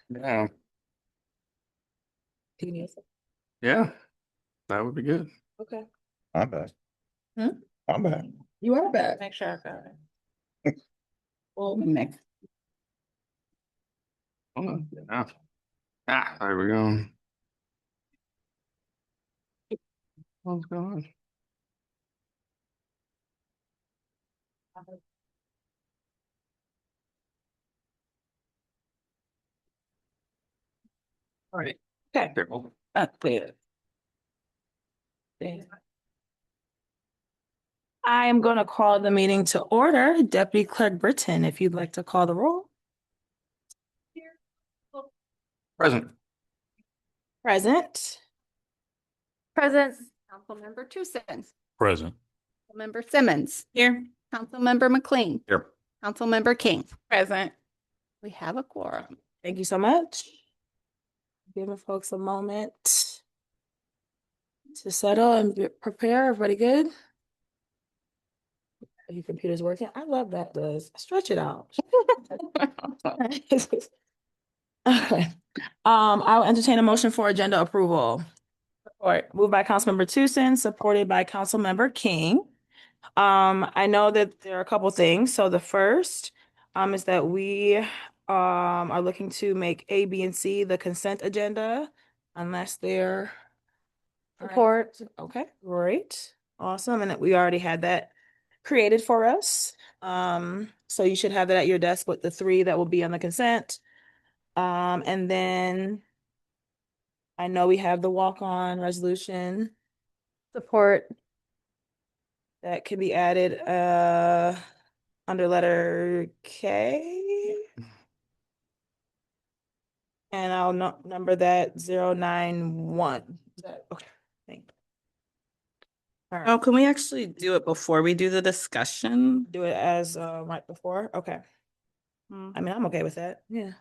Yeah, Genius. yeah, that would be good. Okay. I'm back. Hmm? I'm back. You are back. Make sure I've got it. Well, next. Yeah. There we go. What's going on? All right. Okay. Careful. There. I am going to call the meeting to order. Deputy Clerk Britton, if you'd like to call the roll. Present. Present. Present. Councilmember Tucson. Present. Councilmember Simmons. Here. Councilmember McLean. Here. Councilmember King. Present. We have a quorum. Thank you so much. Giving folks a moment to settle and prepare. Everybody good? Are your computers working? I love that, does. Stretch it out. Okay. I will entertain a motion for agenda approval. Support. Moved by Councilmember Tucson, supported by Councilmember King. I know that there are a couple things. So the first is that we are looking to make A, B, and C the consent agenda unless they're support. Okay, great. Awesome. And we already had that created for us. So you should have that at your desk with the three that will be on the consent. And then I know we have the walk-on resolution Support. that can be added under letter K. And I'll number that 091. Is that okay? Thank you. All right. Oh, can we actually do it before we do the discussion? Do it as right before. Okay. Hmm. I mean, I'm okay with that. Yeah.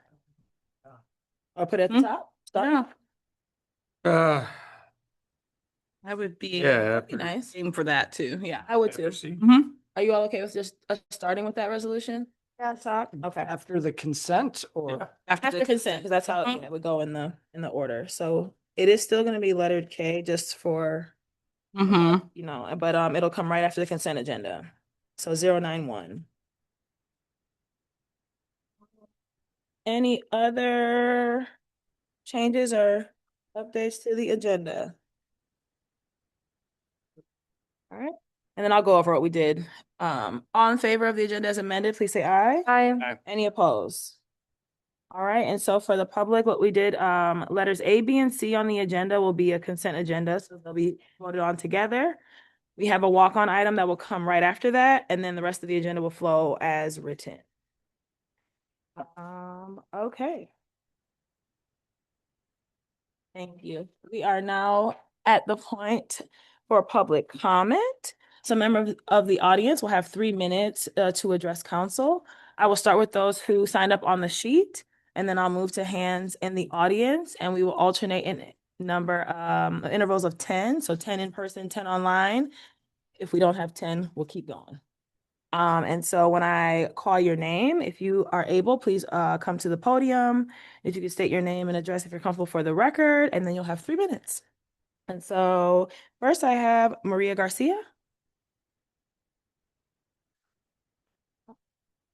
Or put it at the Hmm? top. Start. Yeah, Uh, I would be yeah. Be nice. game for that too. Yeah. I would too. Mhm. Are you all okay with just starting with that resolution? Yeah, top. Okay. After the consent or? After the- consent, because that's how Mhm. it would go in the order. So it is still going to be lettered K just for, Mhm. but it'll come right after the consent agenda. So 091. Any other changes or updates to the agenda? All right. And then I'll go over what we did. All in favor of the agenda as amended, please say aye. Aye. Any opposed? All right, and so for the public, what we did, letters A, B, and C on the agenda will be a consent agenda, so they'll be voted on together. We have a walk-on item that will come right after that, and then the rest of the agenda will flow as written. Okay. Thank you. We are now at the point for public comment. So members of the audience will have 3 minutes to address council. I will start with those who signed up on the sheet, and then I'll move to hands in the audience, and we will alternate in intervals of 10. So 10 in person, 10 online. If we don't have 10, we'll keep going. And so when I call your name, if you are able, please come to the podium. If you could state your name and address if you're comfortable for the record, and then you'll have 3 minutes. And so first I have Maria Garcia.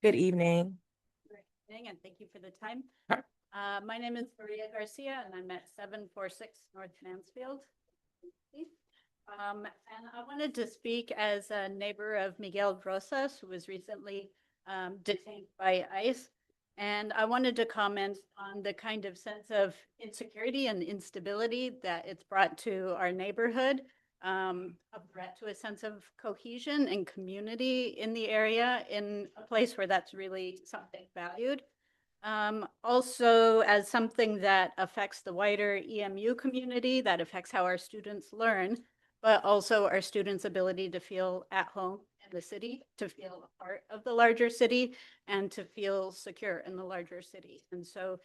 Good evening. Good evening, and thank you for the time. My name is Maria Garcia, and I'm at 746 North Mansfield. And I wanted to speak as a neighbor of Miguel Rosas, who was recently detained by ICE. And I wanted to comment on the kind of sense of insecurity and instability that it's brought to our neighborhood, a threat to a sense of cohesion and community in the area, in a place where that's really something valued. Also, as something that affects the wider EMU community, that affects how our students learn, but also our students' ability to feel at home in the city, to feel a part of the larger city, and to feel secure in the larger city. And so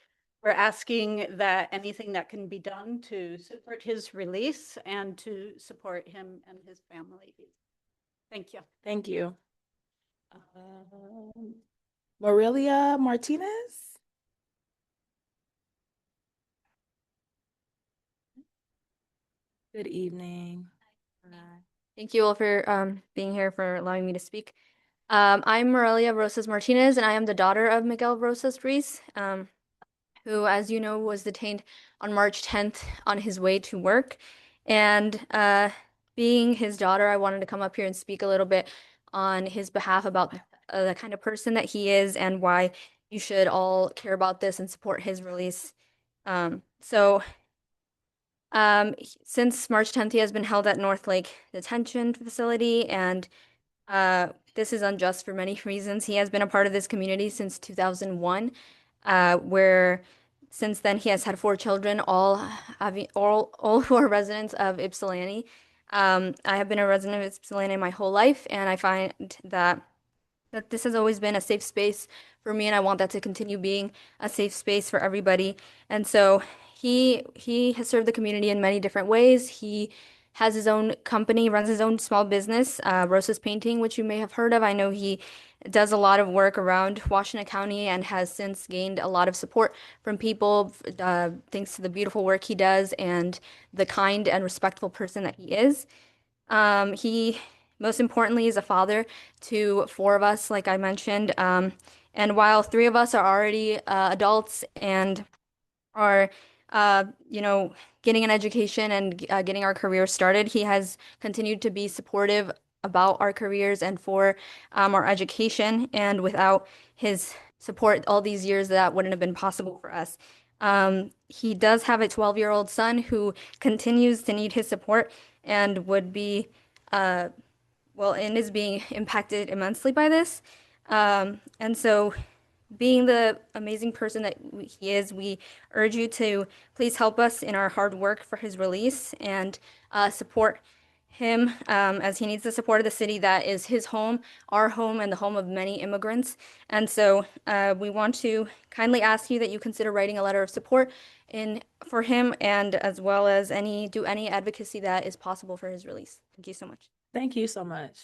we're asking that anything that can be done to support his release and to support him and his family. Thank you. Thank you. Marilia Martinez. Good evening. Thank you all for being here, for allowing me to speak. I'm Morelia Rosas Martinez, and I am the daughter of Miguel Rosas Ruiz, who, as you know, was detained on March 10th on his way to work. And being his daughter, I wanted to come up here and speak a little bit on his behalf about the kind of person that he is and why you should all care about this and support his release. Since March 10th, he has been held at North Lake Detention Facility, and this is unjust for many reasons. He has been a part of this community since 2001, where since then he has had 4 children, all who are residents of Ypsilanti. I have been a resident of Ypsilanti my whole life, and I find that this has always been a safe space for me, and I want that to continue being a safe space for everybody. And so he has served the community in many different ways. He has his own company, runs his own small business, Rosas Painting, which you may have heard of. I know he does a lot of work around Washington County and has since gained a lot of support from people, thanks to the beautiful work he does and the kind and respectful person that he is. He most importantly is a father to 4 of us, like I mentioned. And while 3 of us are already adults and are, getting an education and getting our career started, he has continued to be supportive about our careers and for our education. And without his support all these years, that wouldn't have been possible for us. He does have a 12-year-old son who continues to need his support and would be, and is being impacted immensely by this. And so, being the amazing person that he is, we urge you to please help us in our hard work for his release and support him as he needs the support of the city that is his home, our home, and the home of many immigrants. And so we want to kindly ask you that you consider writing a letter of support for him, and as well as do any advocacy that is possible for his release. Thank you so much. Thank you so much.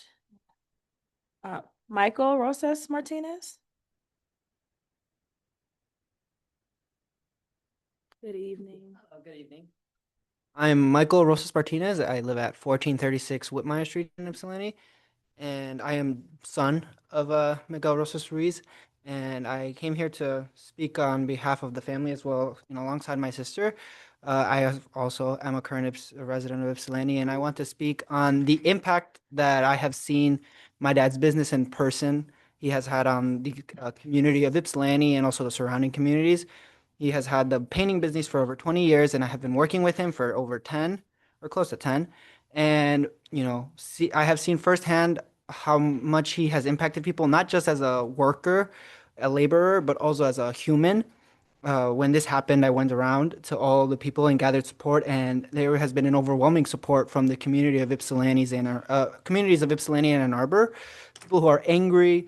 Michael Rosas Martinez. Good evening. Good evening. I'm Michael Rosas Martinez. I live at 1436 Whitmire Street in Ypsilanti, and I am son of Miguel Rosas Ruiz. And I came here to speak on behalf of the family as well, alongside my sister. Also am a current resident of Ypsilanti, and I want to speak on the impact that I have seen my dad's business in person he has had on the community of Ypsilanti and also the surrounding communities. He has had the painting business for over 20 years, and I have been working with him for over 10 or close to 10. And, I have seen firsthand how much he has impacted people, not just as a worker, a laborer, but also as a human. When this happened, I went around to all the people and gathered support, and there has been an overwhelming support from the community of Ypsilanti and communities of Ypsilanti and Ann Arbor, people who are angry,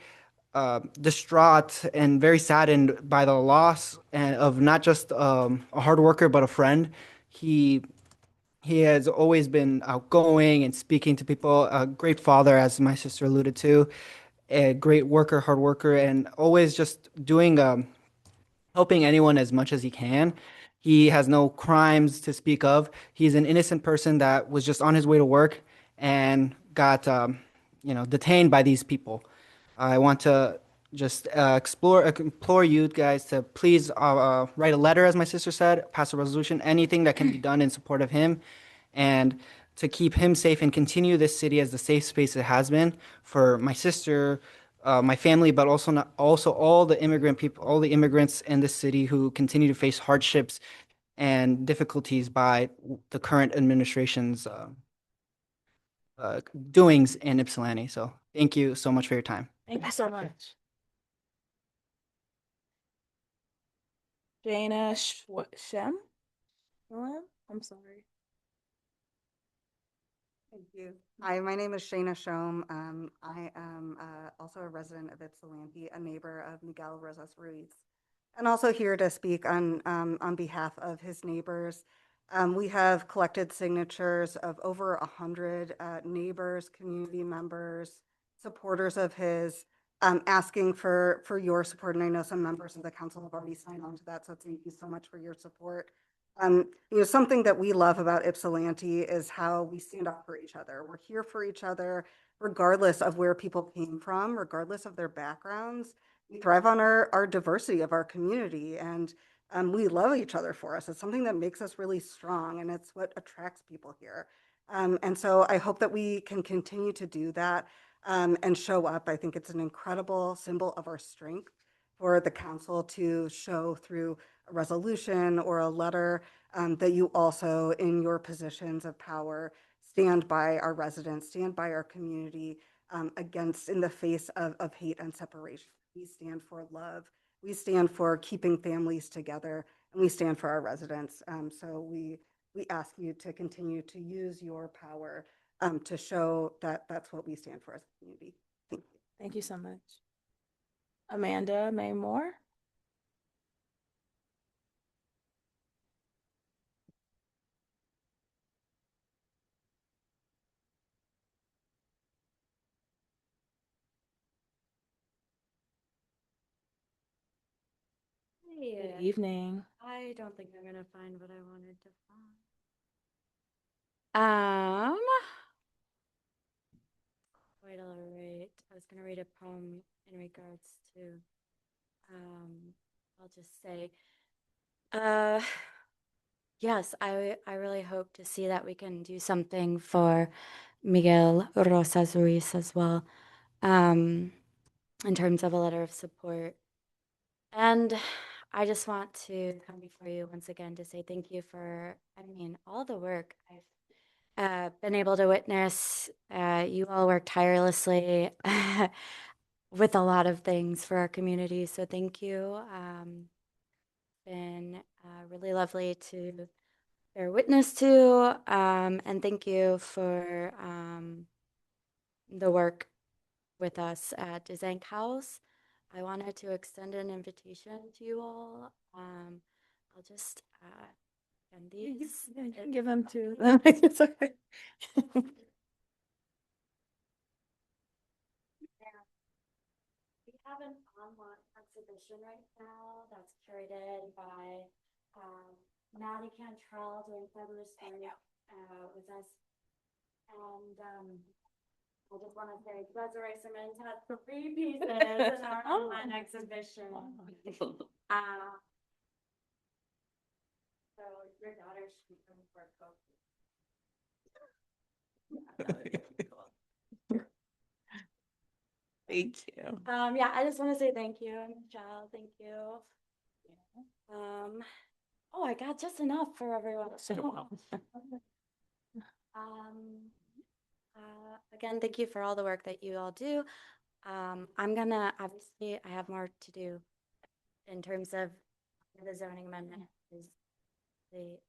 distraught, and very saddened by the loss of not just a hard worker but a friend. He has always been outgoing and speaking to people, a great father, as my sister alluded to, a great worker, hard worker, and always just doing helping anyone as much as he can. He has no crimes to speak of. He's an innocent person that was just on his way to work and got detained by these people. I want to just implore you guys to please write a letter, as my sister said, pass a resolution, anything that can be done in support of him, and to keep him safe and continue this city as the safe space it has been for my sister, my family, but also all the immigrant people, all the immigrants in this city who continue to face hardships and difficulties by the current administration's doings in Ypsilanti. So thank you so much for your time. Thank you so much. Jana Shem? I'm sorry. Thank you. Hi, my name is Shayna Shom. I am also a resident of Ypsilanti, a neighbor of Miguel Rosas Ruiz, and also here to speak on behalf of his neighbors. We have collected signatures of over 100 neighbors, community members, supporters of his, asking for your support. And I know some members of the council have already signed on to that, so thank you so much for your support. Something that we love about Ypsilanti is how we stand up for each other. We're here for each other, regardless of where people came from, regardless of their backgrounds. We thrive on our diversity of our community, and we love each other for us. It's something that makes us really strong, and it's what attracts people here. And so I hope that we can continue to do that and show up. I think it's an incredible symbol of our strength for the council to show through a resolution or a letter that you also, in your positions of power, stand by our residents, stand by our community in the face of hate and separation. We stand for love. We stand for keeping families together, and we stand for our residents. So we ask you to continue to use your power to show that that's what we stand for as a community. Thank you. Thank you so much. Amanda May Moore. Good evening. I don't think I'm gonna find what I wanted to find. Wait, I was gonna read a poem in regards to, I'll just say, yes, I really hope to see that we can do something for Miguel Rosas Ruiz as well, in terms of a letter of support. And I just want to come before you once again to say thank you for, all the work I've been able to witness. You all work tirelessly with a lot of things for our community. So thank you. Been really lovely to bear witness to. And thank you for the work with us at Design House. I wanted to extend an invitation to you all. I'll just end these. Yeah, you can give them to them. It's okay. We have an online exhibition right now that's curated by Maddie Cantrell doing fabulous work with us. And I just want to say Desiree Simmons has 3 pieces in our online exhibition. So your daughter should be coming for a coat. Thank you. Yeah, I just want to say thank you, Michelle. Thank you. Oh, I got just enough for everyone. Again, thank you for all the work that you all do. I'm gonna, obviously, I have more to do in terms of the zoning amendment is the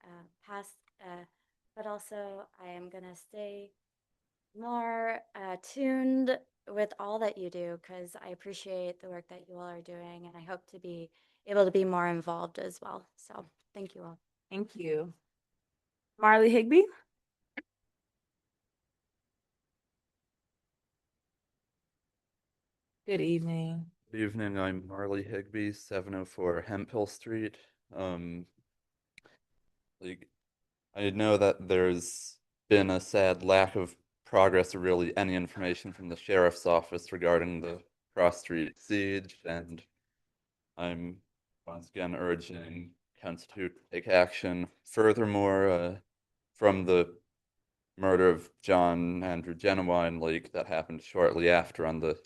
past, but also I am gonna stay more tuned with all that you do because I appreciate the work that you all are doing, and I hope to be able to be more involved as well. So thank you all. Thank you. Marley Higby. Good evening. Good evening, I'm Marley Higby, 704 Hemphill Street. I know that there's been a sad lack of progress or really any information from the sheriff's office regarding the Cross Street siege, and I'm once again urging council to take action. Furthermore, from the murder of John Andrew Genuine that happened shortly after on the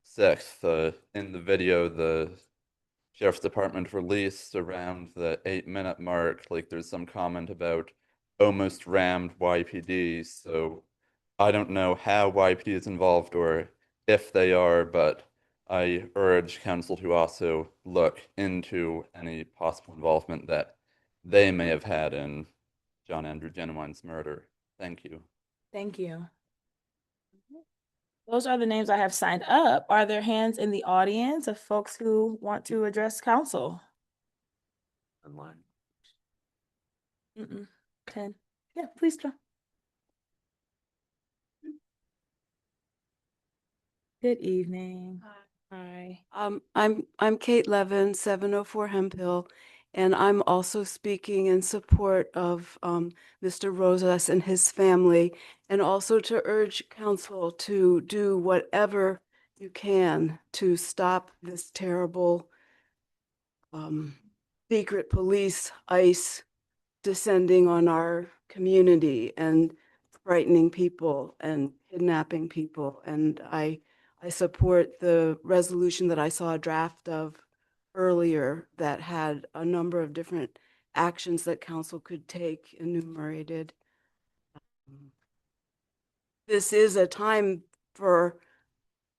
6th, in the video the sheriff's department released around the 8-minute mark, there's some comment about almost rammed YPD. So I don't know how YPD is involved or if they are, but I urge council to also look into any possible involvement that they may have had in John Andrew Genuine's murder. Thank you. Thank you. Those are the names I have signed up. Are there hands in the audience of folks who want to address council? Online. Ken. Yeah, please come. Good evening. Hi. I'm Kate Levin, 704 Hemp Hill, And I'm also speaking in support of Mr. Rosas and his family, and also to urge council to do whatever you can to stop this terrible secret police ICE descending on our community and frightening people and kidnapping people. And I support the resolution that I saw a draft of earlier that had a number of different actions that council could take enumerated. This is a time for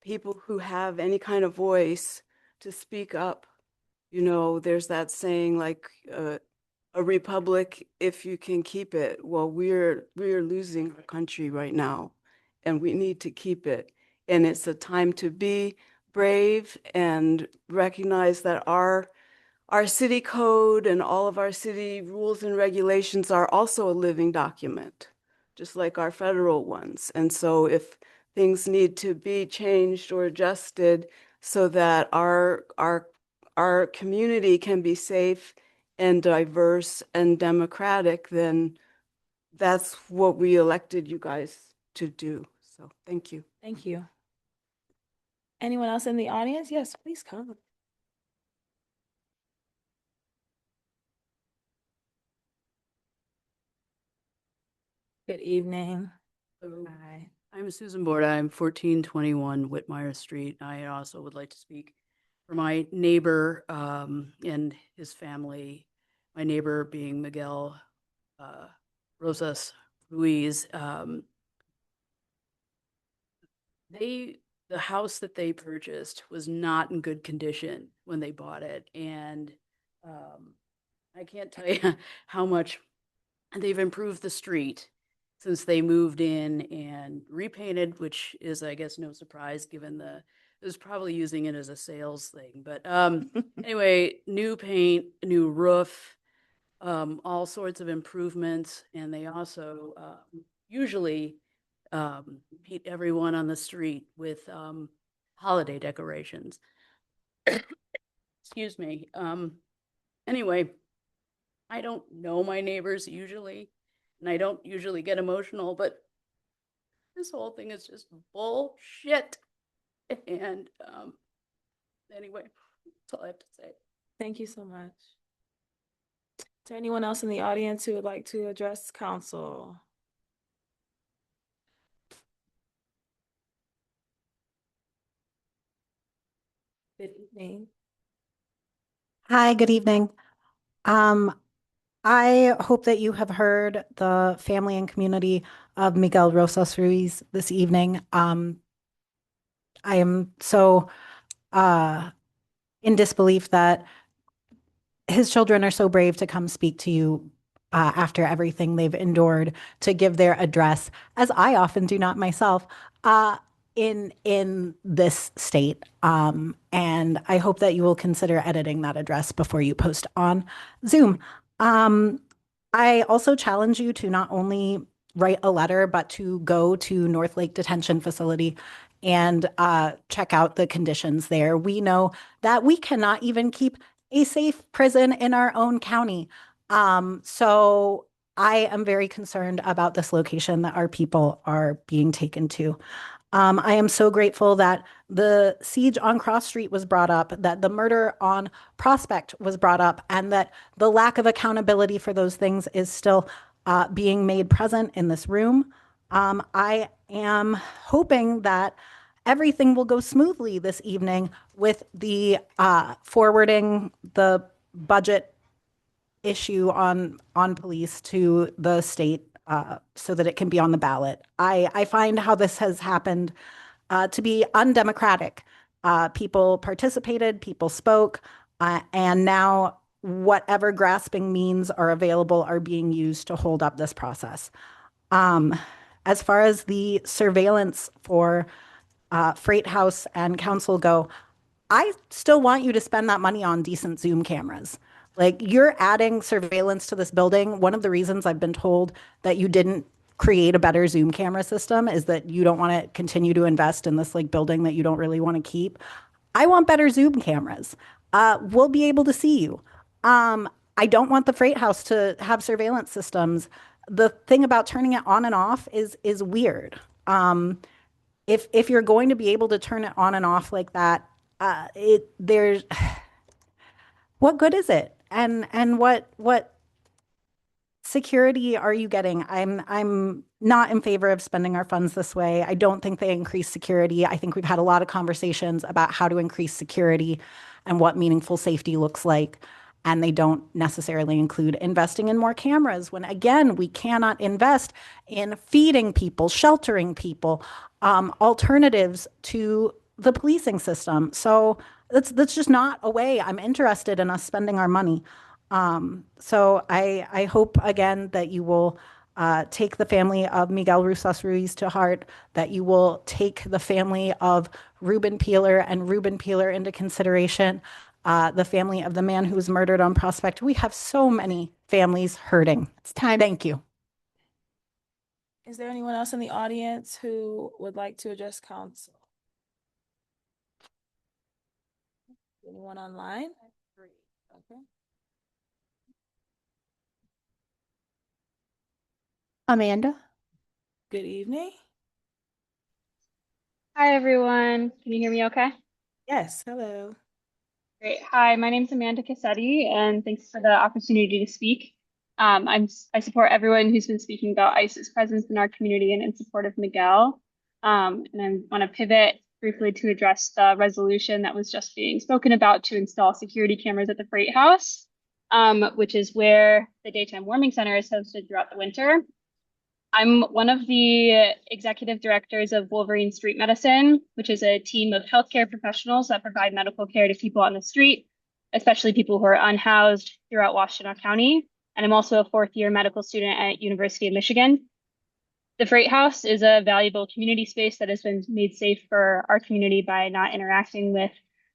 people who have any kind of voice to speak up. You know, there's that saying like, a republic if you can keep it. Well, we're losing our country right now, and we need to keep it. And it's a time to be brave and recognize that our city code and all of our city rules and regulations are also a living document, just like our federal ones. And so if things need to be changed or adjusted so that our community can be safe and diverse and democratic, then that's what we elected you guys to do. So thank you. Thank you. Anyone else in the audience? Yes, please come. Good evening. Hi. I'm Susan Borda. I'm 1421 Whitmire Street. I also would like to speak for my neighbor and his family. My neighbor being Miguel Rosas Ruiz. The house that they purchased was not in good condition when they bought it, and I can't tell you how much they've improved the street since they moved in and repainted, which is, I guess, no surprise given it was probably using it as a sales thing. But anyway, new paint, new roof, all sorts of improvements. And they also usually meet everyone on the street with holiday decorations. Excuse me. Anyway, I don't know my neighbors usually, and I don't usually get emotional, but this whole thing is just bullshit. And anyway, that's all I have to say. Thank you so much. Is there anyone else in the audience who would like to address council? Good evening. Hi, good evening. I hope that you have heard the family and community of Miguel Rosas Ruiz this evening. I am so in disbelief that his children are so brave to come speak to you after everything they've endured to give their address, as I often do not myself, in this state. And I hope that you will consider editing that address before you post on Zoom. I also challenge you to not only write a letter, but to go to North Lake Detention Facility and check out the conditions there. We know that we cannot even keep a safe prison in our own county. So I am very concerned about this location that our people are being taken to. I am so grateful that the siege on Cross Street was brought up, that the murder on Prospect was brought up, and that the lack of accountability for those things is still being made present in this room. I am hoping that everything will go smoothly this evening with the forwarding the budget issue on police to the state so that it can be on the ballot. I find how this has happened to be undemocratic. People participated, people spoke, and now whatever grasping means are available are being used to hold up this process. As far as the surveillance for Freight House and Council go, I still want you to spend that money on decent Zoom cameras. Like, you're adding surveillance to this building. One of the reasons I've been told that you didn't create a better Zoom camera system is that you don't want to continue to invest in this like building that you don't really want to keep. I want better Zoom cameras. We'll be able to see you. I don't want the Freight House to have surveillance systems. The thing about turning it on and off is weird. If you're going to be able to turn it on and off like that, there's what good is it? And what security are you getting? I'm not in favor of spending our funds this way. I don't think they increase security. I think we've had a lot of conversations about how to increase security and what meaningful safety looks like. And they don't necessarily include investing in more cameras when, again, we cannot invest in feeding people, sheltering people, alternatives to the policing system. So that's just not a way I'm interested in us spending our money. So I hope again that you will take the family of Miguel Rosas Ruiz to heart, that you will take the family of Ruben Peeler and Ruben Peeler into consideration, the family of the man who was murdered on Prospect. We have so many families hurting. It's time. Thank you. Is there anyone else in the audience who would like to address council? Anyone online? Okay. Amanda? Good evening. Hi, everyone. Can you hear me okay? Yes, hello. Great. Hi, my name's Amanda Cassetti, and thanks for the opportunity to speak. I support everyone who's been speaking about ICE's presence in our community and in support of Miguel. And I want to pivot briefly to address the resolution that was just being spoken about to install security cameras at the Freight House, which is where the Daytime Warming Center is hosted throughout the winter. I'm one of the executive directors of Wolverine Street Medicine, which is a team of healthcare professionals that provide medical care to people on the street, especially people who are unhoused throughout Washtenaw County. And I'm also a fourth-year medical student at University of Michigan. The Freight House is a valuable community space that has been made safe for our community by not interacting with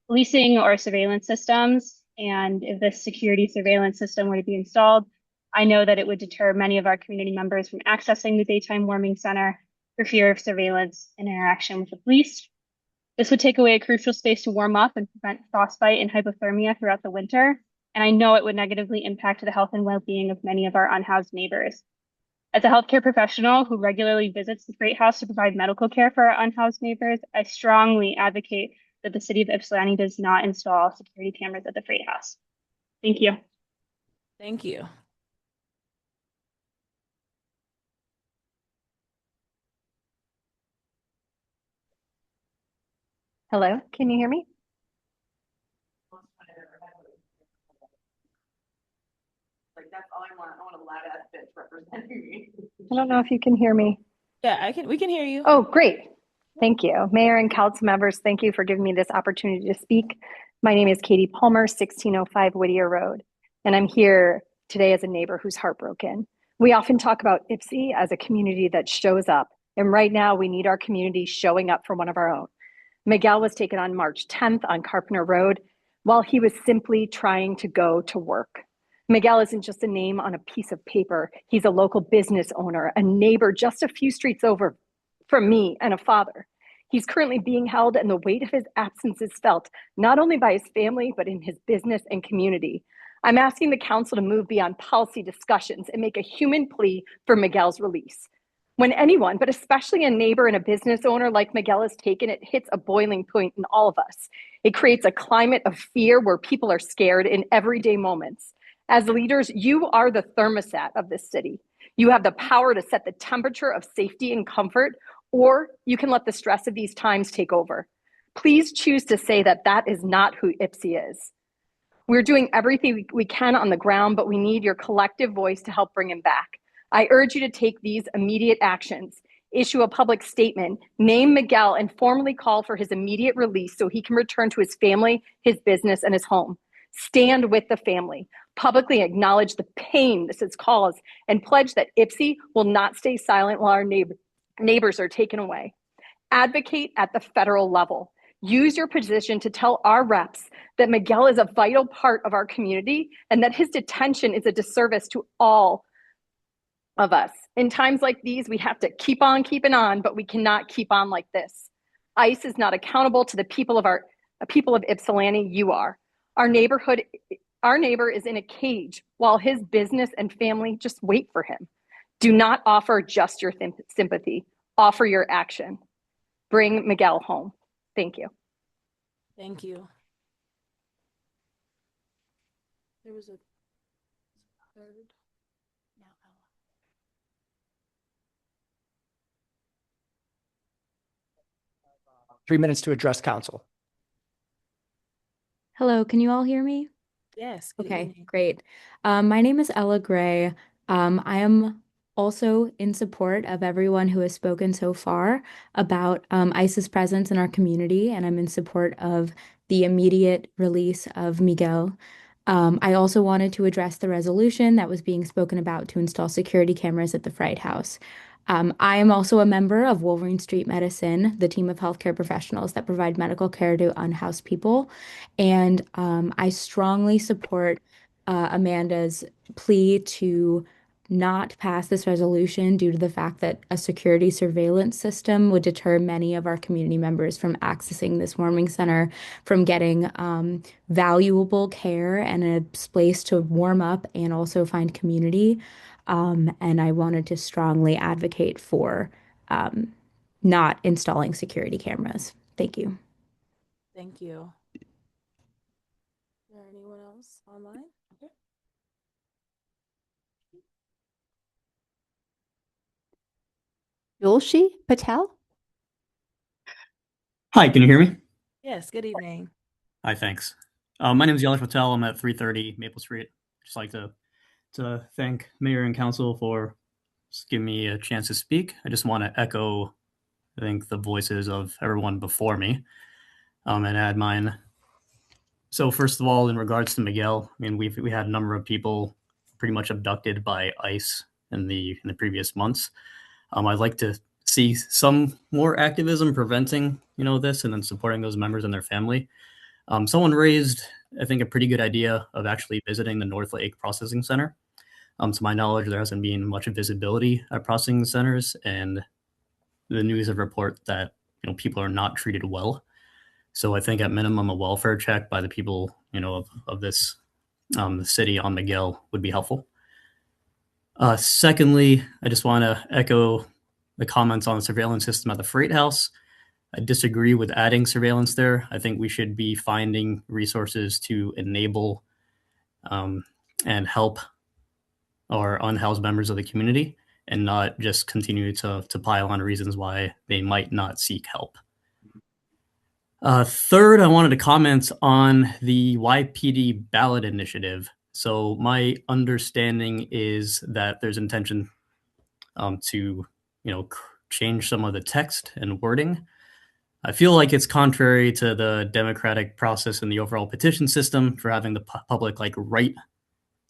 policing or surveillance systems. And if this security surveillance system were to be installed, I know that it would deter many of our community members from accessing the Daytime Warming Center for fear of surveillance and interaction with the police. This would take away a crucial space to warm up and prevent frostbite and hypothermia throughout the winter. And I know it would negatively impact the health and well-being of many of our unhoused neighbors. As a healthcare professional who regularly visits the Freight House to provide medical care for our unhoused neighbors, I strongly advocate that the city of Ypsilanti does not install security cameras at the Freight House. Thank you. Thank you. Hello, can you hear me? Like, that's all I want. I want a loud ass bitch representing me. I don't know if you can hear me. Yeah, we can hear you. Oh, great. Thank you. Mayor and council members, thank you for giving me this opportunity to speak. My name is Katie Palmer, 1605 Whittier Road, and I'm here today as a neighbor who's heartbroken. We often talk about Ypsi as a community that shows up, and right now we need our community showing up for one of our own. Miguel was taken on March 10th on Carpenter Road while he was simply trying to go to work. Miguel isn't just a name on a piece of paper. He's a local business owner, a neighbor just a few streets over from me, and a father. He's currently being held, and the weight of his absence is felt not only by his family, but in his business and community. I'm asking the council to move beyond policy discussions and make a human plea for Miguel's release. When anyone, but especially a neighbor and a business owner like Miguel is taken, it hits a boiling point in all of us. It creates a climate of fear where people are scared in everyday moments. As leaders, you are the thermostat of this city. You have the power to set the temperature of safety and comfort, or you can let the stress of these times take over. Please choose to say that that is not who Ypsi is. We're doing everything we can on the ground, but we need your collective voice to help bring him back. I urge you to take these immediate actions. Issue a public statement, name Miguel, and formally call for his immediate release so he can return to his family, his business, and his home. Stand with the family. Publicly acknowledge the pain this has caused and pledge that Ypsi will not stay silent while our neighbors are taken away. Advocate at the federal level. Use your position to tell our reps that Miguel is a vital part of our community and that his detention is a disservice to all of us. In times like these, we have to keep on keeping on, but we cannot keep on like this. ICE is not accountable to the people of Ypsilanti. You are. Our neighborhood Our neighbor is in a cage while his business and family just wait for him. Do not offer just your sympathy. Offer your action. Bring Miguel home. Thank you. Thank you. There was a third. 3 minutes to address council. Hello, can you all hear me? Yes. good Okay, evening. great. My name is Ella Gray. I am also in support of everyone who has spoken so far about ICE's presence in our community, and I'm in support of the immediate release of Miguel. I also wanted to address the resolution that was being spoken about to install security cameras at the Fright House. I am also a member of Wolverine Street Medicine, the team of healthcare professionals that provide medical care to unhoused people. And I strongly support Amanda's plea to not pass this resolution due to the fact that a security surveillance system would deter many of our community members from accessing this warming center, from getting valuable care and a place to warm up and also find community. And I wanted to strongly advocate for not installing security cameras. Thank you. Thank you. Is there anyone else online? Okay. Yulshi Patel? Hi, can you hear me? Yes, good evening. Hi, thanks. My name is Yalish Patel. I'm at 330 Maple Street. Just like to thank Mayor and Council for just giving me a chance to speak. I just want to echo, I think, the voices of everyone before me, and add mine. So first of all, in regards to Miguel, I mean, we had a number of people pretty much abducted by ICE in the previous months. I'd like to see some more activism preventing, this, and then supporting those members and their family. Someone raised, I think, a pretty good idea of actually visiting the North Lake Processing Center. To my knowledge, there hasn't been much visibility at processing centers, and the news have report that people are not treated well. So I think at minimum a welfare check by the people of this the city on Miguel would be helpful. Secondly, I just want to echo the comments on the surveillance system at the Freight House. I disagree with adding surveillance there. I think we should be finding resources to enable and help our unhoused members of the community, and not just continue to pile on reasons why they might not seek help. Third, I wanted to comment on the YPD ballot initiative. So my understanding is that there's intention to change some of the text and wording. I feel like it's contrary to the democratic process and the overall petition system for having the public write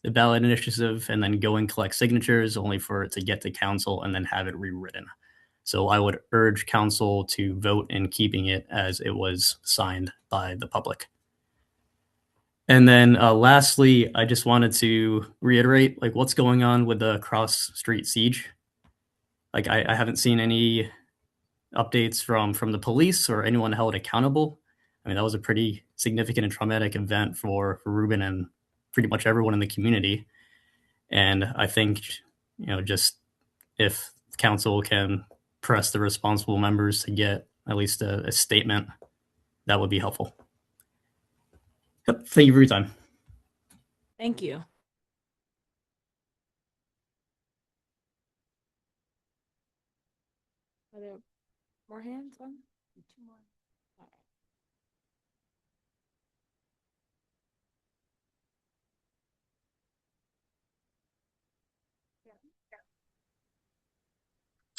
the ballot initiative and then go and collect signatures only for it to get to council and then have it rewritten. So I would urge council to vote in keeping it as it was signed by the public. And then lastly, I just wanted to reiterate what's going on with the cross street siege. I haven't seen any updates from the police or anyone held accountable. I mean, that was a pretty significant and traumatic event for Ruben and pretty much everyone in the community. And I think, just if council can press the responsible members to get at least a statement, that would be helpful. Yep. Thank you for your time. Thank you. Are there more hands on? Two more. All right.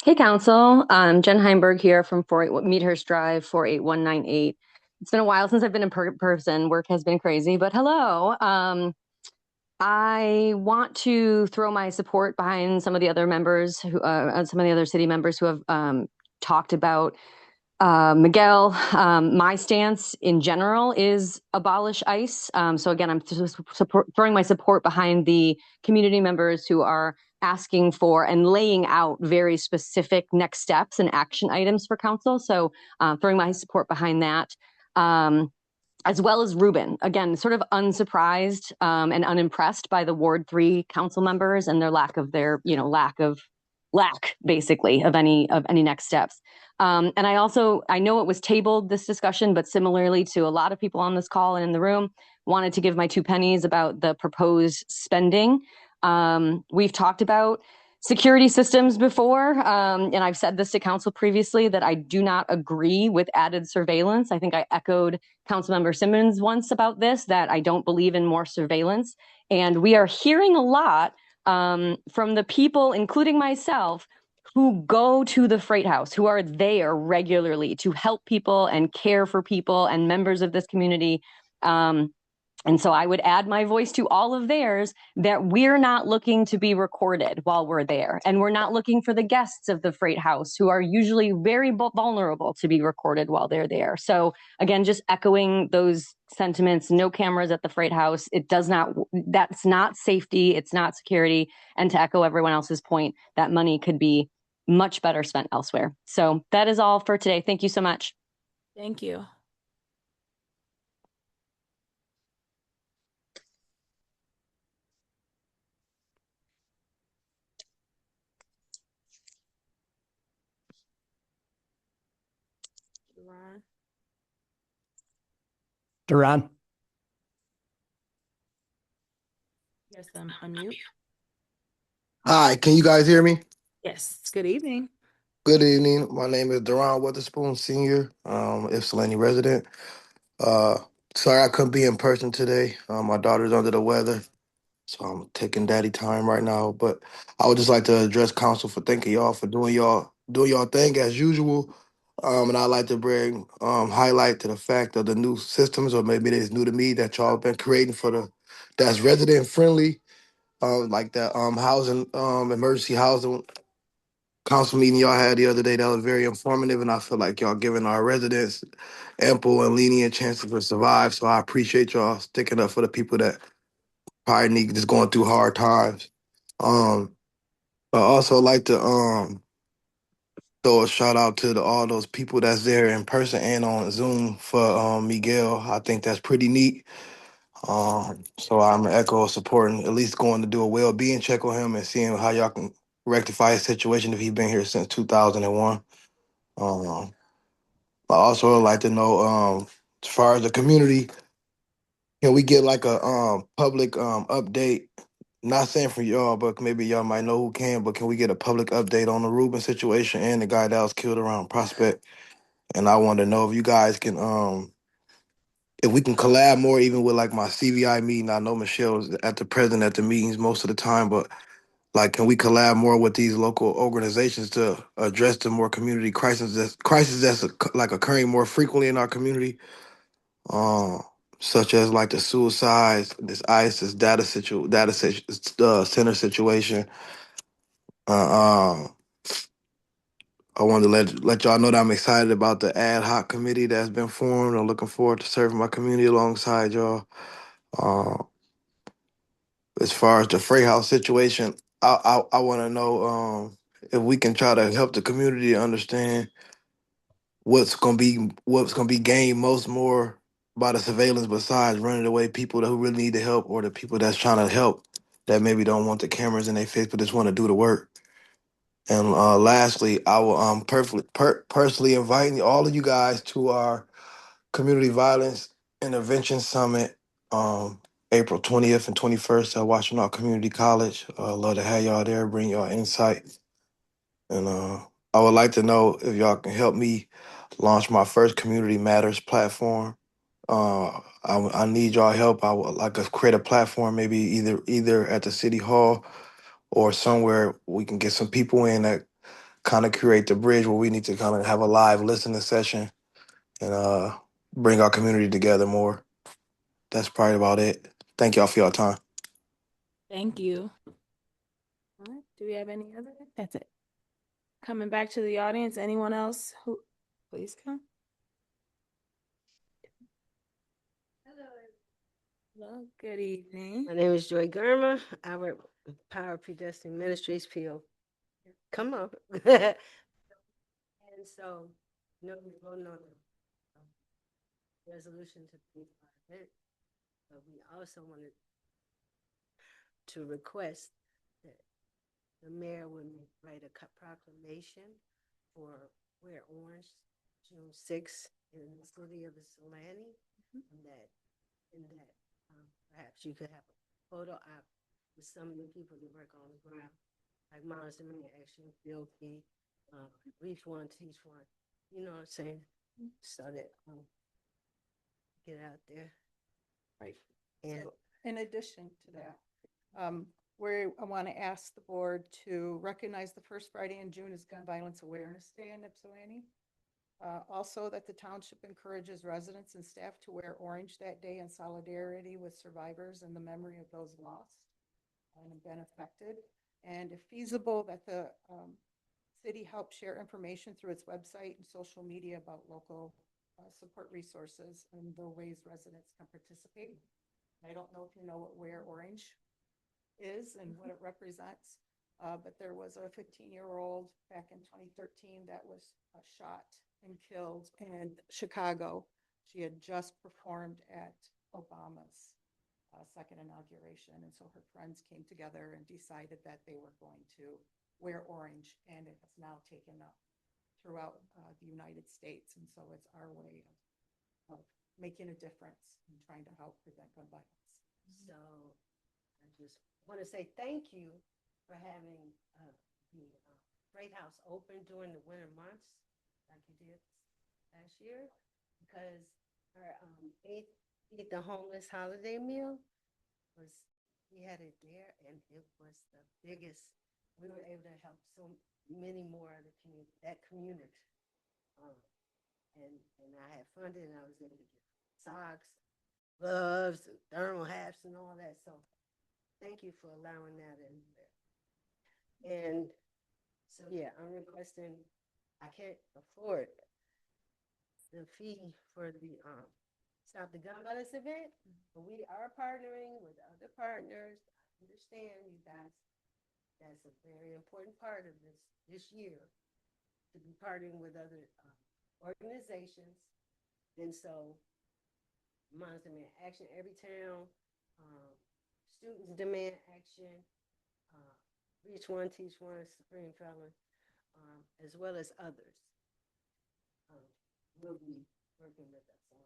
Hey, Council. Jen Heimberg here from Meadhurst Drive, 48198. It's been a while since I've been in person. Work has been crazy, but hello. I want to throw my support behind some of the other members, some of the other city members who have talked about Miguel. My stance in general is abolish ICE. So again, I'm throwing my support behind the community members who are asking for and laying out very specific next steps and action items for council. So throwing my support behind that. as well as Ruben. Again, sort of unsurprised and unimpressed by the Ward 3 council members and their lack basically of any next steps. And I know it was tabled, this discussion, but similarly to a lot of people on this call and in the room, wanted to give my 2 pennies about the proposed spending. We've talked about security systems before, and I've said this to council previously that I do not agree with added surveillance. I think I echoed Councilmember Simmons once about this, that I don't believe in more surveillance. And we are hearing a lot from the people, including myself, who go to the Freight House, who are there regularly to help people and care for people and members of this community. And so I would add my voice to all of theirs that we're not looking to be recorded while we're there. And we're not looking for the guests of the Freight House, who are usually very vulnerable to be recorded while they're there. So again, just echoing those sentiments, no cameras at the Freight House. That's not safety, it's not security. And to echo everyone else's point, that money could be much better spent elsewhere. So that is all for today. Thank you so much. Thank you. Duran. Yes, unmute. Hi, can you guys hear me? Yes, good evening. Good evening. My name is Deron Witherspoon, Senior, Ypsilanti resident. Uh, Sorry I couldn't be in person today. My daughter's under the weather, so I'm taking daddy time right now. But I would just like to address council for thanking y'all for doing y'all thing as usual. And I'd like to bring highlight to the fact of the new systems, or maybe it's new to me, that y'all been creating that's resident friendly. Like that housing, emergency housing council meeting y'all had the other day. That was very informative, and I feel like y'all giving our residents ample and lenient chances to survive. So I appreciate y'all sticking up for the people that probably need just going through hard times. Um, I also like to throw a shout out to all those people that's there in person and on Zoom for Miguel. I think that's pretty neat. So I'm an echo supporting, at least going to do a well-being check on him and seeing how y'all can rectify his situation if he's been here since 2001. I also would like to know, as far as the community, can we get like a public update? Not saying for y'all, but maybe y'all might know who can. But can we get a public update on the Ruben situation and the guy that was killed around Prospect? And I want to know if you guys can, if we can collab more, even with like my CVI meeting. I know Michelle's at the president at the meetings most of the time, but like, can we collab more with these local organizations to address the more community crisis that's like occurring more frequently in our community, such as like the suicides, this ISIS center situation. I wanted to let y'all know that I'm excited about the ad hoc committee that's been formed. I'm looking forward to serving my community alongside y'all. Uh, as far as the Frey House situation, I want to know if we can try to help the community understand what's gonna be gained most more by the surveillance, besides running away people who really need the help, or the people that's trying to help that maybe don't want the cameras in their face but just want to do the work. And lastly, I will personally inviting all of you guys to our Community Violence Intervention Summit, April 20th and 21st at Washtenaw Community College. Love to have y'all there, bring y'all insight. And I would like to know if y'all can help me launch my first Community Matters platform. I need y'all help. I would like to create a platform, maybe either at the city hall or somewhere we can get some people in that kind of create the bridge where we need to kind of have a live listening session and bring our community together more. That's probably about it. Thank y'all for your time. Thank you. All right, do we have any other? That's it. Coming back to the audience, anyone else who, please come. Hello, good evening. My name is Joy Germa. I work with Power Predestined Ministries, PO. Come on. And so, no, resolution to pay for our event, but we also wanted to request that the mayor would write a proclamation for Wear Orange June 6th in the city of Ypsilanti, and that perhaps you could have a photo op with some of the people that work on the ground, like Monster Man Action, Bill Key, Reach One, Teach One. You know what I'm saying? So that get out there. Right. And So, in addition to that, I want to ask the board to recognize the first Friday in June as Gun Violence Awareness Day in Ypsilanti. Also, that the township encourages residents and staff to wear orange that day in solidarity with survivors and the memory of those lost and been affected. And if feasible, that the city help share information through its website and social media about local support resources and the ways residents can participate. I don't know if you know what Wear Orange is and what it represents, but there was a 15-year-old back in 2013 that was shot and killed in Chicago. She had just performed at Obama's second inauguration, and so her friends came together and decided that they were going to wear orange, and it has now taken up throughout the United States, and so it's our way of making a difference and trying to help prevent gun violence. so I just want to say thank you for having the Great House open during the winter months, like you did last year, because our Eat the Homeless holiday meal we had it there, and it was the biggest. We were able to help so many more of the community. And I had funded, and I was able to get socks, gloves, thermal hats, and all that. So thank you for allowing that in there. And so, yeah, I'm requesting, I can't afford the fee for the Stop the Gun Violence event, but we are partnering with other partners. I understand you guys. That's a very important part of this year, to be partnering with other organizations. And so, Monster Man Action, Everytown, Students Demand Action, Reach One, Teach One, Supreme Felon, as well as others, will be working with us on.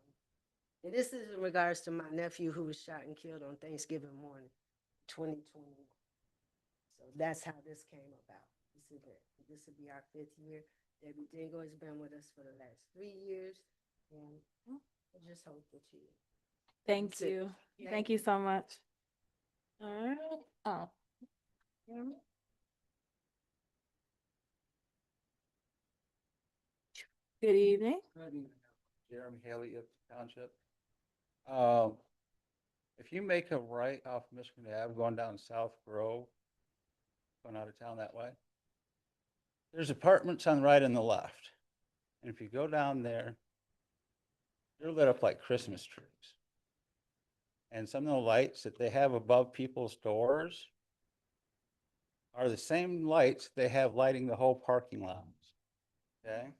And this is in regards to my nephew who was shot and killed on Thanksgiving morning, 2021. So that's how this came about. This will be our 5th year. Debbie Dingo has been with us for the last 3 years, and I just hope that you. Thank you. Thank you so much. All right. Oh. Good evening. Jeremy Haley of Township. If you make a right off Michigan Ave going down South Grove, going out of town that way, there's apartments on the right and the left. And if you go down there, they're lit up like Christmas trees. And some of the lights that they have above people's doors are the same lights they have lighting the whole parking lot. Okay?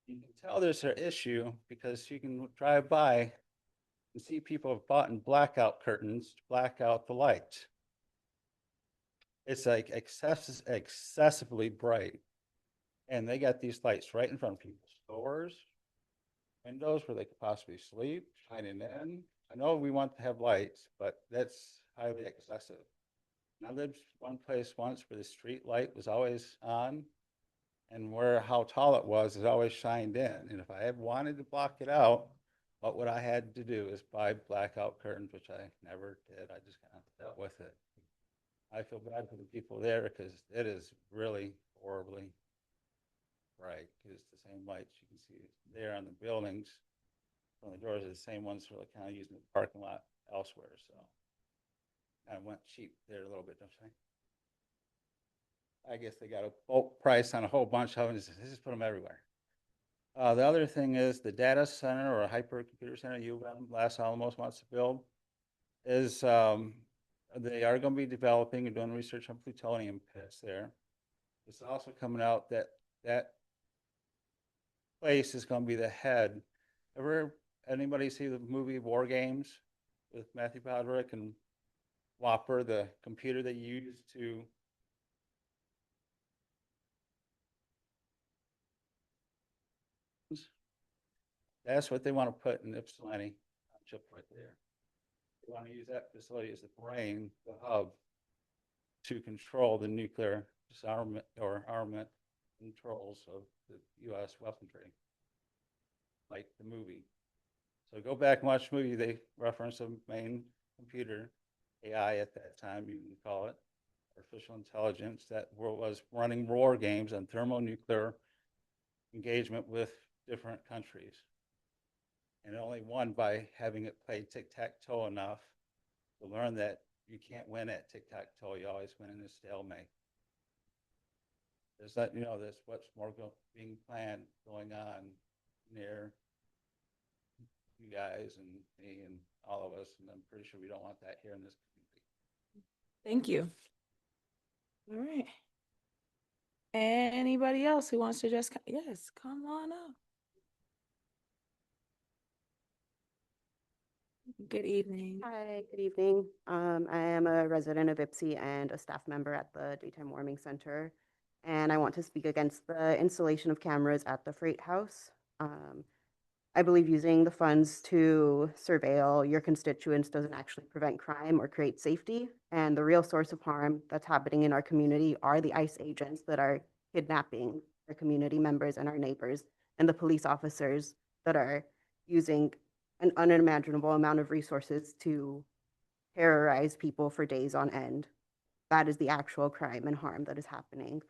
You can tell there's an issue because you can drive by and see people have bought in blackout curtains to black out the lights. It's like excessively bright. And they got these lights right in front of people's doors, windows where they could possibly sleep, shining in. I know we want to have lights, but that's highly excessive. I lived one place once where the street light was always on, and where how tall it was always shined in. And if I had wanted to block it out, what would I had to do is buy blackout curtains, which I never did. I just kind of dealt with it. I feel bad for the people there because it is really horribly bright. It's the same lights you can see there on the buildings. On the doors are the same ones we're kind of using the parking lot elsewhere. So I went cheap there a little bit, don't you think? I guess they got a bulk price on a whole bunch of them. Just put them everywhere. The other thing is the data center or hypercomputer center Los Alamos wants to build is they are going to be developing and doing research on plutonium pits there. It's also coming out that that place is going to be the head Anybody see the movie War Games with Matthew Broderick and Whopper, the computer they used to that's what they want to put in Ypsilanti Township right there. They want to use that facility as the brain, the hub, to control the nuclear disarmament or armament controls of the U.S. weaponry, like the movie. So go back and watch the movie. They reference a main computer, AI at that time, you can call it, artificial intelligence, that was running war games on thermonuclear engagement with different countries. And it only won by having it play tic-tac-toe enough to learn that you can't win at tic-tac-toe. You always win in a stalemate. There's that, there's what's more being planned going on near you guys and me and all of us. And I'm pretty sure we don't want that here in this community. Thank you. All right. Anybody else who wants to just, yes, come on up. Good evening. Hi, good evening. I am a resident of Ypsi and a staff member at the Daytime Warming Center, and I want to speak against the installation of cameras at the Freight House. I believe using the funds to surveil your constituents doesn't actually prevent crime or create safety, and the real source of harm that's happening in our community are the ICE agents that are kidnapping our community members and our neighbors, and the police officers that are using an unimaginable amount of resources to terrorize people for days on end. That is the actual crime and harm that is happening.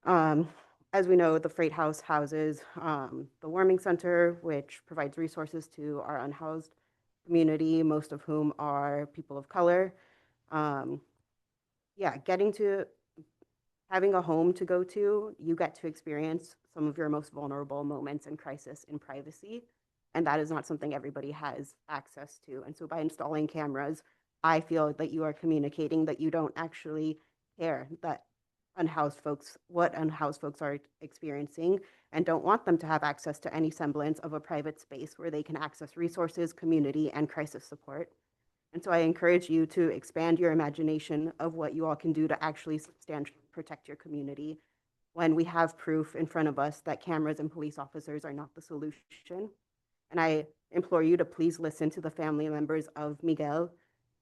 As we know, the Freight House houses the Warming Center, which provides resources to our unhoused community, most of whom are people of color. Having a home to go to, you get to experience some of your most vulnerable moments in crisis in privacy. And that is not something everybody has access to. And so by installing cameras, I feel that you are communicating that you don't actually care that what unhoused folks are experiencing, and don't want them to have access to any semblance of a private space where they can access resources, community, and crisis support. And so I encourage you to expand your imagination of what you all can do to actually substantially protect your community when we have proof in front of us that cameras and police officers are not the solution. And I implore you to please listen to the family members of Miguel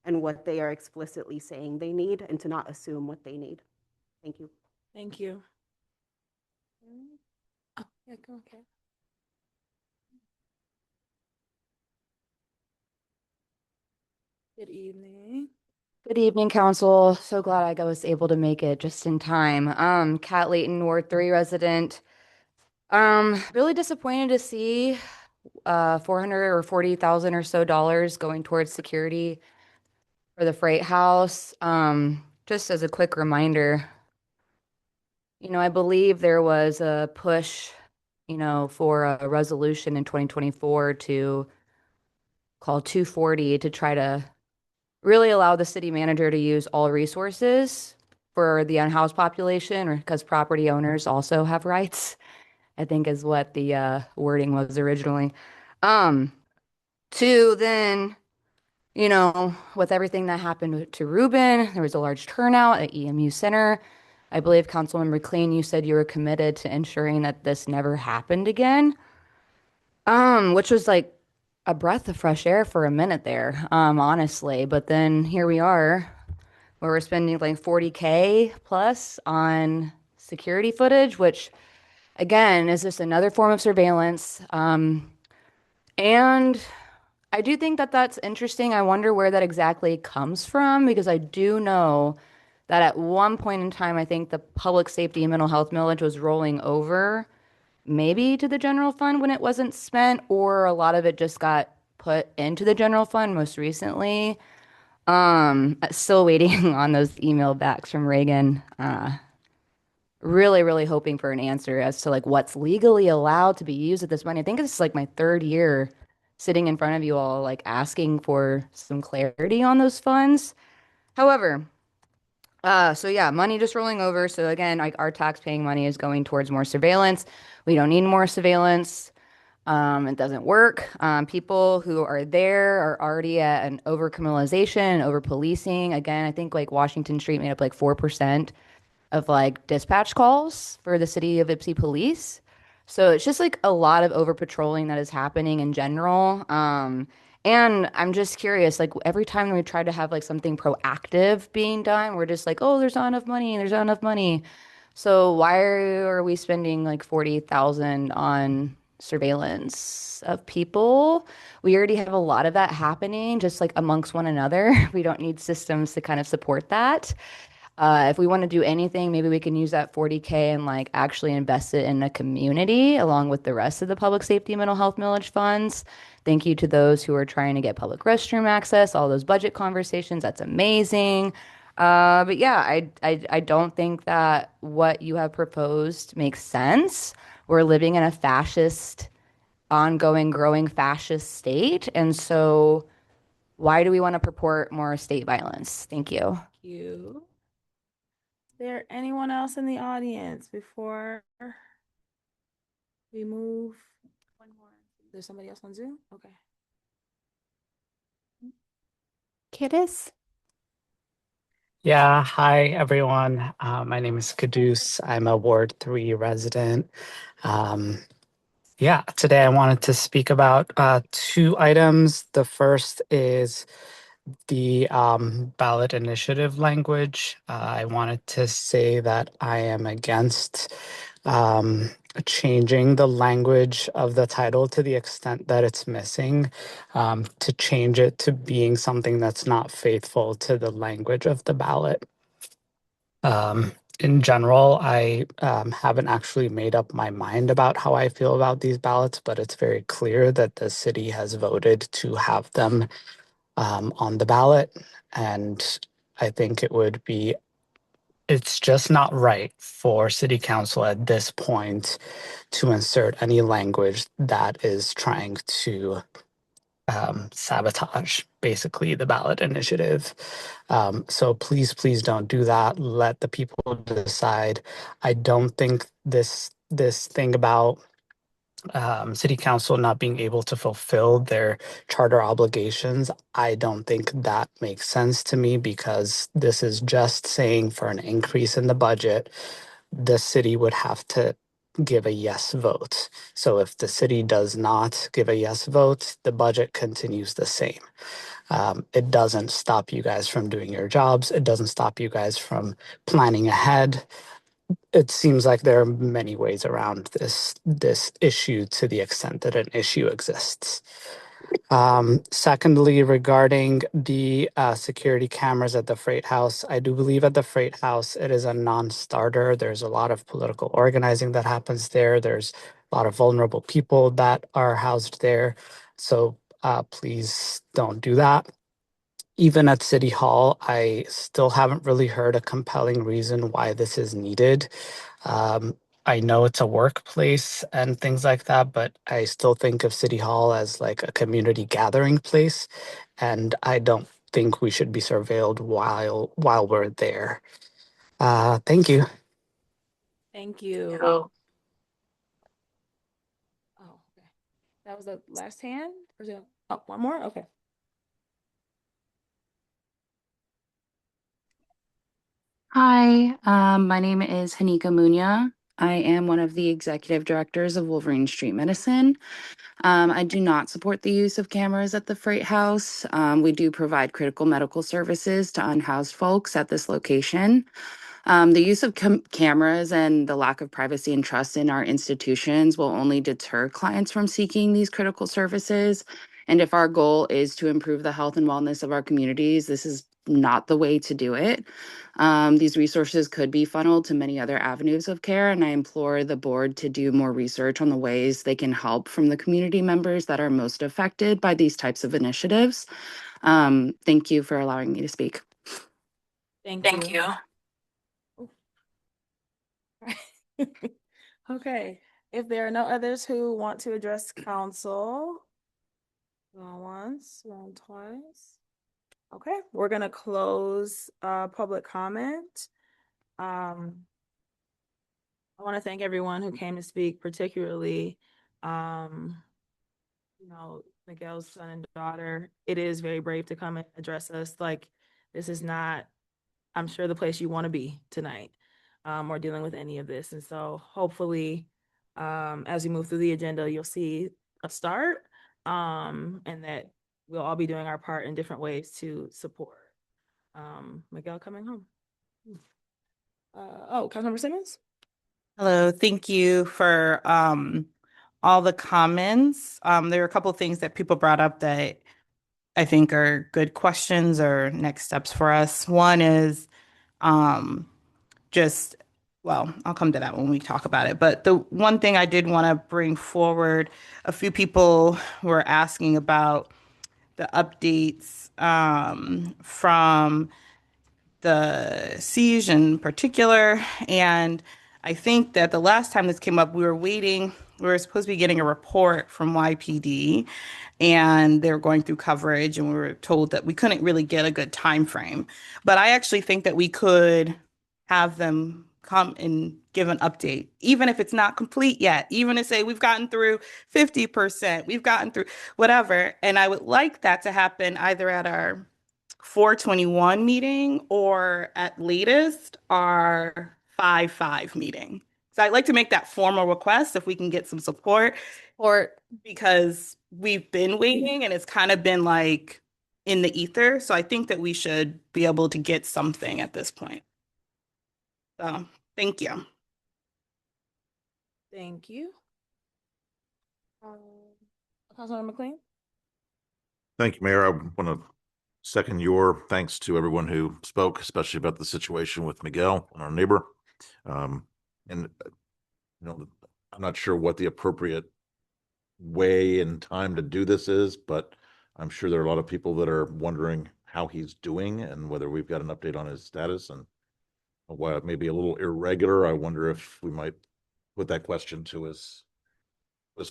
and what they are explicitly saying they need, and to not assume what they need. Thank you. Thank you. Oh, yeah, go okay. Good evening. Good evening, council. So glad I was able to make it just in time. Kat Layton, Ward 3 resident. Really disappointed to see $440,000 or so going towards security for the Freight House. Just as a quick reminder, I believe there was a push, for a resolution in 2024 to call 240 to try to really allow the city manager to use all resources for the unhoused population, or because property owners also have rights, I think is what the wording was originally. To then, with everything that happened to Ruben, there was a large turnout at EMU Center. I believe Councilmember Clean, you said you were committed to ensuring that this never happened again, which was like a breath of fresh air for a minute there, honestly. But then here we are, where we're spending like $40K plus on security footage, which again is just another form of surveillance. And I do think that that's interesting. I wonder where that exactly comes from, because I do know that at one point in time, I think the public safety and mental health millage was rolling over maybe to the general fund when it wasn't spent, or a lot of it just got put into the general fund most recently. Still waiting on those email backs from Reagan. Really, really hoping for an answer as to like what's legally allowed to be used with this money. I think it's like my third year sitting in front of you all, like asking for some clarity on those funds. However, so yeah, money just rolling over. So again, like our tax-paying money is going towards more surveillance. We don't need more surveillance. It doesn't work. People who are there are already at an over criminalization, over policing. Again, I think like Washington Street made up like 4% of like dispatch calls for the city of Ypsi police. So it's just like a lot of over patrolling that is happening in general. And I'm just curious, like every time we try to have like something proactive being done, we're just like, oh, there's not enough money, there's not enough money. So why are we spending like 40,000 on surveillance of people? We already have a lot of that happening just like amongst one another. We don't need systems to kind of support that. If we want to do anything, maybe we can use that 40K and like actually invest it in a community along with the rest of the public safety mental health millage funds. Thank you to those who are trying to get public restroom access, all those budget conversations. That's amazing. But yeah, I don't think that what you have proposed makes sense. We're living in a fascist, ongoing, growing fascist state. And so why do we want to purport more state violence? Thank you. You. Is there anyone else in the audience before we move? One more. There's somebody else on Zoom? Okay. Kidis? Yeah, hi everyone. My name is Caduce. I'm a Ward 3 resident. Today I wanted to speak about two items. The first is the ballot initiative language. I wanted to say that I am against changing the language of the title to the extent that it's missing, to change it to being something that's not faithful to the language of the ballot. In general, I haven't actually made up my mind about how I feel about these ballots, but it's very clear that the city has voted to have them on the ballot. And I think it's just not right for city council at this point to insert any language that is trying to sabotage basically the ballot initiative. So please don't do that. Let the people decide. I don't think this thing about city council not being able to fulfill their charter obligations, I don't think that makes sense to me, because this is just saying for an increase in the budget, the city would have to give a yes vote. So if the city does not give a yes vote, the budget continues the same. It doesn't stop you guys from doing your jobs. It doesn't stop you guys from planning ahead. It seems like there are many ways around this issue to the extent that an issue exists. Secondly, regarding the security cameras at the Freight House, I do believe at the Freight House it is a non-starter. There's a lot of political organizing that happens there. There's a lot of vulnerable people that are housed there. So please don't do that. Even at City Hall, I still haven't really heard a compelling reason why this is needed. I know it's a workplace and things like that, but I still think of City Hall as like a community gathering place, and I don't think we should be surveilled while we're there. Thank you. Thank you. Oh, okay. That was the last hand? Or is it, oh, one more? Okay. Hi, my name is Hanika Munya. I am one of the executive directors of Wolverine Street Medicine. I do not support the use of cameras at the Freight House. We do provide critical medical services to unhoused folks at this location. The use of cameras and the lack of privacy and trust in our institutions will only deter clients from seeking these critical services. And if our goal is to improve the health and wellness of our communities, this is not the way to do it. These resources could be funneled to many other avenues of care, and I implore the board to do more research on the ways they can help from the community members that are most affected by these types of initiatives. Thank you for allowing me to speak. Thank you. Okay, if there are no others who want to address council, going once, going twice. Okay, we're gonna close public comment. I want to thank everyone who came to speak, particularly you know, Miguel's son and daughter, it is very brave to come and address us. Like, this is not, I'm sure, the place you want to be tonight, or dealing with any of this. And so hopefully, as we move through the agenda, you'll see a start, and that we'll all be doing our part in different ways to support Miguel coming home. Councilmember Simmons? Hello, thank you for all the comments. There are a couple of things that people brought up that I think are good questions or next steps for us. One is just, well, I'll come to that when we talk about it. But the one thing I did want to bring forward, a few people were asking about the updates from the siege in particular. And I think that the last time this came up, we were supposed to be getting a report from YPD, and they were going through coverage, and we were told that we couldn't really get a good time frame. But I actually think that we could have them come and give an update, even if it's not complete yet, even to say we've gotten through 50%, we've gotten through whatever. And I would like that to happen either at our 4/21 meeting or at latest our 5/5 meeting. So I'd like to make that formal request if we can get some support, or because we've been waiting and it's kind of been like in the ether. So I think that we should be able to get something at this point. So thank you. Thank you. Councilmember McLean? Thank you, Mayor. I want to second your thanks to everyone who spoke, especially about the situation with Miguel and our neighbor. And I'm not sure what the appropriate way and time to do this is, but I'm sure there are a lot of people that are wondering how he's doing and whether we've got an update on his status, and why it may be a little irregular. I wonder if we might put that question to his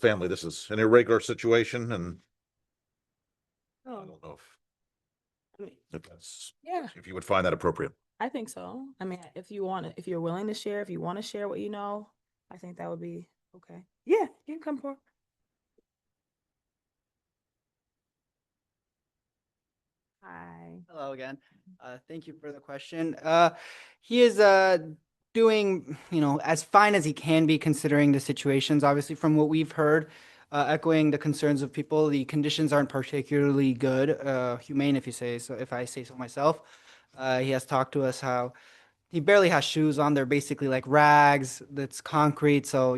family. This is an irregular situation, and I don't know if that's, Yeah, if you would find that appropriate. I think so. I mean, if you're willing to share, if you want to share what you know, I think that would be okay. Yeah, you can come forward. Hi. Hello again. Thank you for the question. He is doing, as fine as he can be considering the situations. Obviously, from what we've heard, echoing the concerns of people, the conditions aren't particularly good, humane, if I say so myself. He has talked to us how he barely has shoes on. They're basically like rags. That's concrete. So,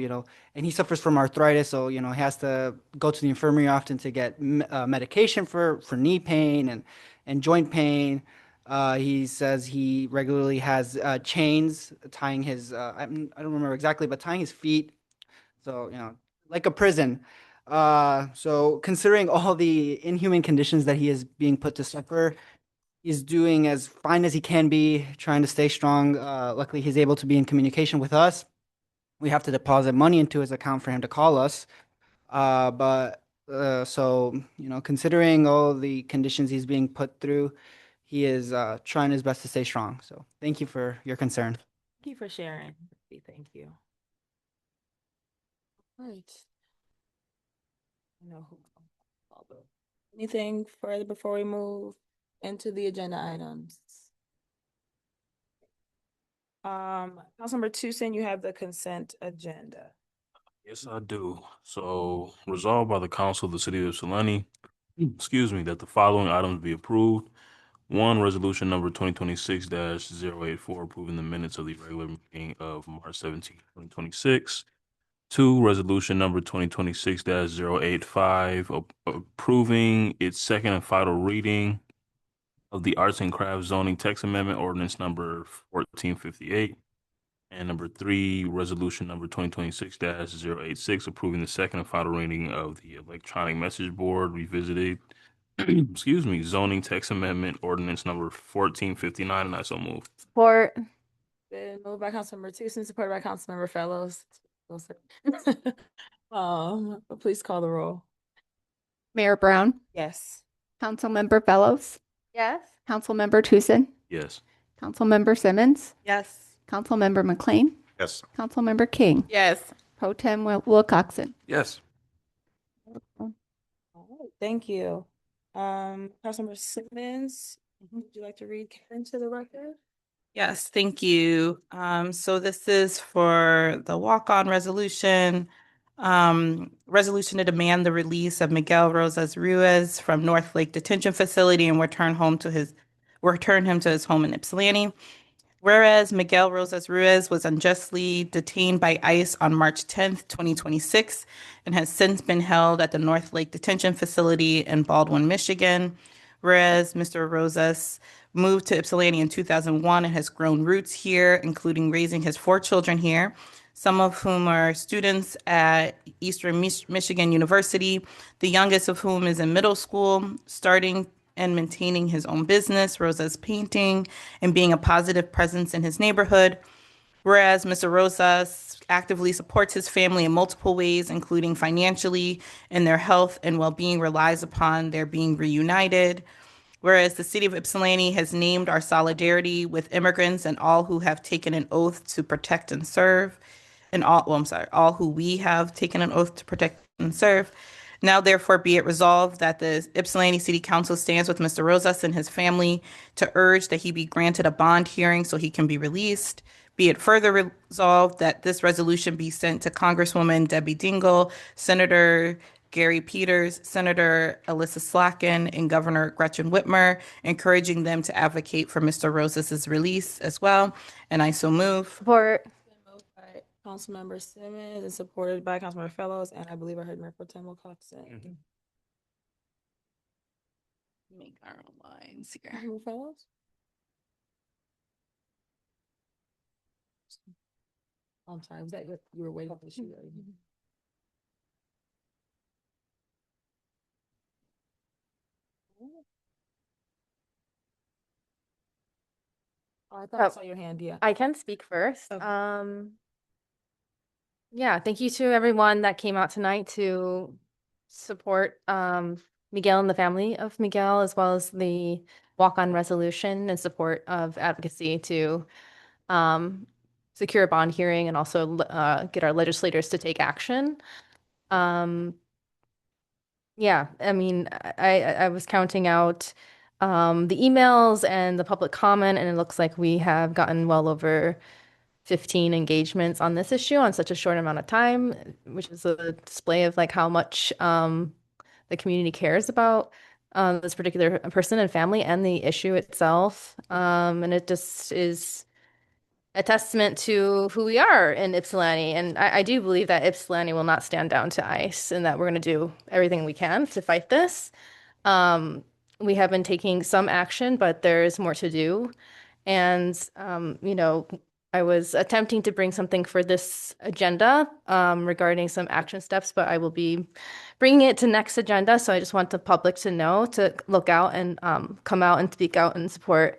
and he suffers from arthritis. So, he has to go to the infirmary often to get medication for knee pain and joint pain. He says he regularly has chains tying his, I don't remember exactly, but tying his feet. So, like a prison. So considering all the inhuman conditions that he is being put to suffer, he's doing as fine as he can be, trying to stay strong. Luckily, he's able to be in communication with us. We have to deposit money into his account for him to call us. So, considering all the conditions he's being put through, he is trying his best to stay strong. So thank you for your concern. Thank you for sharing. Thank you. All right. Anything further before we move into the agenda items? Councilmember Tucson, you have the consent agenda. Yes, I do. So resolved by the Council of the City of Ypsilanti, that the following items be approved. 1, resolution number 2026-084, approving the minutes of the regular meeting of March 17, 2026. 2, resolution number 2026-085, approving its second and final reading of the Arts and Crafts Zoning Text Amendment Ordinance number 1458. And number 3, resolution number 2026-086, approving the second and final reading of the Electronic Message Board Revisited, Zoning Text Amendment Ordinance number 1459, and I so move. Support. Been moved by Councilmember Tucson, supported by Councilmember Fellows. Please call the roll. Mayor Brown? Yes. Councilmember Fellows? Yes. Councilmember Tucson? Yes. Councilmember Simmons? Yes. Councilmember McLean? Yes. Councilmember King? Yes. Pro Tem Wilcoxon? Yes. thank you. Councilmember Simmons, would you like to read into the record? Yes, thank you. So this is for the walk-on resolution. Resolution to demand the release of Miguel Rosas Ruiz from North Lake Detention Facility and return him to his home in Ypsilanti. Whereas Miguel Rosas Ruiz was unjustly detained by ICE on March 10th, 2026, and has since been held at the North Lake Detention Facility in Baldwin, Michigan. Whereas Mr. Rosas moved to Ypsilanti in 2001 and has grown roots here, including raising his 4 children here, some of whom are students at Eastern Michigan University, the youngest of whom is in middle school, starting and maintaining his own business, Rosas Painting, and being a positive presence in his neighborhood. Whereas Mr. Rosas actively supports his family in multiple ways, including financially, and their health and well-being relies upon their being reunited. Whereas the city of Ypsilanti has named our solidarity with immigrants and all who have taken an oath to protect and serve, and all who we have taken an oath to protect and serve. Now, therefore, be it resolved that the Ypsilanti City Council stands with Mr. Rosas and his family to urge that he be granted a bond hearing so he can be released. Be it further resolved that this resolution be sent to Congresswoman Debbie Dingell, Senator Gary Peters, Senator Alyssa Slacken, and Governor Gretchen Whitmer, encouraging them to advocate for Mr. Rosas' release as well. And I so move. Support. Councilmember Simmons and supported by Councilmember Fellows, and I believe I heard Mayor Pro Tem Wilcoxon. Make our own lines here. Councilmember Fellows? I'm sorry, was that you were waiting for the shoe? Oh, I thought I saw your hand, yeah. I can speak first. Okay. Yeah, thank you to everyone that came out tonight to support Miguel and the family of Miguel, as well as the walk-on resolution in support of advocacy to secure a bond hearing and also get our legislators to take action. Yeah, I mean, I was counting out the emails and the public comment, and it looks like we have gotten well over 15 engagements on this issue on such a short amount of time, which is a display of like how much the community cares about this particular person and family and the issue itself. And it just is a testament to who we are in Ypsilanti. And I do believe that Ypsilanti will not stand down to ICE and that we're going to do everything we can to fight this. We have been taking some action, but there is more to do. And, you know, I was attempting to bring something for this agenda regarding some action steps, but I will be bringing it to next agenda. So I just want the public to know to look out and come out and speak out in support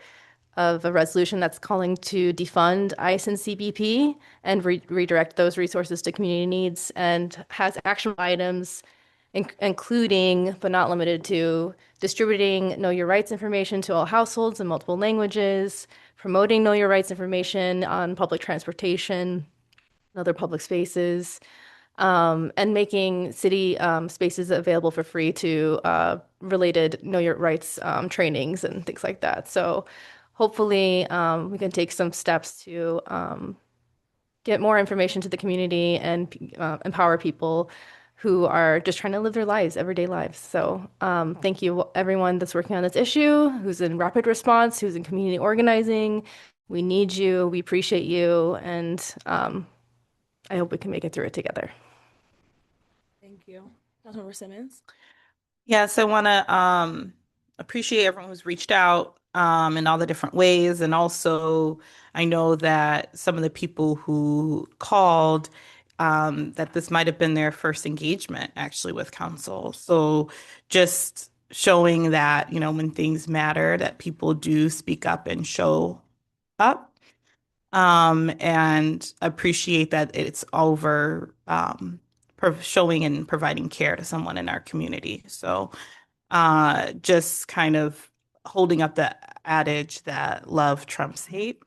of a resolution that's calling to defund ICE and CBP and redirect those resources to community needs, and has action items including, but not limited to, distributing Know Your Rights information to all households in multiple languages, promoting Know Your Rights information on public transportation and other public spaces, and making city spaces available for free to related Know Your Rights trainings and things like that. So hopefully we can take some steps to get more information to the community and empower people who are just trying to live their lives, everyday lives. So thank you everyone that's working on this issue, who's in rapid response, who's in community organizing. We need you, we appreciate you, and I hope we can make it through it together. Thank you. Councilmember Simmons? Yes, I want to appreciate everyone who's reached out in all the different ways. And also, I know that some of the people who called, that this might have been their first engagement actually with council. So just showing that, you know, when things matter, that people do speak up and show up. And appreciate that it's over showing and providing care to someone in our community. So just kind of holding up the adage that love trumps hate.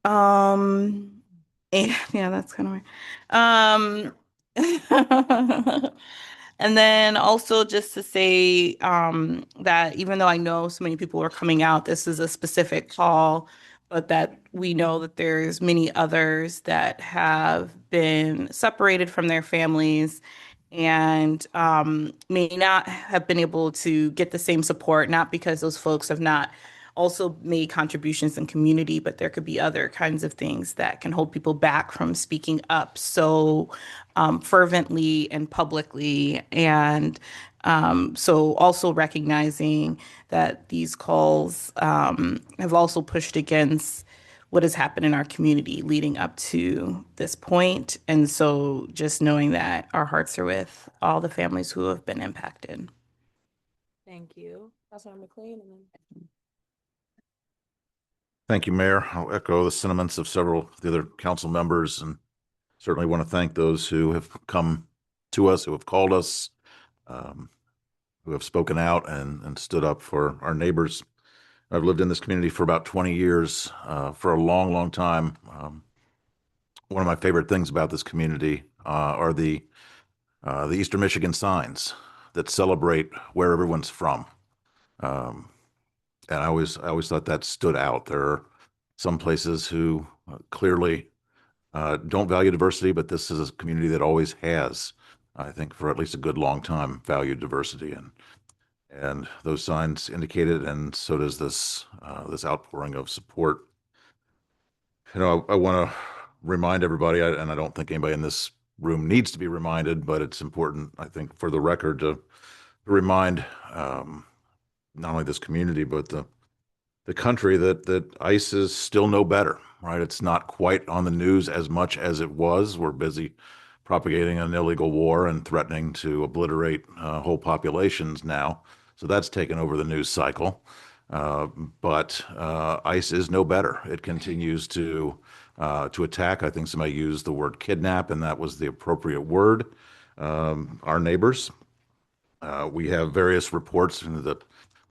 And, yeah, that's kind of weird. And then also just to say that even though I know so many people are coming out, this is a specific call, but that we know that there's many others that have been separated from their families and may not have been able to get the same support, not because those folks have not also made contributions in community, but there could be other kinds of things that can hold people back from speaking up so fervently and publicly. And so also recognizing that these calls have also pushed against what has happened in our community leading up to this point. And so just knowing that our hearts are with all the families who have been impacted. Thank you. Councilmember McLean, and then Thank you, Mayor. I'll echo the sentiments of several of the other council members and certainly want to thank those who have come to us, who have called us, who have spoken out and stood up for our neighbors. I've lived in this community for about 20 years, for a long, long time. One of my favorite things about this community are the Eastern Michigan signs that celebrate where everyone's from. And I always thought that stood out. There are some places who clearly don't value diversity, but this is a community that always has, I think, for at least a good long time, valued diversity, and those signs indicate it, and so does this outpouring of support. You know, I want to remind everybody, and I don't think anybody in this room needs to be reminded, but it's important, I think, for the record to remind not only this community but the country that ICE is still no better, right? It's not quite on the news as much as it was. We're busy propagating an illegal war and threatening to obliterate whole populations now. So that's taken over the news cycle. But ICE is no better. It continues to attack. I think somebody used the word kidnap, and that was the appropriate word. Our neighbors. We have various reports into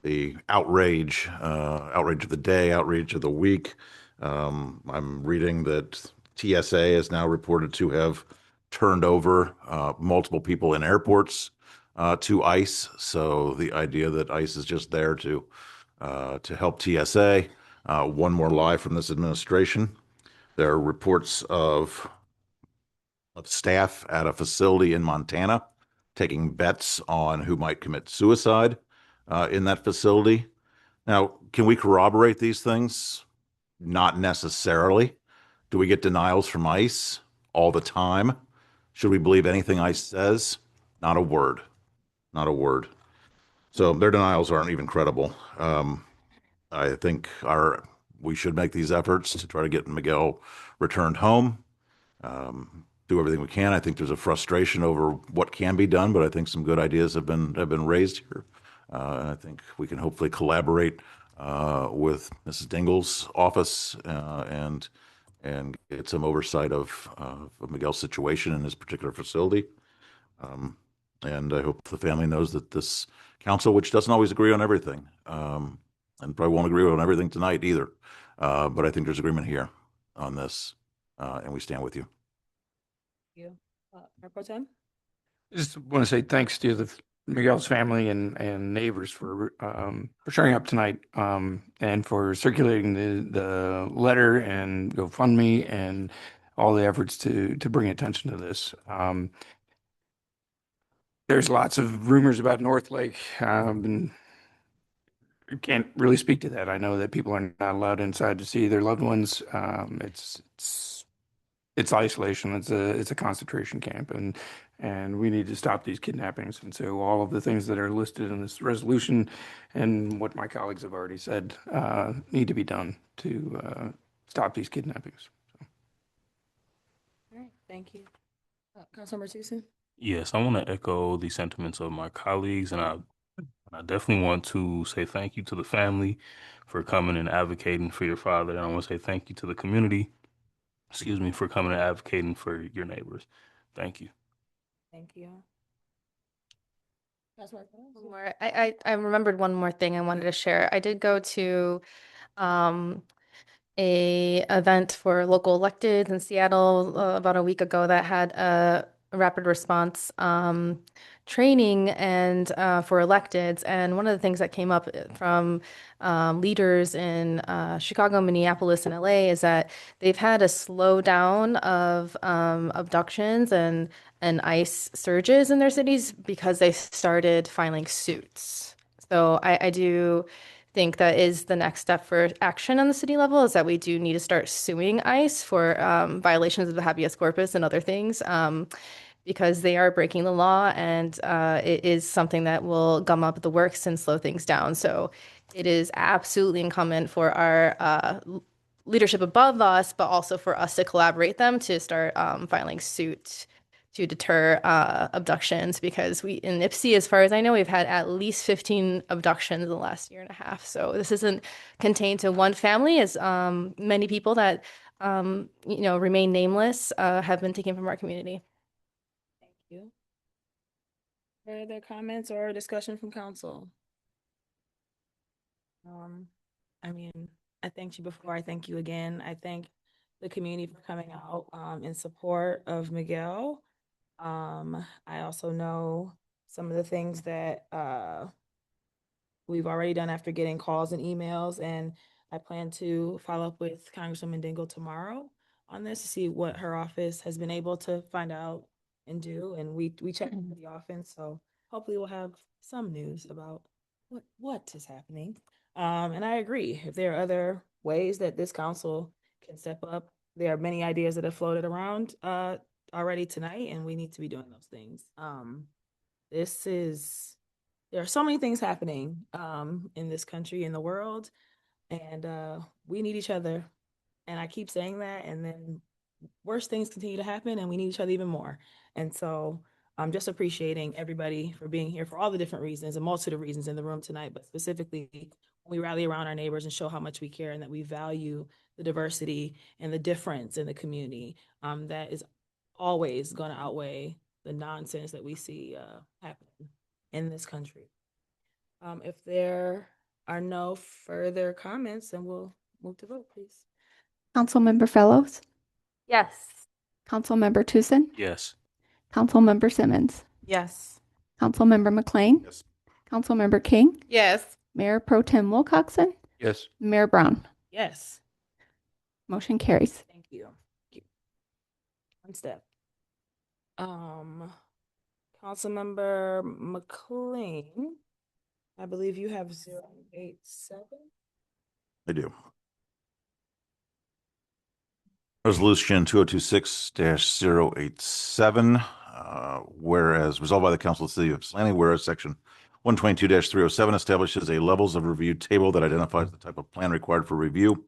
the outrage of the day, outrage of the week. I'm reading that TSA is now reported to have turned over multiple people in airports to ICE. So the idea that ICE is just there to help TSA. One more lie from this administration. There are reports of staff at a facility in Montana taking bets on who might commit suicide in that facility. Now, can we corroborate these things? Not necessarily. Do we get denials from ICE all the time? Should we believe anything ICE says? Not a word. Not a word. So their denials aren't even credible. I think we should make these efforts to try to get Miguel returned home. Do everything we can. I think there's a frustration over what can be done, but I think some good ideas have been raised here. And I think we can hopefully collaborate with Mrs. Dingell's office and get some oversight of Miguel's situation in this particular facility. And I hope the family knows that this council, which doesn't always agree on everything, and probably won't agree on everything tonight either, but I think there's agreement here on this, and we stand with you. you. Mayor Pro Tem? Just want to say thanks to Miguel's family and neighbors for showing up tonight, and for circulating the letter and GoFundMe and all the efforts to bring attention to this. There's lots of rumors about North Lake, and I can't really speak to that. I know that people are not allowed inside to see their loved ones. It's isolation. It's a concentration camp, and we need to stop these kidnappings. And so all of the things that are listed in this resolution and what my colleagues have already said need to be done to stop these kidnappings. All right, thank you. Councilmember Tucson? Yes, I want to echo the sentiments of my colleagues, and I definitely want to say thank you to the family for coming and advocating for your father. And I want to say thank you to the community, for coming and advocating for your neighbors. Thank you. Thank you. One more. I remembered one more thing I wanted to share. I did go to a event for local electeds in Seattle about a week ago that had a rapid response training and for electeds. And one of the things that came up from leaders in Chicago, Minneapolis, and LA is that they've had a slowdown of abductions and ICE surges in their cities because they started filing suits. So I do think that is the next step for action on the city level, is that we do need to start suing ICE for violations of the habeas corpus and other things. Because they are breaking the law, and it is something that will gum up the works and slow things down. So it is absolutely incumbent for our leadership above us, but also for us to collaborate them to start filing suit to deter abductions, because we in Ipsy, as far as I know, we've had at least 15 abductions in the last year and a half. So this isn't contained to one family, as many people that remain nameless have been taken from our community. You. Further comments or discussion from council? I mean, I thanked you before. I thank you again. I thank the community for coming out in support of Miguel. I also know some of the things that we've already done after getting calls and emails, and I plan to follow up with Congresswoman Dingell tomorrow on this to see what her office has been able to find out and do. And we check pretty often, so hopefully we'll have some news about what is happening. And I agree, if there are other ways that this council can step up, there are many ideas that have floated around already tonight, and we need to be doing those things. There are so many things happening in this country, in the world, and we need each other. And I keep saying that, and then worse things continue to happen, and we need each other even more. And so I'm just appreciating everybody for being here for all the different reasons, a multitude of reasons in the room tonight, but specifically when we rally around our neighbors and show how much we care and that we value the diversity and the difference in the community, that is always going to outweigh the nonsense that we see happen in this country. If there are no further comments, then we'll move to vote, please. Councilmember Fellows, Yes. Councilmember Tucson, Yes. Councilmember Simmons, Yes. Councilmember McLean, Yes. Councilmember King, Yes. Mayor Pro Tem Wilcoxen, Yes. Mayor Brown. Yes. Motion carries. Thank you. One step. Councilmember McLean, I believe you have 087. I do. Resolution 2026-087, whereas resolved by the Council of the City of Ypsilanti, whereas Section 122-307 establishes a levels of review table that identifies the type of plan required for review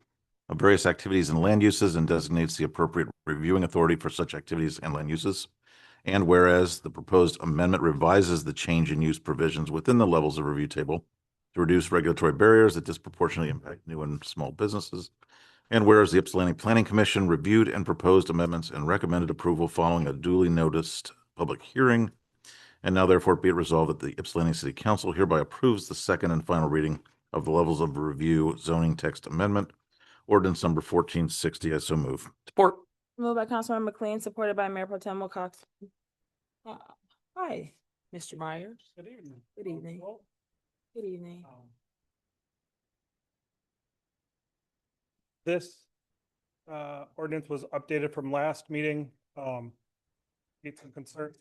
of various activities and land uses and designates the appropriate reviewing authority for such activities and land uses. And whereas the proposed amendment revises the change in use provisions within the levels of review table to reduce regulatory barriers that disproportionately impact new and small businesses. And whereas the Ypsilanti Planning Commission reviewed and proposed amendments and recommended approval following a duly noticed public hearing. And now therefore be it resolved that the Ypsilanti City Council hereby approves the second and final reading of the levels of review zoning text amendment, ordinance number 1460. I so move. Support. Moved by Councilmember McLean, supported by Mayor Pro Tem Wilcox. Hi, Mr. Myers. Good evening. Good evening. Good evening. This ordinance was updated from last meeting. Need some concern.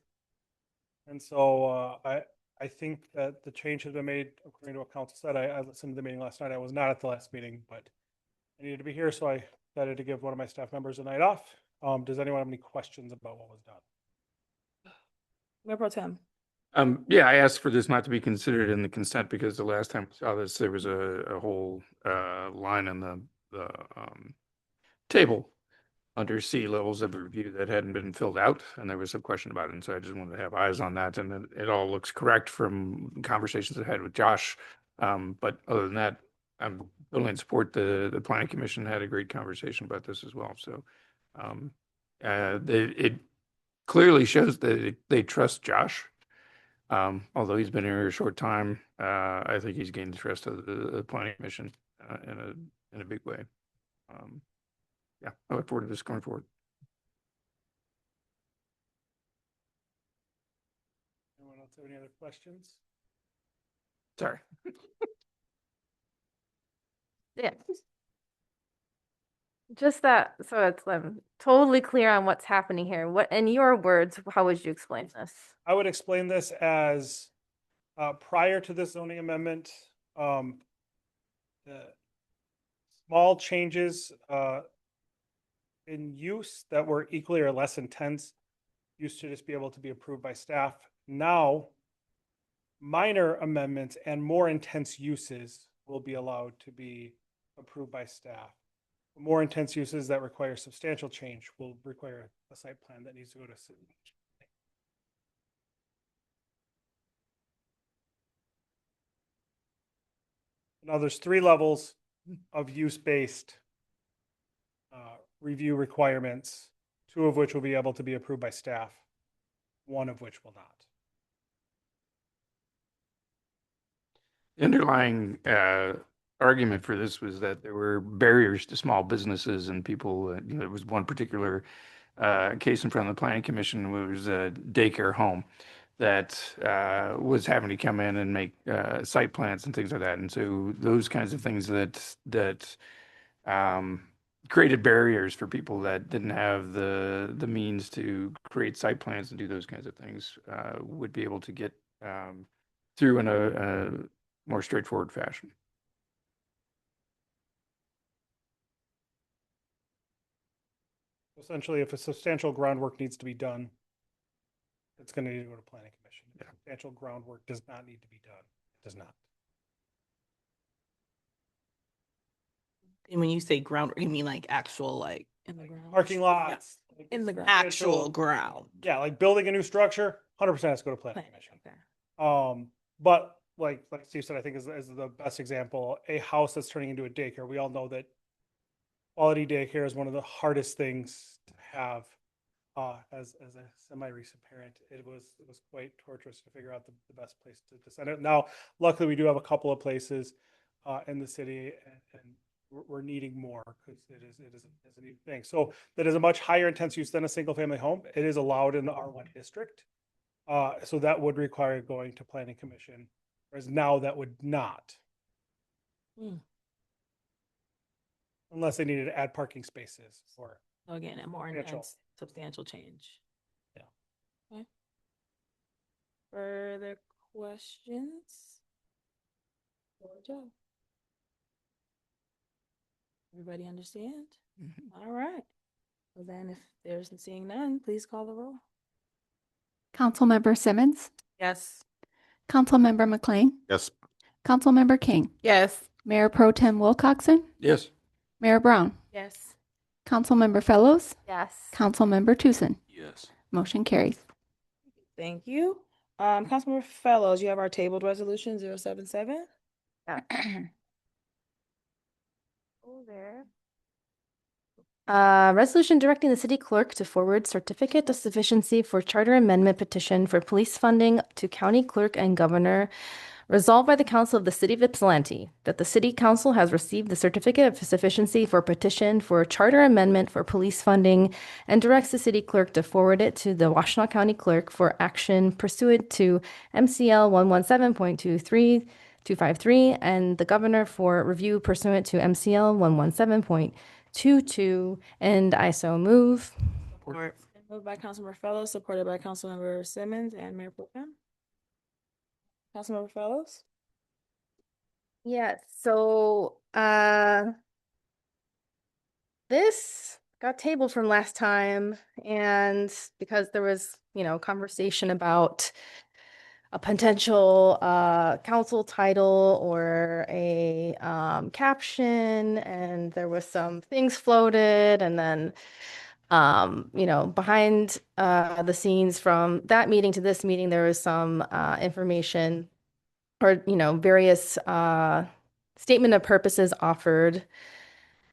And so I think that the change has been made according to what council said. I listened to the meeting last night. I was not at the last meeting, but I needed to be here, so I decided to give one of my staff members a night off. Does anyone have any questions about what was done? Mayor Pro Tem. Yeah, I asked for this not to be considered in the consent because the last time we saw this, there was a whole line in the table under C, levels of review, that hadn't been filled out, and there was some question about it. And so I just wanted to have eyes on that, and it all looks correct from conversations I had with Josh. But other than that, I'm willing to support the Planning Commission. Had a great conversation about this as well. So it clearly shows that they trust Josh. Although he's been here a short time, I think he's gained the trust of the Planning Commission in a big way. Yeah, I look forward to this going forward. Anyone else else have any other questions? Sorry. Yeah. Just that, so it's totally clear on what's happening here. What, in your words, how would you explain this? I would explain this as prior to this zoning amendment, the small changes in use that were equally or less intense used to just be able to be approved by staff. Now, minor amendments and more intense uses will be allowed to be approved by staff. More intense uses that require substantial change will require a site plan that needs to go to city. Now, there's 3 levels of use-based review requirements, 2 of which will be able to be approved by staff, 1 of which will not. The underlying argument for this was that there were barriers to small businesses and people. There was one particular case in front of the Planning Commission, where it was a daycare home that was having to come in and make site plans and things like that. And so those kinds of things that created barriers for people that didn't have the means to create site plans and do those kinds of things would be able to get through in a more straightforward fashion. Essentially, if a substantial groundwork needs to be done, it's going to need to go to Planning Commission. If substantial groundwork does not need to be done. It does not. And when you say ground, you mean like actual, like In the ground. Parking lots. like In the ground. actual ground? Yeah, like building a new structure, 100% has to go to Planning Commission. Okay. But like Steve said, I think is the best example, a house that's turning into a daycare. We all know that quality daycare is one of the hardest things to have. As a semi-recent parent, it was quite torturous to figure out the best place to send it. Now, luckily, we do have a couple of places in the city, and we're needing more because it is a neat thing. So that is a much higher intense use than a single family home. It is allowed in the R1 district. So that would require going to Planning Commission, whereas now that would not. Unless they needed to add parking spaces or. So again, a more Substantial. intense, substantial change. Yeah. Okay. Further questions? For Joe? Everybody understand? All right. Well then, if there's seeing none, please call the roll. Councilmember Simmons, Yes. Councilmember McLean, Yes. Councilmember King, Yes. Mayor Pro Tem Wilcoxen, Yes. Mayor Brown, Yes. Councilmember Fellows, Yes. Councilmember Tucson. Yes. Motion carries. Thank you. Councilmember Fellows, you have our tabled resolution 077. Resolution directing the city clerk to forward certificate of sufficiency for charter amendment petition for police funding to county clerk and governor. Resolved by the council of the city of Ypsilanti that the city council has received the certificate of sufficiency for petition for charter amendment for police funding and directs the city clerk to forward it to the Washtenaw County clerk for action pursuant to MCL 117.23253 and the governor for review pursuant to MCL 117.22. And I so move. Support. Moved by Councilmember Fellows, supported by Councilmember Simmons and Mayor Pro Tem. Councilmember Fellows? Yes, so this got tabled from last time, and because there was, conversation about a potential council title or a caption, and there was some things floated, and then behind the scenes from that meeting to this meeting, there was some information or, various statement of purposes offered.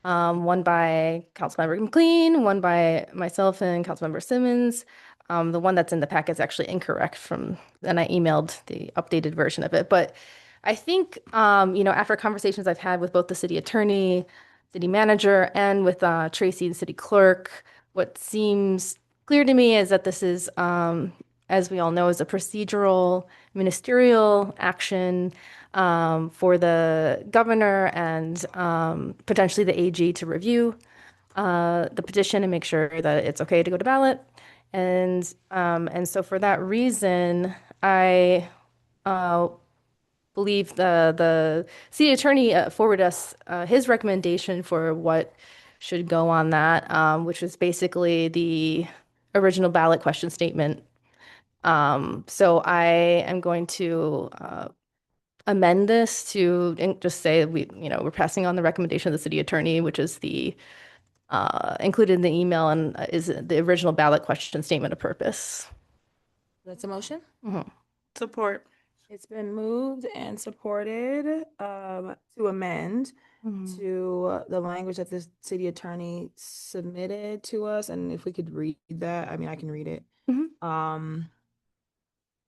One by Councilmember McLean, one by myself and Councilmember Simmons. The one that's in the packet is actually incorrect and I emailed the updated version of it. But I think, after conversations I've had with both the city attorney, city manager, and with Tracy, the city clerk, what seems clear to me is that this is as we all know, is a procedural ministerial action for the governor and potentially the AG to review the petition and make sure that it's okay to go to ballot. And so for that reason, I believe the city attorney forwarded us his recommendation for what should go on that, which was basically the original ballot question statement. So I am going to amend this to just say we're passing on the recommendation of the city attorney, which is the included in the email and is the original ballot question statement of purpose. That's a motion? Support. It's been moved and supported to amend to the language that the city attorney submitted to us. And if we could read that, I mean, I can read it.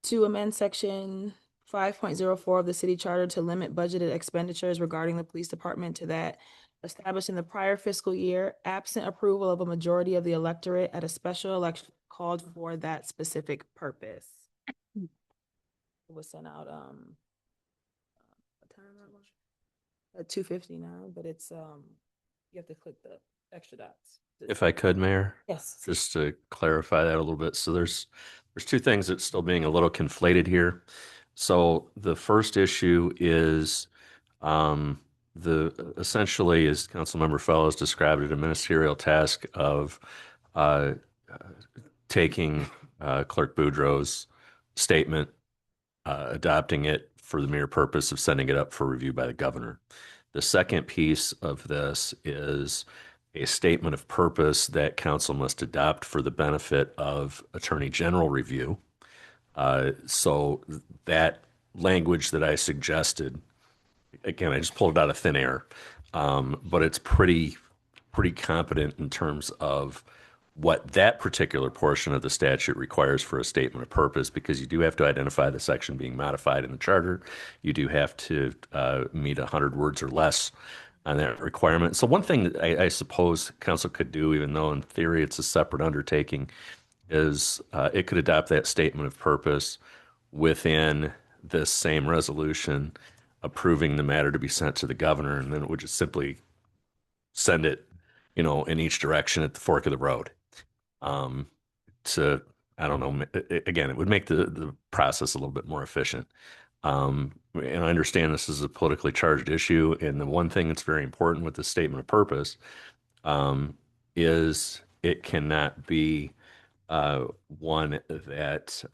To amend section 5.04 of the city charter to limit budgeted expenditures regarding the police department to that established in the prior fiscal year, absent approval of a majority of the electorate at a special election called for that specific purpose. It was sent out what time that was? At 2:50 now, but it's you have to click the extra dots. If I could, Mayor? Yes. Just to clarify that a little bit. So there's two things that's still being a little conflated here. So the first issue is essentially, as Councilmember Fellows described it, a ministerial task of taking Clerk Boudreaux's statement, adopting it for the mere purpose of sending it up for review by the governor. The second piece of this is a statement of purpose that council must adopt for the benefit of Attorney General review. So that language that I suggested, again, I just pulled it out of thin air, but it's pretty competent in terms of what that particular portion of the statute requires for a statement of purpose, because you do have to identify the section being modified in the charter. You do have to meet 100 words or less on that requirement. So one thing that I suppose council could do, even though in theory it's a separate undertaking, is it could adopt that statement of purpose within this same resolution approving the matter to be sent to the governor, and then it would just simply send it, in each direction at the fork of the road. I don't know, again, it would make the process a little bit more efficient. And I understand this is a politically charged issue, and the one thing that's very important with the statement of purpose is it cannot be one that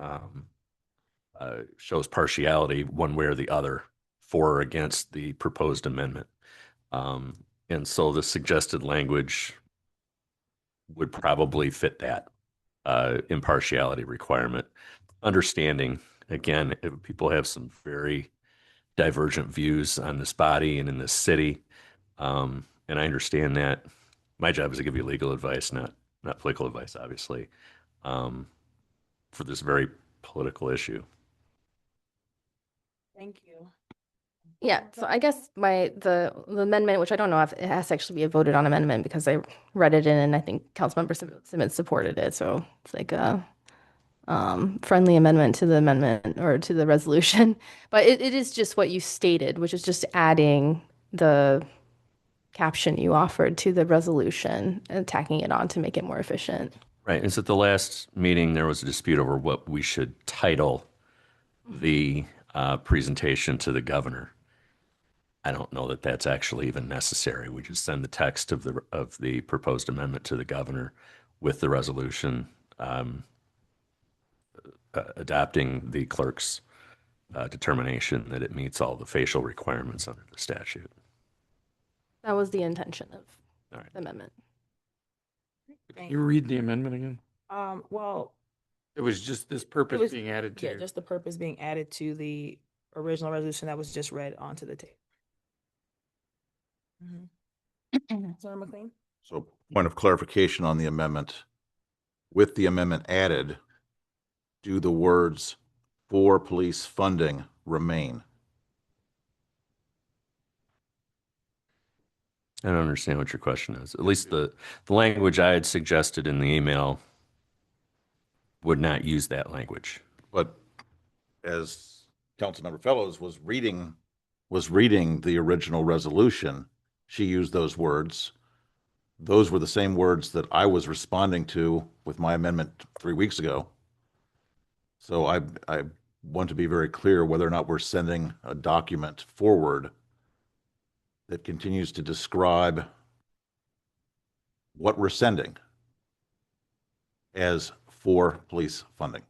shows partiality one way or the other for or against the proposed amendment. And so the suggested language would probably fit that impartiality requirement. Understanding, again, if people have some very divergent views on this body and in this city, and I understand that. My job is to give you legal advice, not political advice, obviously, for this very political issue. Thank you. Yeah, so I guess the amendment, which I don't know if it has to actually be a voted on amendment because I read it in and I think Councilmember Simmons supported it. So it's like a friendly amendment to the amendment or to the resolution. But it is just what you stated, which is just adding the caption you offered to the resolution and tacking it on to make it more efficient. Right. And so at the last meeting, there was a dispute over what we should title the presentation to the governor. I don't know that that's actually even necessary. We just send the text of the proposed amendment to the governor with the resolution adopting the clerk's determination that it meets all the facial requirements under the statute. That was the intention of the amendment. Can you read the amendment again? Well, it was just this purpose being added to. Yeah, just the purpose being added to the original resolution that was just read onto the tape. Senator McLean? So point of clarification on the amendment. With the amendment added, do the words "for police funding" remain? I don't understand what your question is. At least the language I had suggested in the email would not use that language. But as Councilmember Fellows was reading the original resolution, she used those words. Those were the same words that I was responding to with my amendment 3 weeks ago. So I want to be very clear whether or not we're sending a document forward that continues to describe what we're sending as for police funding.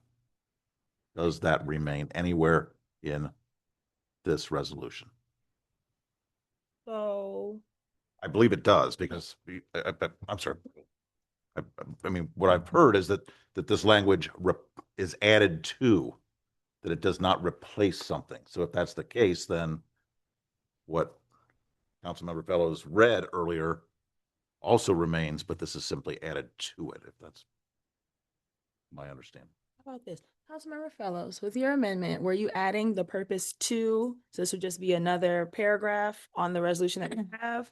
Does that remain anywhere in this resolution? So I believe it does because I'm sorry. I mean, what I've heard is that this language is added to, that it does not replace something. So if that's the case, then what Councilmember Fellows read earlier also remains, but this is simply added to it, if that's my understanding. how about this? Councilmember Fellows, with your amendment, were you adding the purpose to, so this would just be another paragraph on the resolution that you have?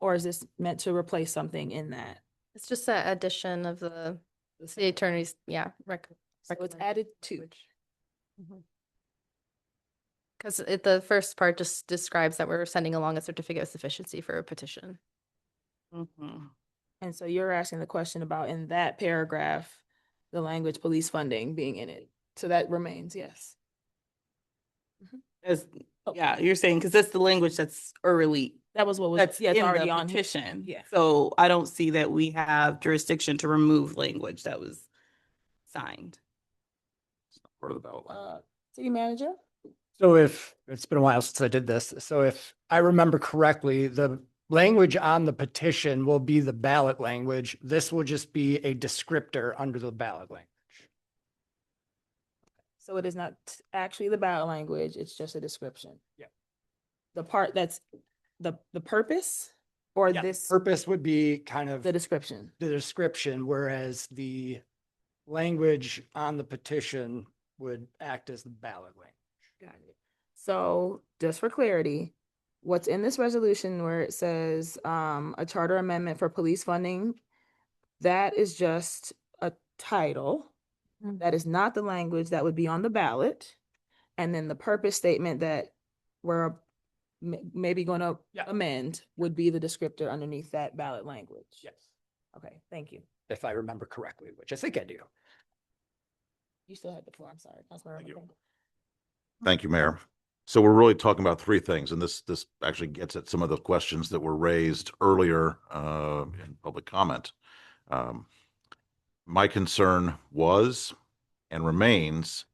Or is this meant to replace something in that? It's just an addition of the city attorney's, yeah. So it's added to. Because the first part just describes that we're sending along a certificate of sufficiency for a petition. And so you're asking the question about in that paragraph, the language police funding being in it. So that remains, yes. As, yeah, you're saying, because that's the language that's early. That was what was, That's yeah, it's in already the on here. petition. Yeah. So I don't see that we have jurisdiction to remove language that was signed. Part of the ballot. City manager? So if, it's been a while since I did this, so if I remember correctly, the language on the petition will be the ballot language. This will just be a descriptor under the ballot language. So it is not actually the ballot language, it's just a description. Yeah. The part that's the purpose or Yeah, this, purpose would be kind of the description. the description, whereas the language on the petition would act as the ballot language. Got it. So just for clarity, what's in this resolution where it says a charter amendment for police funding, that is just a title. That is not the language that would be on the ballot. And then the purpose statement that we're maybe going to amend would be the descriptor underneath that ballot language. Yes. Okay, thank you. If I remember correctly, which I think I do. You still had the floor, I'm sorry. Councilmember McCain. Thank you, Mayor. So we're really talking about three things, and this actually gets at some of the questions that were raised earlier in public comment. My concern was and remains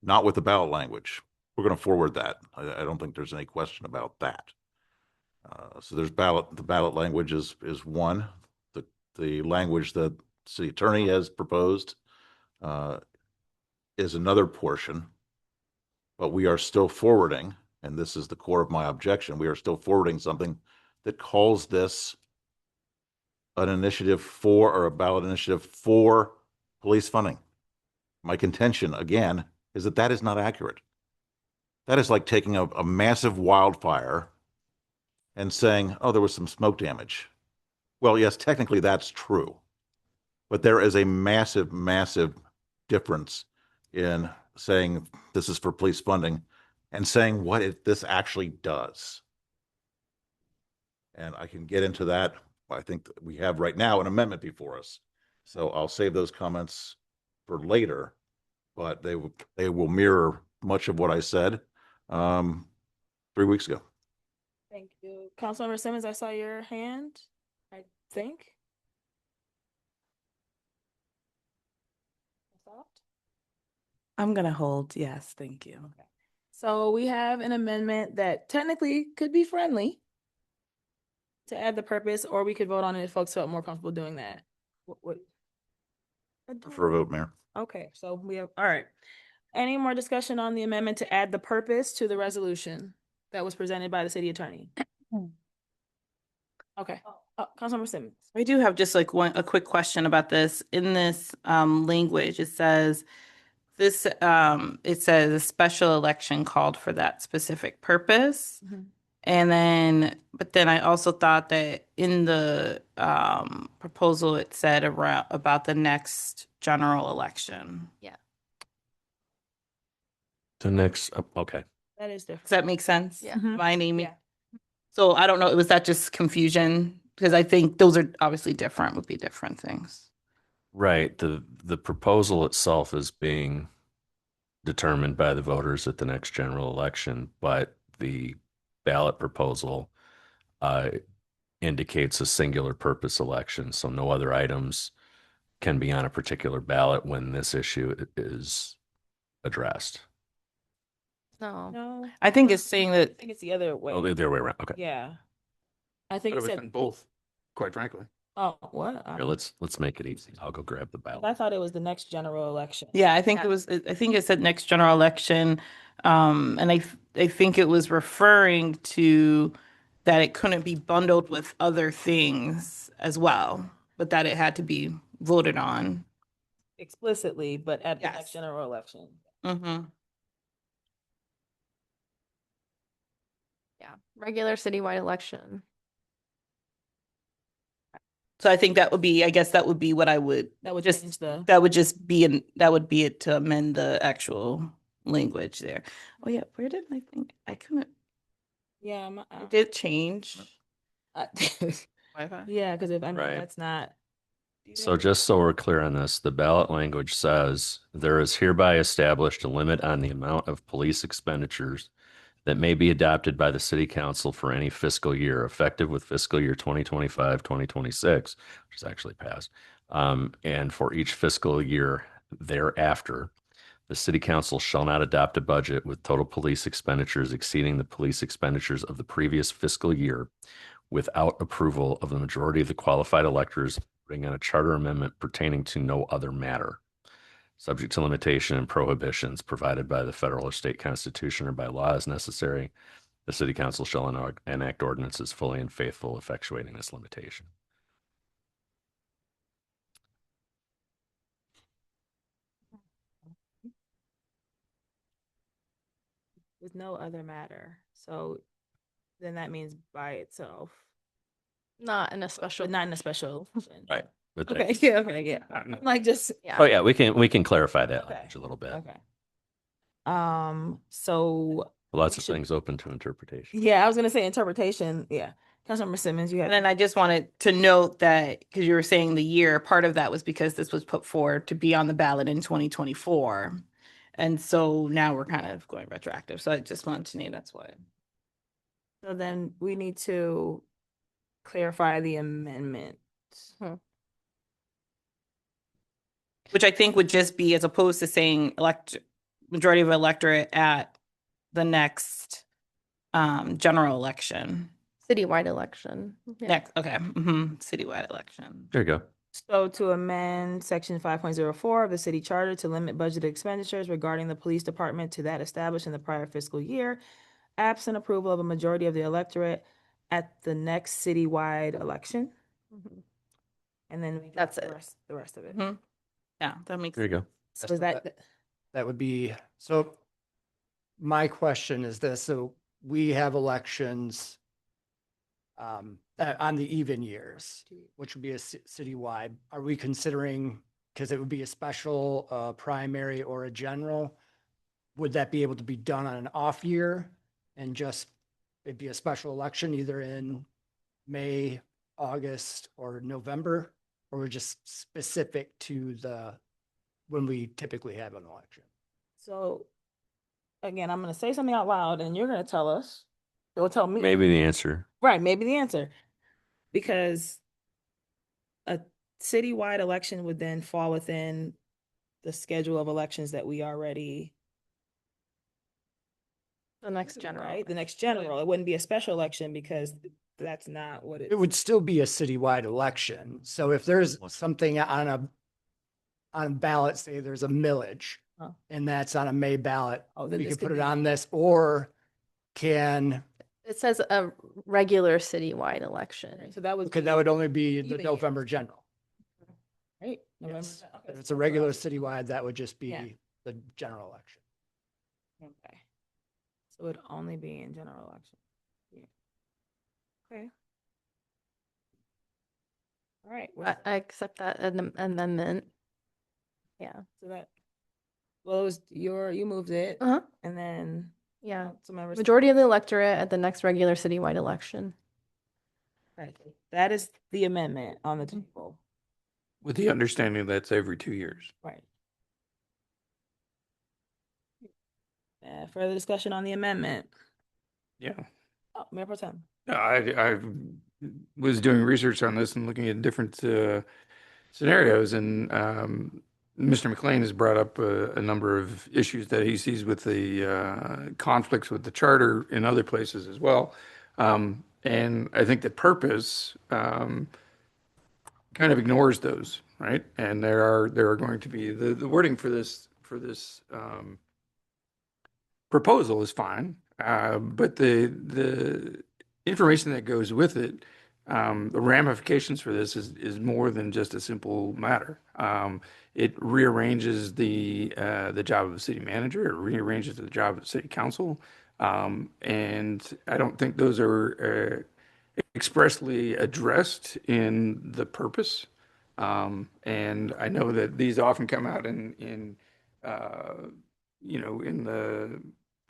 not with the ballot language. We're going to forward that. I don't think there's any question about that. So there's the ballot language is one. The language that city attorney has proposed is another portion, but we are still forwarding, and this is the core of my objection, we are still forwarding something that calls this an initiative for, or a ballot initiative for police funding. My contention, again, is that that is not accurate. That is like taking a massive wildfire and saying, oh, there was some smoke damage. Well, yes, technically that's true, but there is a massive, massive difference in saying this is for police funding and saying what this actually does. And I can get into that. I think that we have right now an amendment before us. So I'll save those comments for later, but they will mirror much of what I said 3 weeks ago. Thank you. Councilmember Simmons, I saw your hand, I think. I'm going to hold. Yes, thank you. Okay. So we have an amendment that technically could be friendly to add the purpose, or we could vote on it if folks felt more comfortable doing that. What? For a vote, Mayor. Okay, so we have, all right. Any more discussion on the amendment to add the purpose to the resolution that was presented by the city attorney? Okay, Councilmember Simmons. I do have just like a quick question about this. In this language, it says it says a special election called for that specific purpose. And then, but then I also thought that in the proposal, it said about the next general election. Yeah. The next, okay. That is Does different. that make sense? Yeah. My name. Yeah. So I don't know, was that just confusion? Because I think those are obviously different, would be different things. Right. The proposal itself is being determined by the voters at the next general election, but the ballot proposal indicates a singular purpose election. So no other items can be on a particular ballot when this issue is addressed. No. No, I think it's saying I that, think it's the other way. Oh, the other way around. Okay. Yeah. I think But it it was said, in both, quite frankly. oh, what? Here, let's make it easy. I'll go grab the I ballot. thought it was the next general election. yeah, I think it was, I think it said next general election. And I think it was referring to that it couldn't be bundled with other things as well, but that it had to be voted on. Explicitly, but at the Yes. next general election. Mm-hmm. Yeah. Regular citywide election. So I think that would be, I guess that would be what I would That would just, change the. that would just be, that would be it to amend the actual language there. Oh yeah, where did I think, I couldn't, Yeah. it did change. Yeah, because if I know Right. that's not. So just so we're clear on this, the ballot language says there is hereby established a limit on the amount of police expenditures that may be adopted by the city council for any fiscal year effective with fiscal year 2025, 2026, which is actually passed. And for each fiscal year thereafter, the city council shall not adopt a budget with total police expenditures exceeding the police expenditures of the previous fiscal year without approval of the majority of the qualified electors voting on a charter amendment pertaining to no other matter, subject to limitation and prohibitions provided by the federal or state constitution or by law as necessary. The city council shall enact ordinances fully and faithful effectuating this limitation. With no other matter. So then that means by itself, Not in a special. but not in a special. Right. But Okay, yeah, okay, yeah. I'm like just, Yeah. Oh yeah, we can clarify that Okay. language a little bit. okay. So, Lots of things open to interpretation. yeah, I was gonna say interpretation, yeah. Councilmember Simmons, you And had, then I just wanted to note that, because you were saying the year, part of that was because this was put forward to be on the ballot in 2024. And so now we're kind of going retroactive. So I just wanted to name that's why. so then we need to clarify the amendment. Which I think would just be as opposed to saying majority of electorate at the next general election. Citywide election. Yeah. Next, okay, citywide election. There you go. So to amend section 5.04 of the city charter to limit budget expenditures regarding the police department to that established in the prior fiscal year, absent approval of a majority of the electorate at the next citywide election. Mhm. And then we That's got it. the rest of it. Mhm. Yeah, that makes There you go. So is that, That would be, so my question is this, so we have elections on the even years, which would be a citywide. Are we considering, because it would be a special primary or a general, would that be able to be done on an off year and just, it'd be a special election either in May, August, or November? Or we're just specific to when we typically have an election? so again, I'm gonna say something out loud and you're gonna tell us, or tell me. Maybe the answer. Right, maybe the answer. Because a citywide election would then fall within the schedule of elections that we already, The next general. right? The next general. It wouldn't be a special election because that's not what It would still be a citywide election. So if there's something on a ballot, say there's a millage, Oh. and that's on a May ballot, Oh, then we this could could put it be- on this, or can, It says a regular citywide election. So that would. because that would only be the Even November general. Right? November. Yes. Okay. If it's a regular citywide, that would just Yeah. be the general election. Okay. So it would only be in general election. Yeah. Okay. All right. I accept that amendment. Yeah. So that, well, it was you moved it. Uh-huh. And then Yeah. Councilmember. Majority of the electorate at the next regular citywide election. Right. That is the amendment on the table. With the understanding that's every 2 years. Right. Further discussion on the amendment. Yeah. Oh, Mayor Pro Tem. I was doing research on this and looking at different scenarios, and Mr. McLean has brought up a number of issues that he sees with the conflicts with the charter in other places as well. And I think that purpose kind of ignores those, right? And there are going to be the wording for this proposal is fine, but the information that goes with it, the ramifications for this is more than just a simple matter. It rearranges the job of the city manager. It rearranges the job of the city council, and I don't think those are expressly addressed in the purpose. And I know that these often come out in the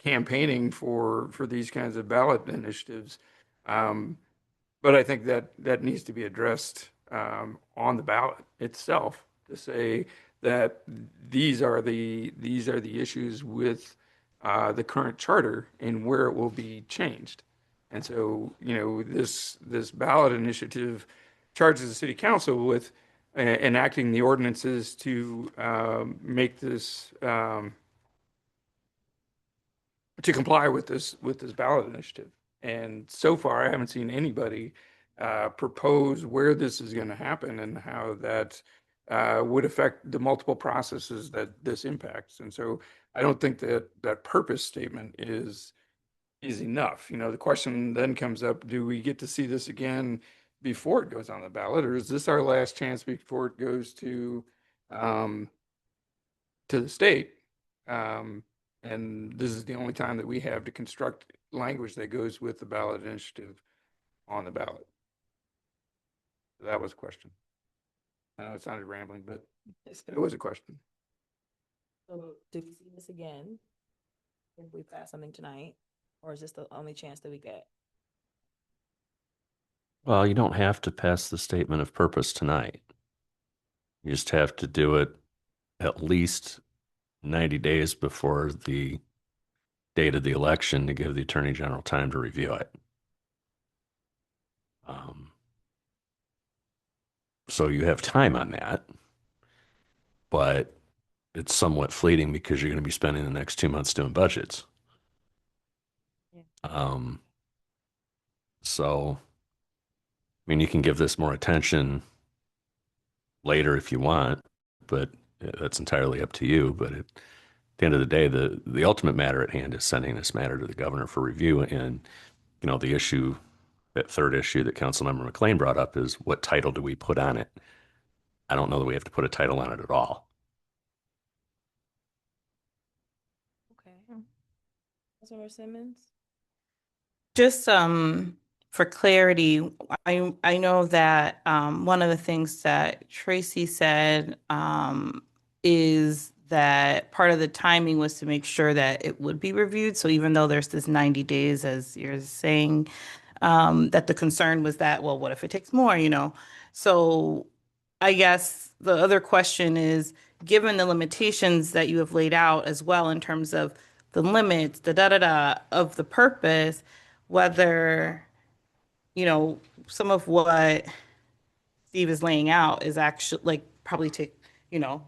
campaigning for these kinds of ballot initiatives. But I think that needs to be addressed on the ballot itself to say that these are the issues with the current charter and where it will be changed. And so, this ballot initiative charges the city council with enacting the ordinances to make this to comply with this ballot initiative. And so far, I haven't seen anybody propose where this is going to happen and how that would affect the multiple processes that this impacts. And so I don't think that purpose statement is enough. The question then comes up, do we get to see this again before it goes on the ballot, or is this our last chance before it goes to the state? And this is the only time that we have to construct language that goes with the ballot initiative on the ballot. That was a question. I know it sounded rambling, but it was a question. So do we see this again if we pass something tonight, or is this the only chance that we get? Well, you don't have to pass the statement of purpose tonight. You just have to do it at least 90 days before the date of the election to give the Attorney General time to review it. So you have time on that, but it's somewhat fleeting because you're going to be spending the next 2 months doing budgets. So, I mean, you can give this more attention later if you want, but that's entirely up to you. But at the end of the day, the ultimate matter at hand is sending this matter to the governor for review. And, the issue, that third issue that Councilmember McLean brought up is what title do we put on it? I don't know that we have to put a title on it at all. Okay. Councilmember Simmons? Just for clarity, I know that one of the things that Tracy said is that part of the timing was to make sure that it would be reviewed. So even though there's this 90 days, as you're saying, that the concern was that, well, what if it takes more, So I guess the other question is, given the limitations that you have laid out as well in terms of the limits, of the purpose, whether, some of what Steve is laying out is actually like probably take,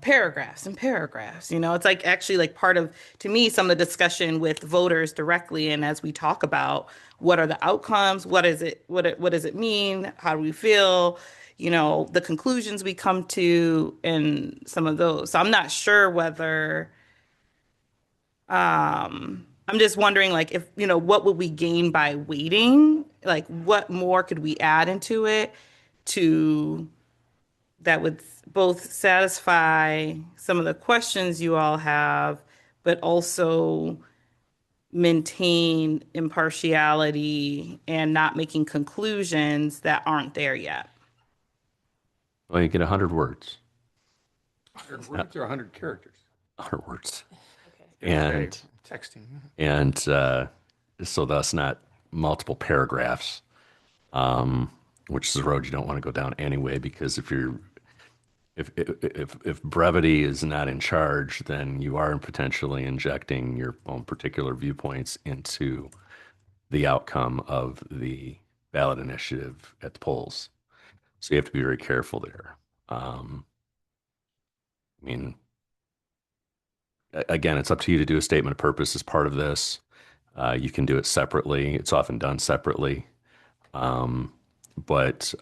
paragraphs and paragraphs, it's like actually like part of, to me, some of the discussion with voters directly. And as we talk about what are the outcomes, what does it mean? How do we feel? The conclusions we come to and some of those. So I'm not sure whether, I'm just wondering, like, if, what would we gain by waiting? Like, what more could we add into it that would both satisfy some of the questions you all have, but also maintain impartiality and not making conclusions that aren't there yet. Well, you get 100 words. 100 words or 100 characters? 100 words. Okay, And texting. and so thus not multiple paragraphs, which is a road you don't want to go down anyway, because if brevity is not in charge, then you are potentially injecting your own particular viewpoints into the outcome of the ballot initiative at the polls. So you have to be very careful there. I mean, again, it's up to you to do a statement of purpose as part of this. You can do it separately. It's often done separately. But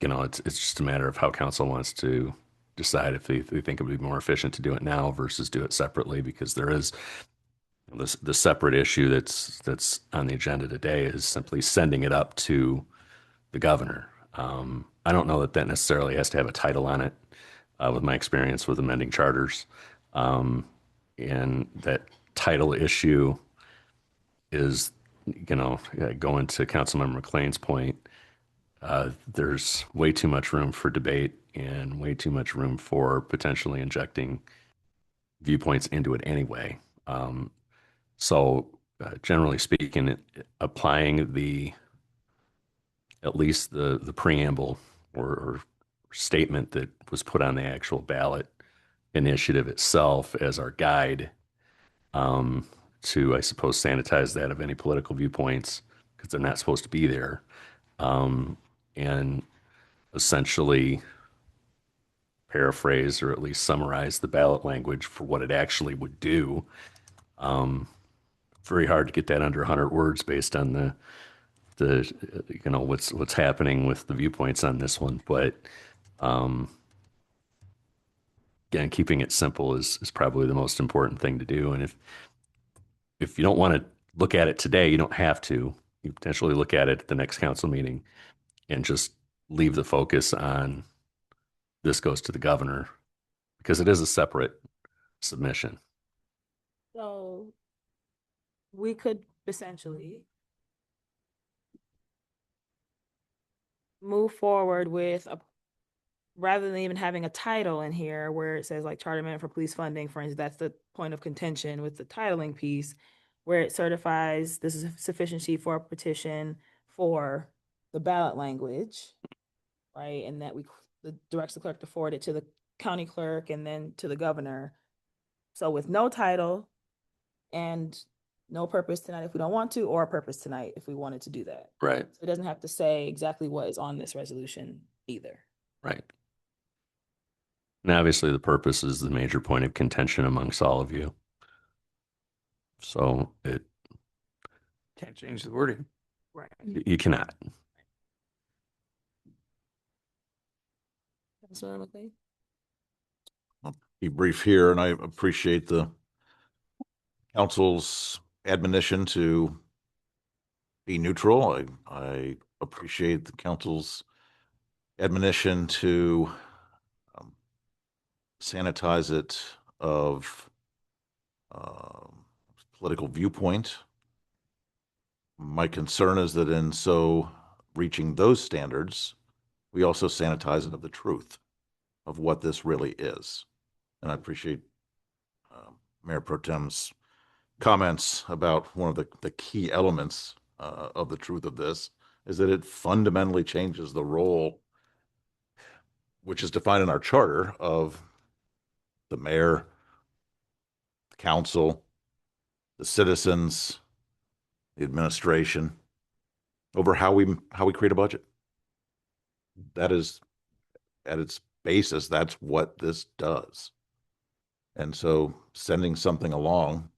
it's just a matter of how council wants to decide if they think it would be more efficient to do it now versus do it separately, because there is the separate issue that's on the agenda today is simply sending it up to the governor. I don't know that necessarily has to have a title on it. With my experience with amending charters, and that title issue is, going to Councilmember McLean's point, there's way too much room for debate and way too much room for potentially injecting viewpoints into it anyway. So generally speaking, applying at least the preamble or statement that was put on the actual ballot initiative itself as our guide, to, I suppose, sanitize that of any political viewpoints, because they're not supposed to be there, and essentially paraphrase or at least summarize the ballot language for what it actually would do. Very hard to get that under 100 words based on the what's happening with the viewpoints on this one, but again, keeping it simple is probably the most important thing to do. And if you don't want to look at it today, you don't have to. You potentially look at it at the next council meeting and just leave the focus on this goes to the governor, because it is a separate submission. So we could essentially move forward with rather than even having a title in here where it says like charter amendment for police funding, for instance, that's the point of contention with the titling piece, where it certifies this is sufficiency for a petition for the ballot language, right? And that directs the clerk to forward it to the county clerk and then to the governor. So with no title and no purpose tonight if we don't want to, or a purpose tonight if we wanted to do that. Right. So it doesn't have to say exactly what is on this resolution either. Right. And obviously the purpose is the major point of contention amongst all of you. So it Can't change the wording. Right. you cannot. Councilor McLean? I'll be brief here, and I appreciate the council's admonition to be neutral. I appreciate the council's admonition to sanitize it of political viewpoint. My concern is that in so reaching those standards, we also sanitize it of the truth of what this really is. And I appreciate Mayor Pro Tem's comments about one of the key elements of the truth of this is that it fundamentally changes the role, which is defined in our charter, of the mayor, the council, the citizens, the administration, over how we create a budget. That is, at its basis, that's what this does. And so sending something along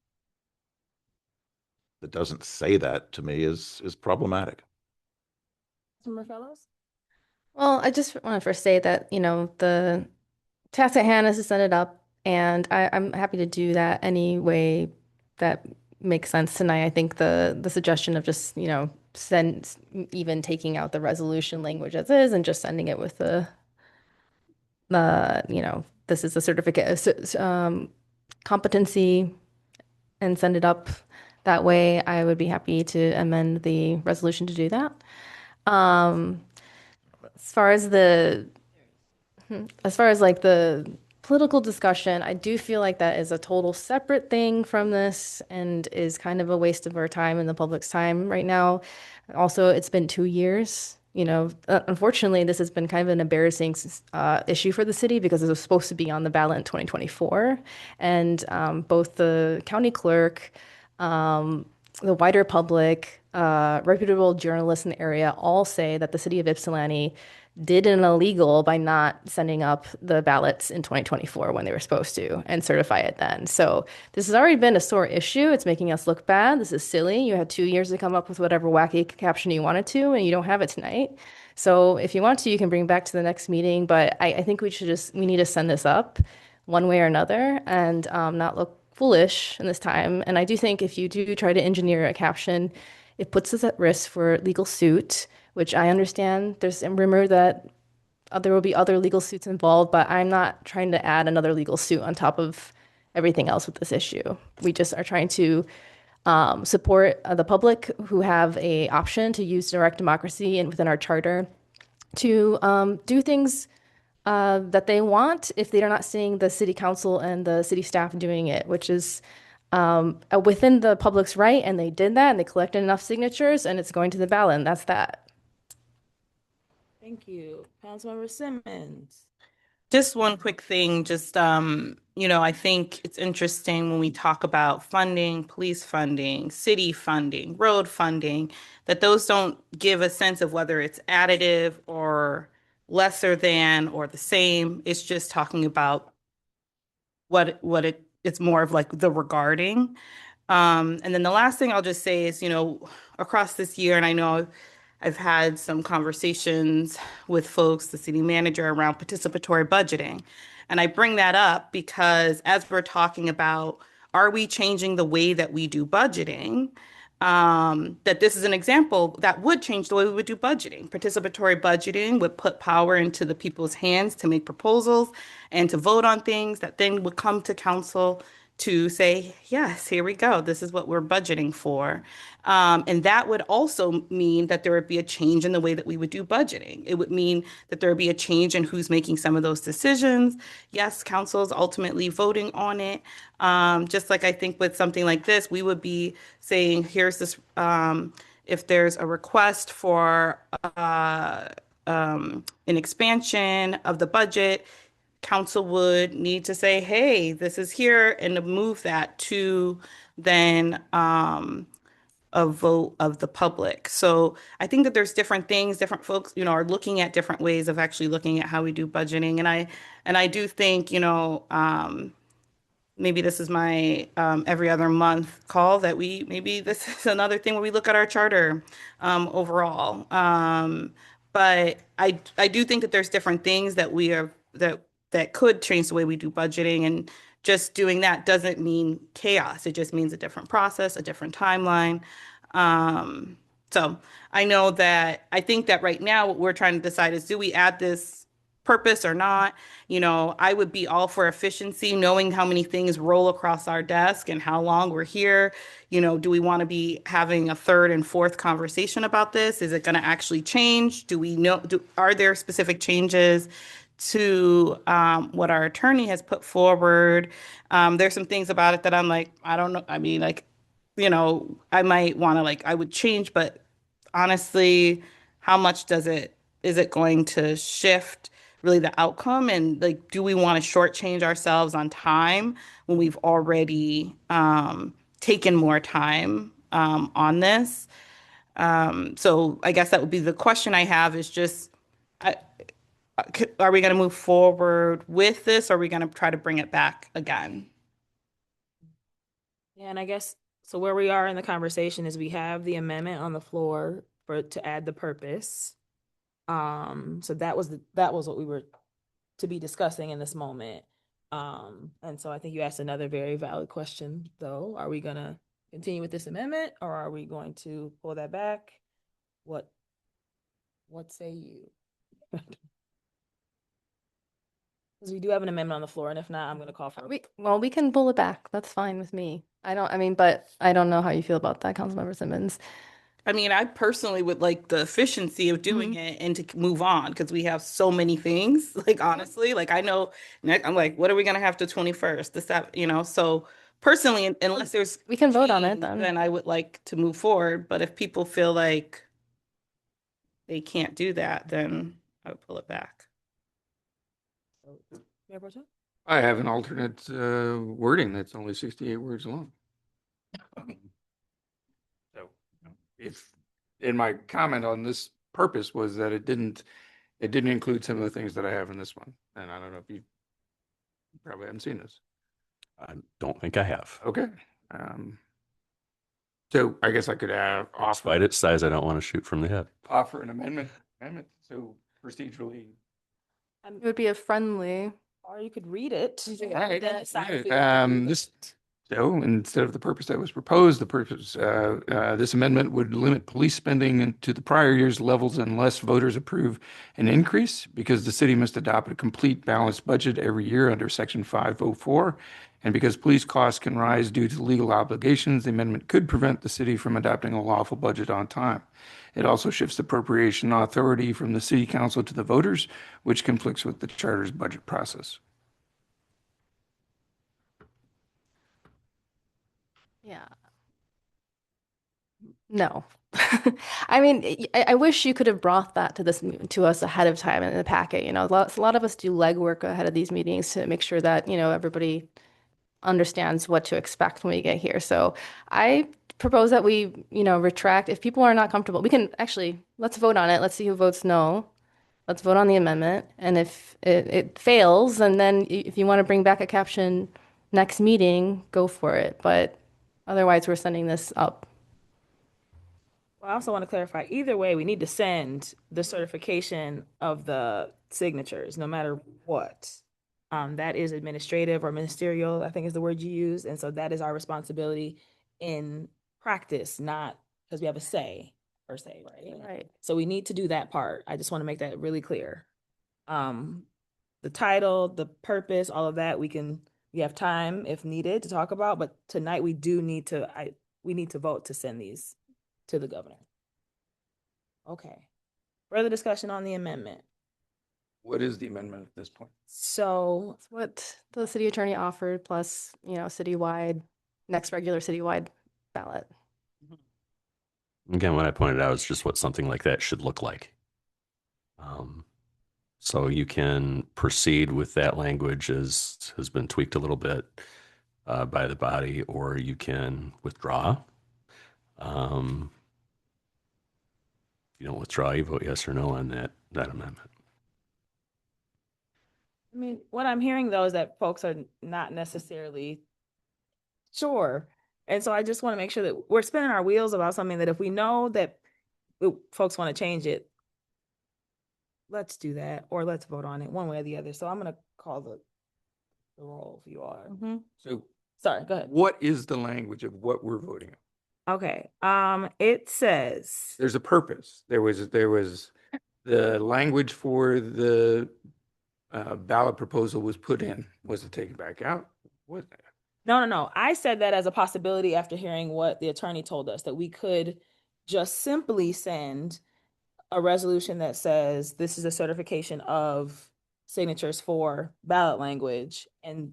that doesn't say that, to me, is problematic. Councilmember Fellows? Well, I just want to first say that, the task at hand is to send it up, and I'm happy to do that any way that makes sense tonight. I think the suggestion of just, even taking out the resolution language as is and just sending it with the this is a certificate of competency and send it up that way, I would be happy to amend the resolution to do that. As far as like the political discussion, I do feel like that is a total separate thing from this and is kind of a waste of our time and the public's time right now. Also, it's been 2 years. Unfortunately, this has been kind of an embarrassing issue for the city because it was supposed to be on the ballot in 2024. And both the county clerk, the wider public, reputable journalists in the area all say that the city of Ypsilanti did an illegal by not sending up the ballots in 2024 when they were supposed to and certify it then. So this has already been a sore issue. It's making us look bad. This is silly. You had 2 years to come up with whatever wacky caption you wanted to, and you don't have it tonight. So if you want to, you can bring it back to the next meeting. But I think we need to send this up one way or another and not look foolish in this time. And I do think if you do try to engineer a caption, it puts us at risk for legal suit, which I understand. There's a rumor that there will be other legal suits involved, but I'm not trying to add another legal suit on top of everything else with this issue. We just are trying to support the public who have a option to use direct democracy and within our charter to do things that they want if they're not seeing the city council and the city staff doing it, which is within the public's right. And they did that and they collected enough signatures and it's going to the ballot, and that's that. Thank you. Councilmember Simmons. Just one quick thing, I think it's interesting when we talk about funding, police funding, city funding, road funding, that those don't give a sense of whether it's additive or lesser than or the same. It's just talking about it's more of like the regarding. And then the last thing I'll just say is, across this year, and I know I've had some conversations with folks, the city manager, around participatory budgeting. And I bring that up because as we're talking about, are we changing the way that we do budgeting? That this is an example that would change the way we would do budgeting. Participatory budgeting would put power into the people's hands to make proposals and to vote on things that then would come to council to say, yes, here we go. This is what we're budgeting for. And that would also mean that there would be a change in the way that we would do budgeting. It would mean that there would be a change in who's making some of those decisions. Yes, council is ultimately voting on it. Just like I think with something like this, we would be saying, here's this, if there's a request for an expansion of the budget, council would need to say, hey, this is here, and to move that to then a vote of the public. So I think that there's different things, different folks, are looking at different ways of actually looking at how we do budgeting. And I do think, maybe this is my every other month call that maybe this is another thing where we look at our charter overall. But I do think that there's different things that we are that could change the way we do budgeting, and just doing that doesn't mean chaos. It just means a different process, a different timeline. So I think that right now what we're trying to decide is, do we add this purpose or not? I would be all for efficiency, knowing how many things roll across our desk and how long we're here. Do we want to be having a third and fourth conversation about this? Is it going to actually change? Are there specific changes to what our attorney has put forward? There's some things about it that I'm like, I don't know. I mean, I might want to I would change, but honestly, how much is it going to shift really the outcome? And do we want to shortchange ourselves on time when we've already taken more time on this? So I guess that would be the question I have, is just, are we going to move forward with this, or are we going to try to bring it back again? Yeah, and I guess, so where we are in the conversation is we have the amendment on the floor to add the purpose. So that was what we were to be discussing in this moment. And so I think you asked another very valid question, though. Are we going to continue with this amendment, or are we going to pull that back? What say you? Because we do have an amendment on the floor, and if not, I'm gonna call for. Well, we can pull it back. That's fine with me. But I don't know how you feel about that, Councilmember Simmons. I mean, I personally would like the efficiency of doing it and to move on because we have so many things. Like, honestly, like I know, I'm like, what are we gonna have to 21st? So personally, unless there's We can vote on it change, then. I would like to move forward. But if people feel like they can't do that, then I would pull it back. Mayor Pro Tem? I have an alternate wording that's only 68 words long. So if, in my comment on this purpose was that it didn't include some of the things that I have in this one. And I don't know if you probably haven't seen this. I don't think I have. Okay. So I guess I could offer, Despite its size, I don't want to shoot from the hip. offer an amendment. So procedurally. It would be a friendly. Or you could read it. Right. Then decide if Right. we- So instead of the purpose that was proposed, this amendment would limit police spending to the prior year's levels unless voters approve an increase, because the city must adopt a complete balanced budget every year under Section 504. And because police costs can rise due to legal obligations, the amendment could prevent the city from adopting a lawful budget on time. It also shifts appropriation authority from the city council to the voters, which conflicts with the charter's budget process. Yeah. No. I mean, I wish you could have brought that to us ahead of time in the packet. A lot of us do legwork ahead of these meetings to make sure that, everybody understands what to expect when we get here. So I propose that we, retract. If people are not comfortable, we can actually, let's vote on it. Let's see who votes no. Let's vote on the amendment. And if it fails, and then if you want to bring back a caption next meeting, go for it. But otherwise, we're sending this up. Well, I also want to clarify, either way, we need to send the certification of the signatures, no matter what. That is administrative or ministerial, I think is the word you use. And so that is our responsibility in practice, not because we have a say per se, right? Right. So we need to do that part. I just want to make that really clear. The title, the purpose, all of that, we have time if needed to talk about, but tonight we need to vote to send these to the governor. Okay. Further discussion on the amendment. What is the amendment at this point? So It's what the city attorney offered, plus, next regular citywide ballot. Again, what I pointed out is just what something like that should look like. So you can proceed with that language as has been tweaked a little bit by the body, or you can withdraw. If you don't withdraw, you vote yes or no on that amendment. I mean, what I'm hearing though is that folks are not necessarily sure. And so I just want to make sure that we're spinning our wheels about something that if we know that folks want to change it, let's do that, or let's vote on it one way or the other. So I'm going to call the roll if you are. So Sorry, go ahead. what is the language of what we're voting on? Okay. It says, There's a purpose. There was the language for the ballot proposal was put in. Was it taken back out? What? No. I said that as a possibility after hearing what the attorney told us, that we could just simply send a resolution that says this is a certification of signatures for ballot language and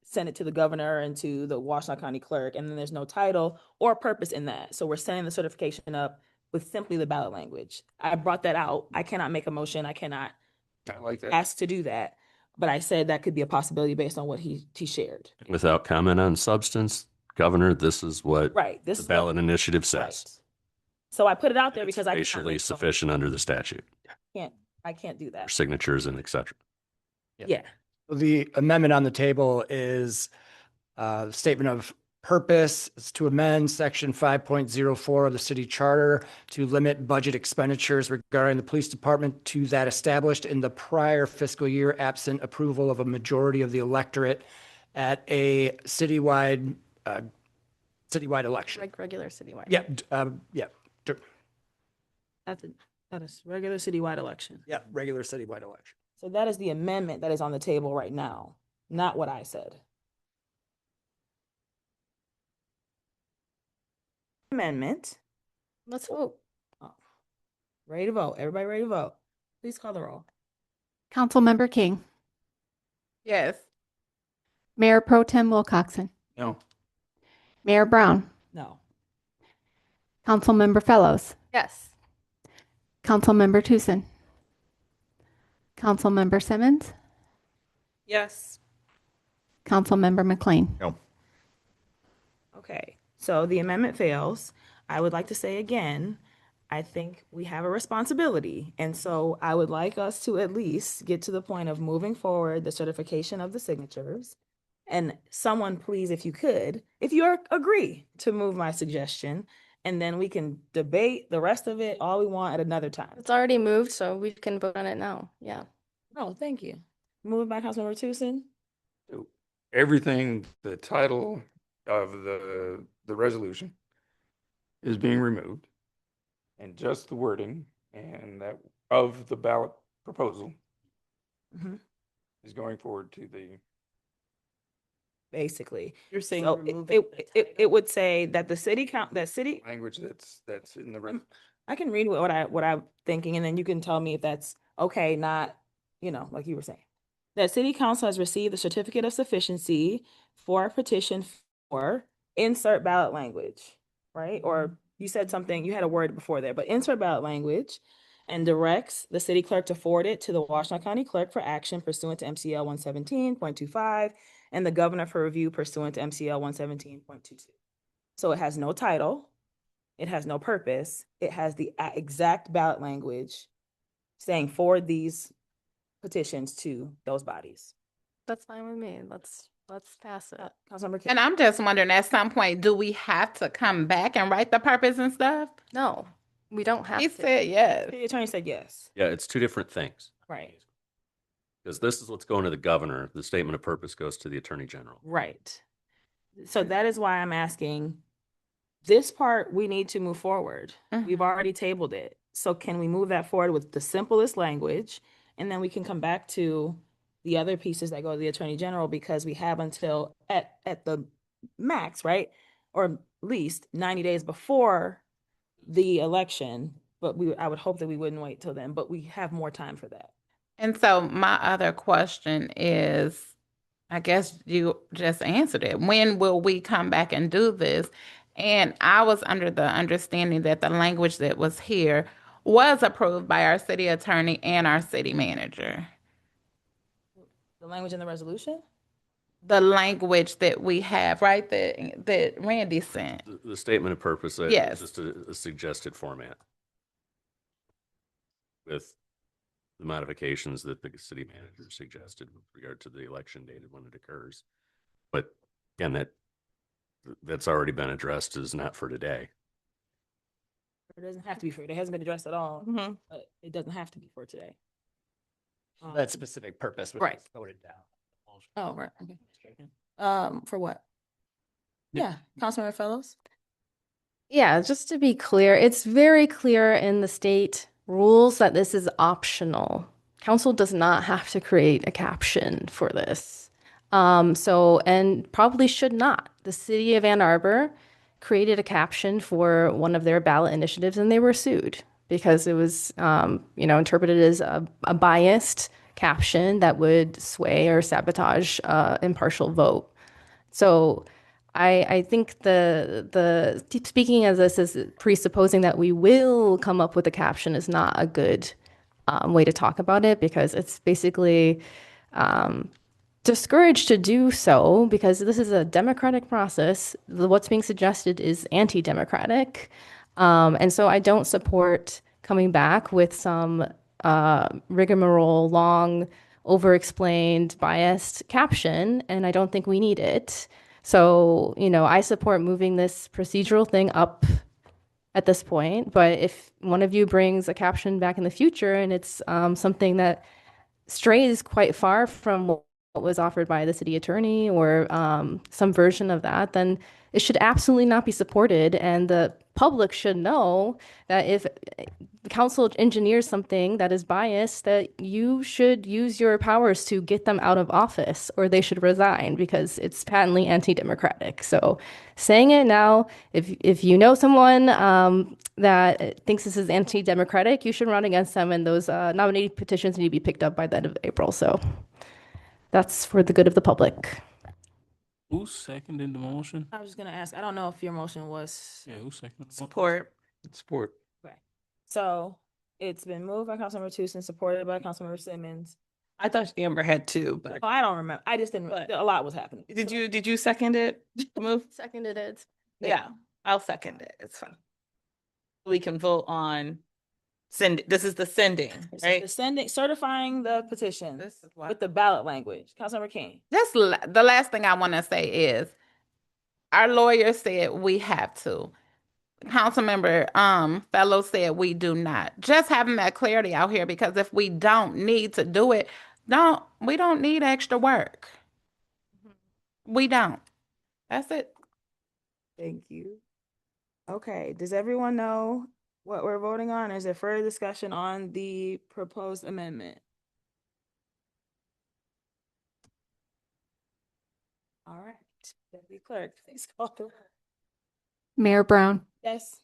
send it to the governor and to the Washtenaw County clerk. And then there's no title or purpose in that. So we're sending the certification up with simply the ballot language. I brought that out. I cannot make a motion. I cannot I like that. ask to do that. But I said that could be a possibility based on what he shared. Without comment on substance, Governor, this is what Right. the ballot initiative says. Right. So I put it out there because I Facially sufficient under the statute, can't do for that. signatures and et cetera. Yeah. The amendment on the table is a statement of purpose is to amend section 5.04 of the city charter to limit budget expenditures regarding the police department to that established in the prior fiscal year absent approval of a majority of the electorate at a citywide election. Like regular citywide. Yeah. That is regular citywide election. Yeah, regular citywide election. So that is the amendment that is on the table right now, not what I said. Amendment. Let's vote. Ready to vote. Everybody ready to vote? Please call the roll. Councilmember King, Yes. Mayor Pro Tem Wilcoxen, No. Mayor Brown, No. Councilmember Fellows, Yes. Councilmember Tucson, Councilmember Simmons, Yes. Councilmember McLean. No. Okay, so the amendment fails. I would like to say again, I think we have a responsibility. And so I would like us to at least get to the point of moving forward the certification of the signatures. And someone, please, if you could, if you agree to move my suggestion, and then we can debate the rest of it all we want at another time. It's already moved, so we can vote on it now. Yeah. Oh, thank you. Moved by Councilmember Tucson. Everything, the title of the resolution is being removed, and just the wording and that of the ballot proposal Mhm. is going forward to the Basically. You're saying So removing it would say that the city language that's in the I can read what I'm thinking, and then you can tell me if that's okay, not, like you were saying. That city council has received the certificate of sufficiency for a petition for insert ballot language, right? Or you said something, you had a word before there, but insert ballot language, and directs the city clerk to forward it to the Washtenaw County Clerk for action pursuant to MCL 117.25 and the governor for review pursuant to MCL 117.22. So it has no title. It has no purpose. It has the exact ballot language saying forward these petitions to those bodies. That's fine with me. Let's pass it. Councilmember King. And I'm just wondering, at some point, do we have to come back and write the purpose and stuff? No, we don't have He to. said yes. The attorney said yes. Yeah, it's two different things. Right. Because this is what's going to the governor. The statement of purpose goes to the attorney general. Right. So that is why I'm asking, this part, we need to move forward. We've already tabled it. So can we move that forward with the simplest language? And then we can come back to the other pieces that go to the attorney general, because we have until at the max, right? Or at least 90 days before the election. But I would hope that we wouldn't wait till then, but we have more time for that. And so my other question is, I guess you just answered it. When will we come back and do this? And I was under the understanding that the language that was here was approved by our city attorney and our city manager. The language in the resolution? The language that we have, right, that Randy sent. The statement of purpose Yes. is just a suggested format with the modifications that the city manager suggested with regard to the election date and when it occurs. But again, that's already been addressed, is not for today. It doesn't have to be for, it hasn't been addressed at all, Mhm. but it doesn't have to be for today. That specific purpose was Right. voted down. Oh, right, okay. For what? Yeah, Councilmember Fellows? Yeah, just to be clear, it's very clear in the state rules that this is optional. Council does not have to create a caption for this. And probably should not. The city of Ann Arbor created a caption for one of their ballot initiatives, and they were sued because it was, interpreted as a biased caption that would sway or sabotage impartial vote. So I think the speaking as this is presupposing that we will come up with a caption is not a good way to talk about it, because it's basically discouraged to do so, because this is a democratic process. What's being suggested is anti-democratic. And so I don't support coming back with some rigmarole, long, over-explained, biased caption, and I don't think we need it. So, I support moving this procedural thing up at this point, but if one of you brings a caption back in the future and it's something that strays quite far from what was offered by the city attorney or some version of that, then it should absolutely not be supported, and the public should know that if the council engineers something that is biased, that you should use your powers to get them out of office or they should resign because it's patently anti-democratic. So saying it now, if you know someone that thinks this is anti-democratic, you should run against them, and those nominating petitions need to be picked up by the end of April. So that's for the good of the public. Who seconded the motion? I was just gonna ask, I don't know if your motion was. Yeah, who seconded the motion? Support. Support. Okay. So it's been moved by Councilmember Tucson, supported by Councilmember Simmons. I thought Amber had two, but Oh, I don't remember. I just didn't, a lot was happening. did you second it? Move? Seconded it. Yeah, I'll second it. It's fine. We can vote on this is the sending, So right? the sending, certifying the petition This is why. with the ballot language. Councilmember King. Just the last thing I want to say is our lawyer said we have to. Councilmember Fellows said we do not. Just having that clarity out here, because if we don't need to do it, we don't need extra work. We don't. That's it. Thank you. Okay, does everyone know what we're voting on? Is there further discussion on the proposed amendment? All right, Deputy Clerk, please call the roll. Mayor Brown, Yes.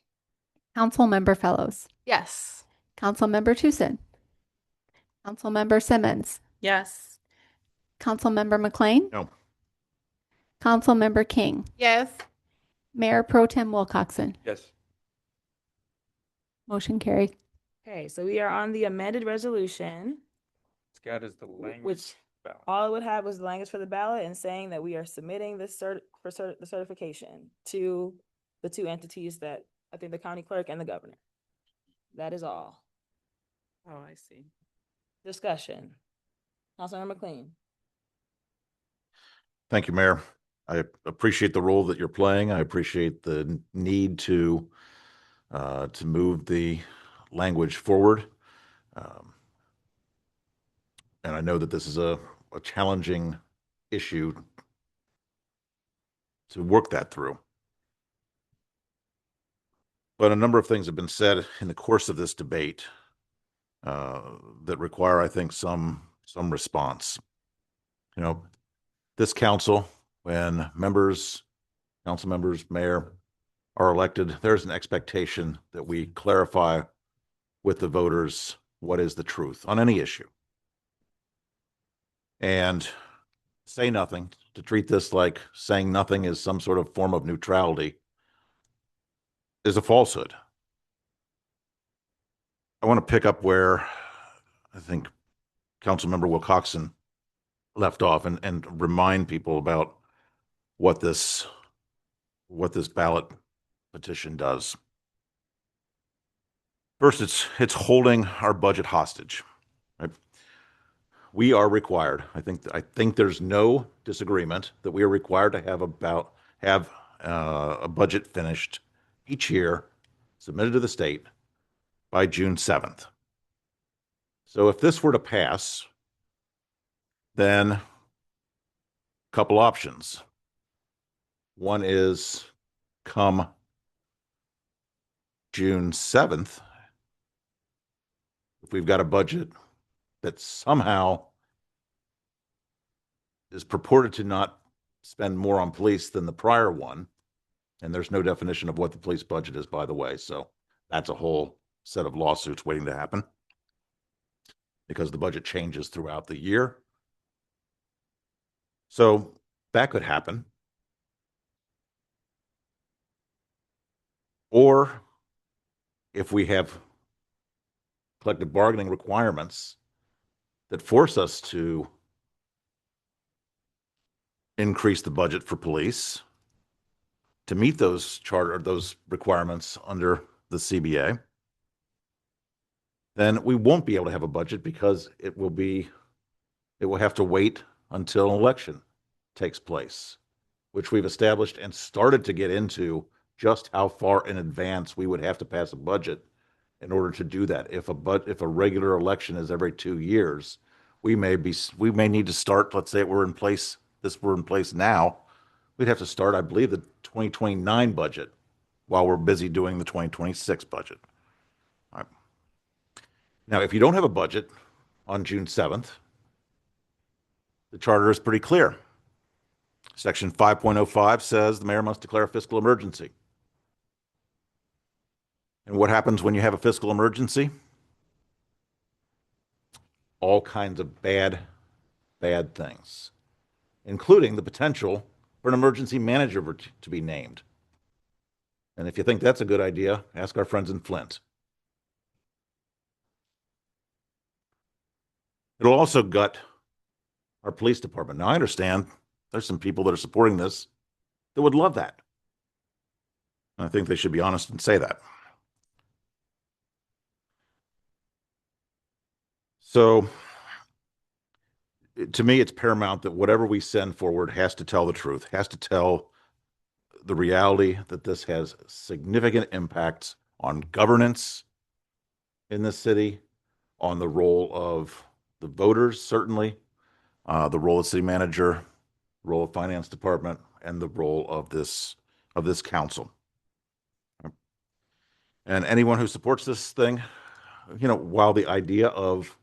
Councilmember Fellows, Yes. Councilmember Tucson, Councilmember Simmons, Yes. Councilmember McLean, No. Councilmember King, Yes. Mayor Pro Tem Wilcoxen. Yes. Motion carried. Okay, so we are on the amended resolution, Scott is the language. which ballot. all it would have was the language for the ballot and saying that we are submitting this the certification to the two entities that I think the county clerk and the governor. That is all. Oh, I see. Discussion. Councilmember McLean. Thank you, Mayor. I appreciate the role that you're playing. I appreciate the need to move the language forward. And I know that this is a challenging issue to work that through. But a number of things have been said in the course of this debate that require, I think, some response. You know, this council, when council members, mayor are elected, there's an expectation that we clarify with the voters what is the truth on any issue. And say nothing, to treat this like saying nothing is some sort of form of neutrality, is a falsehood. I want to pick up where I think Councilmember Wilcoxen left off and remind people about what this ballot petition does. First, it's holding our budget hostage. Right? We are required. I think there's no disagreement that we are required to have a budget finished each year, submitted to the state by June 7th. So if this were to pass, then a couple options. One is come June 7th, if we've got a budget that somehow is purported to not spend more on police than the prior one, and there's no definition of what the police budget is, by the way, so that's a whole set of lawsuits waiting to happen because the budget changes throughout the year. So that could happen. Or if we have collective bargaining requirements that force us to increase the budget for police to meet those requirements under the CBA, then we won't be able to have a budget because it will have to wait until an election takes place, which we've established and started to get into just how far in advance we would have to pass a budget in order to do that. If a regular election is every 2 years, we may need to start, let's say we're in place now, we'd have to start, I believe, the 2029 budget while we're busy doing the 2026 budget. All right. Now, if you don't have a budget on June 7th, the charter is pretty clear. Section 5.05 says the mayor must declare a fiscal emergency. And what happens when you have a fiscal emergency? All kinds of bad things, including the potential for an emergency manager to be named. And if you think that's a good idea, ask our friends in Flint. It'll also gut our police department. Now, I understand there's some people that are supporting this that would love that. And I think they should be honest and say that. So, to me, it's paramount that whatever we send forward has to tell the truth, has to tell the reality that this has significant impacts on governance in this city, on the role of the voters, certainly, the role of city manager, role of finance department, and the role of this council. And anyone who supports this thing, while the idea of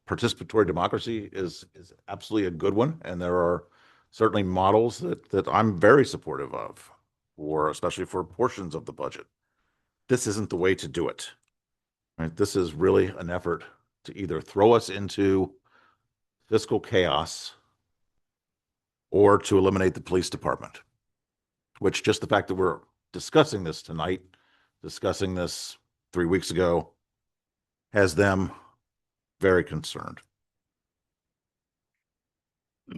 participatory democracy is absolutely a good one, and there are certainly models that I'm very supportive of, especially for portions of the budget. This isn't the way to do it. Right? This is really an effort to either throw us into fiscal chaos or to eliminate the police department, which just the fact that we're discussing this tonight, discussing this 3 weeks ago, has them very concerned.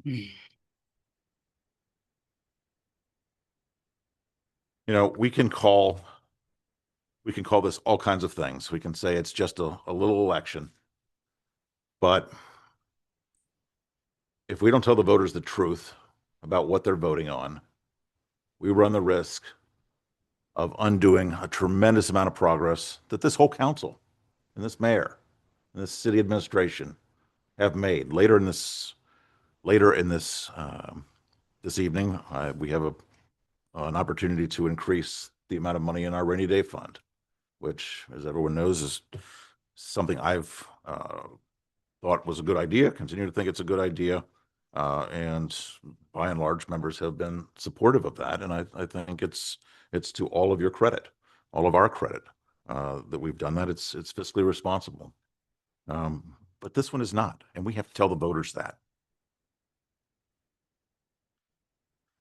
We can call this all kinds of things. We can say it's just a little election. But if we don't tell the voters the truth about what they're voting on, we run the risk of undoing a tremendous amount of progress that this whole council and this mayor and this city administration have made. Later in this evening, we have an opportunity to increase the amount of money in our rainy day fund, which, as everyone knows, is something I've thought was a good idea, continue to think it's a good idea, and by and large, members have been supportive of that. And I think it's to all of your credit, all of our credit, that we've done that. It's fiscally responsible. But this one is not, and we have to tell the voters that.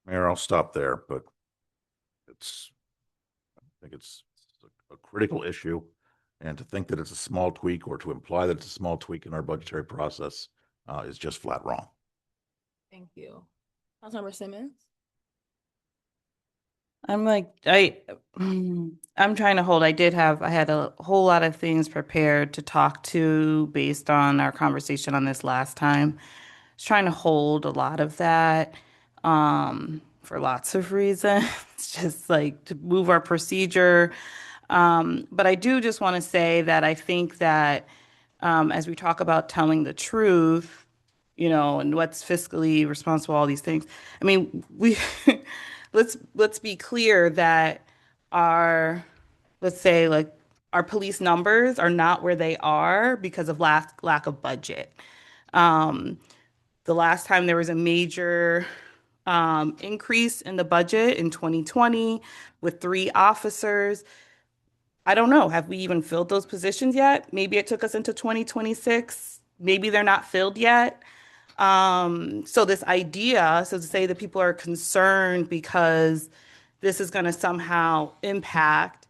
Mayor, I'll stop there, but I think it's a critical issue, and to think that it's a small tweak or to imply that it's a small tweak in our budgetary process is just flat wrong. Thank you. Councilmember Simmons? I'm trying to hold. I had a whole lot of things prepared to talk to based on our conversation on this last time. I was trying to hold a lot of that for lots of reasons, just like to move our procedure. But I do just want to say that I think that as we talk about telling the truth, and what's fiscally responsible, all these things. I mean, let's be clear that our police numbers are not where they are because of lack of budget. The last time there was a major increase in the budget in 2020 with 3 officers. I don't know. Have we even filled those positions yet? Maybe it took us into 2026. Maybe they're not filled yet. So to say that people are concerned because this is going to somehow impact,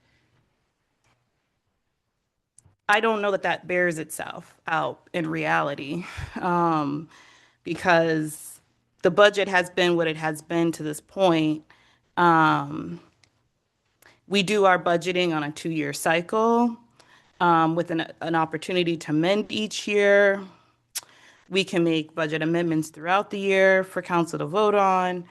I don't know that bears itself out in reality, because the budget has been what it has been to this point. We do our budgeting on a 2-year cycle with an opportunity to amend each year. We can make budget amendments throughout the year for council to vote on.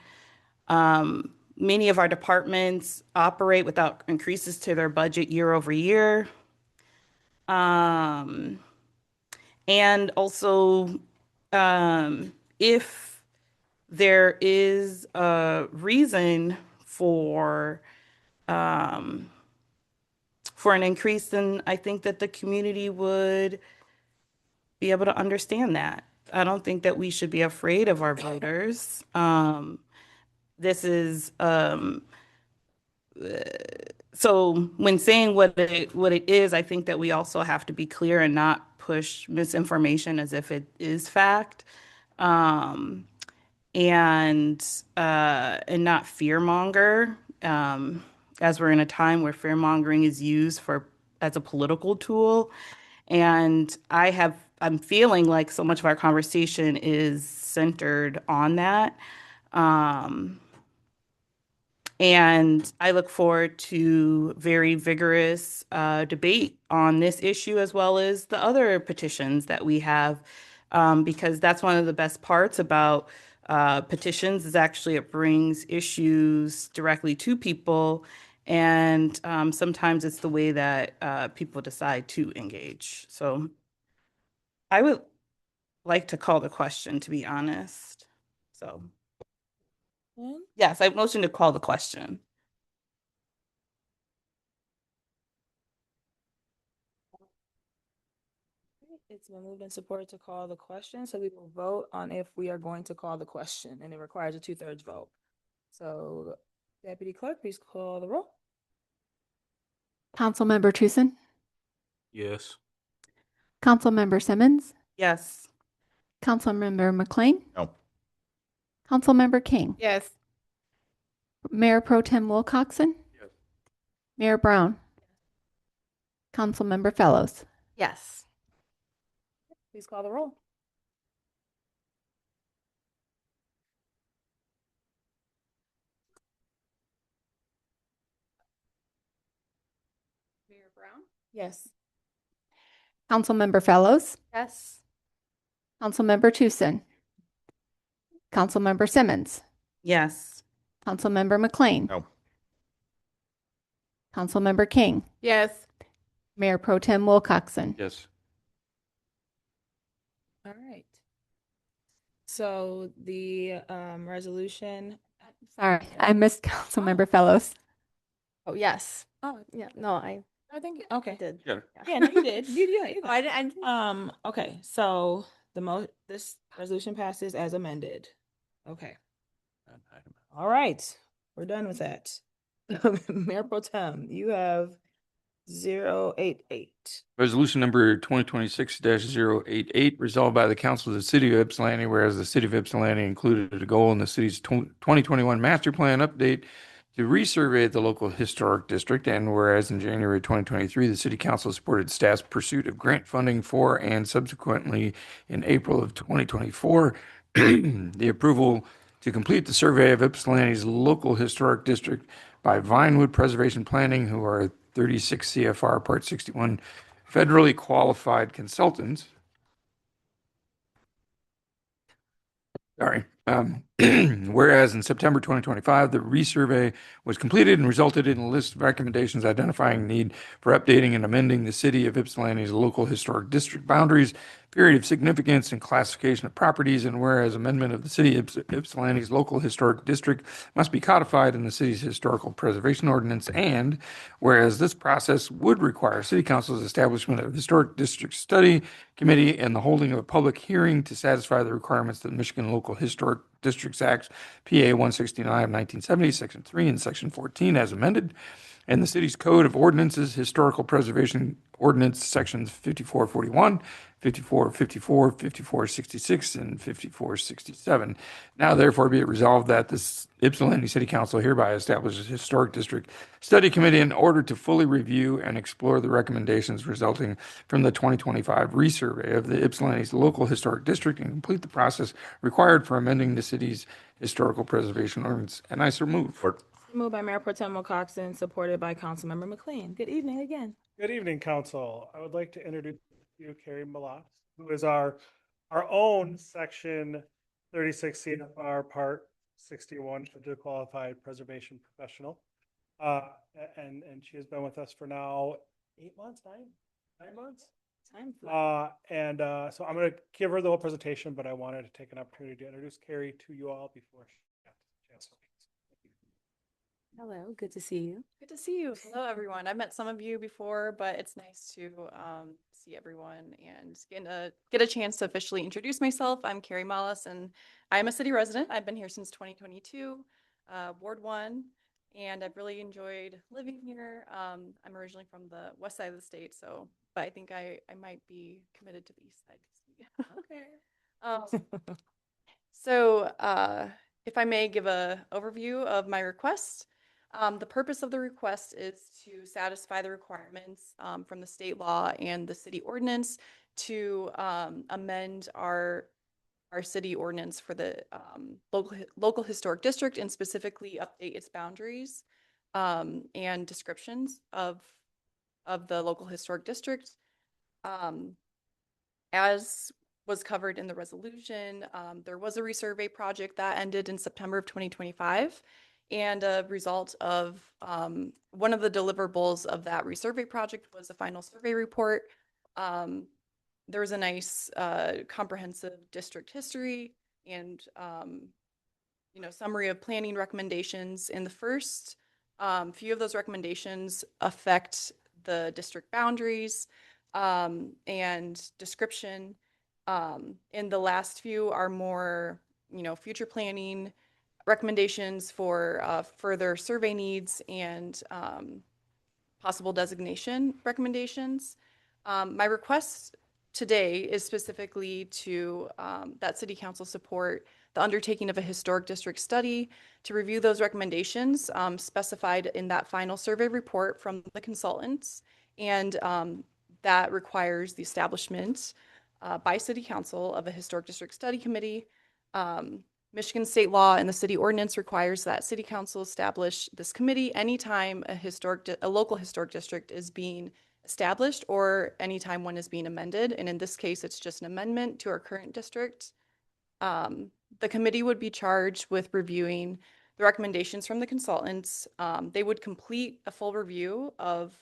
Many of our departments operate without increases to their budget year over year. And also, if there is a reason for an increase, and I think that the community would be able to understand that. I don't think that we should be afraid of our voters. This is so when saying what it is, I think that we also have to be clear and not push misinformation as if it is fact, and not fearmonger, as we're in a time where fearmongering is used as a political tool. And I'm feeling like so much of our conversation is centered on that. And I look forward to very vigorous debate on this issue as well as the other petitions that we have, because that's one of the best parts about petitions is actually it brings issues directly to people. And sometimes it's the way that people decide to engage. So I would like to call the question, to be honest. So. Yes, I motion to call the question. It's been moved and supported to call the question, so we will vote on if we are going to call the question, and it requires a 2/3 vote. So Deputy Clerk, please call the roll. Councilmember Tucson, Yes. Councilmember Simmons, Yes. Councilmember McLean, No. Councilmember King, Yes. Mayor Pro Tem Wilcoxen, Yes. Mayor Brown, Councilmember Fellows. Yes. Please call the roll. Mayor Brown? Yes. Councilmember Fellows, Yes. Councilmember Tucson, Councilmember Simmons, Yes. Councilmember McLean, No. Councilmember King, Yes. Mayor Pro Tem Wilcoxen. Yes. All right. So the resolution. Sorry, I missed Councilmember Fellows. Oh, yes. Oh, Yeah, no, I think okay. did. Yeah. Yeah, no, you did. You Oh, I didn't. Okay, so this resolution passes as amended. Okay. All right, we're done with that. Mayor Pro Tem, you have 088. Resolution number 2026-088, resolved by the council of the city of Ypsilanti, whereas the city of Ypsilanti included a goal in the city's 2021 master plan update to resurvey the local historic district, and whereas in January 2023, the city council supported staff's pursuit of grant funding for, and subsequently in April of 2024, the approval to complete the survey of Ypsilanti's local historic district by Vinewood Preservation Planning, who are 36 CFR Part 61 federally qualified consultants. Sorry. Whereas in September 2025, the resurvey was completed and resulted in a list of recommendations identifying need for updating and amending the city of Ypsilanti's local historic district boundaries, period of significance, and classification of properties. And whereas amendment of the city of Ypsilanti's local historic district must be codified in the city's historical preservation ordinance, and whereas this process would require city council's establishment of a historic district study committee and the holding of a public hearing to satisfy the requirements of the Michigan Local Historic Districts Act, PA 169 of 1970, Section 3 and Section 14 as amended, and the city's Code of Ordinances, Historical Preservation Ordinance, Sections 5441, 5454, 5466, and 5467. Now therefore be it resolved that this Ypsilanti City Council hereby establishes a Historic District Study Committee in order to fully review and explore the recommendations resulting from the 2025 resurvey of the Ypsilanti's local historic district and complete the process required for amending the city's historical preservation ordinance. And I so move. Moved by Mayor Pro Tem Wilcoxen, supported by Councilmember McLean. Good evening again. Good evening, council. I would like to introduce you Carrie Malas, who is our own section 36 CFR Part 61 federally qualified preservation professional. And she has been with us for now 8 months, 9 months. So I'm going to give her the whole presentation, but I wanted to take an opportunity to introduce Carrie to you all before she got a chance to speak. Hello, good to see you. Good to see you. Hello, everyone. I've met some of you before, but it's nice to see everyone and get a chance to officially introduce myself. I'm Carrie Mollis, and I'm a city resident. I've been here since 2022, Ward 1, and I've really enjoyed living here. I'm originally from the west side of the state, but I think I might be committed to the east side. Okay. If I may give a overview of my request. The purpose of the request is to satisfy the requirements from the state law and the city ordinance to amend our city ordinance for the local historic district, and specifically update its boundaries and descriptions of the local historic district. As was covered in the resolution, there was a resurvey project that ended in September of 2025. And a result of one of the deliverables of that resurvey project was a final survey report. There was a nice comprehensive district history and summary of planning recommendations. In the first few of those recommendations affect the district boundaries and description. In the last few are more future planning recommendations for further survey needs and possible designation recommendations. My request today is specifically to that City Council support the undertaking of a historic district study to review those recommendations specified in that final survey report from the consultants, and that requires the establishment by City Council of a historic district study committee. Michigan state law and the city ordinance requires that City Council establish this committee anytime a local historic district is being established or anytime one is being amended. And in this case, it's just an amendment to our current district. The committee would be charged with reviewing the recommendations from the consultants. They would complete a full review of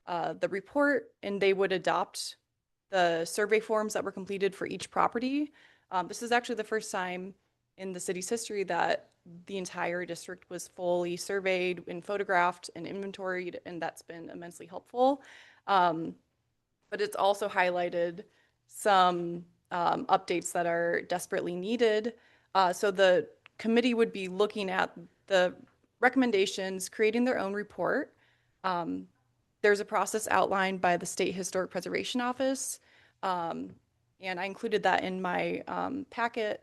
the report, and they would adopt the survey forms that were completed for each property. This is actually the first time in the city's history that the entire district was fully surveyed and photographed and inventoried, and that's been immensely helpful. But it's also highlighted some updates that are desperately needed. So the committee would be looking at the recommendations, creating their own report. There's a process outlined by the State Historic Preservation Office, and I included that in my packet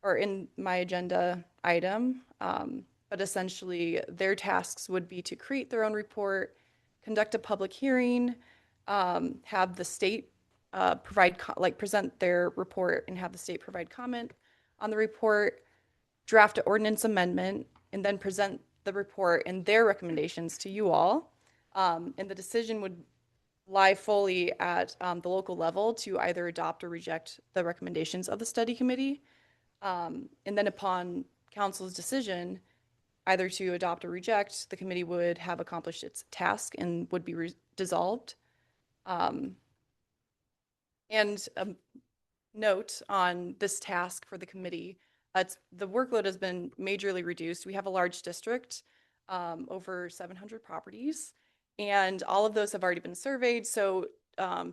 or in my agenda item. But essentially, their tasks would be to create their own report, conduct a public hearing, have the state present their report and have the state provide comment on the report, draft an ordinance amendment, and then present the report and their recommendations to you all. And the decision would lie fully at the local level to either adopt or reject the recommendations of the study committee. And then upon council's decision, either to adopt or reject, the committee would have accomplished its task and would be dissolved. And a note on this task for the committee, the workload has been majorly reduced. We have a large district, over 700 properties, and all of those have already been surveyed. So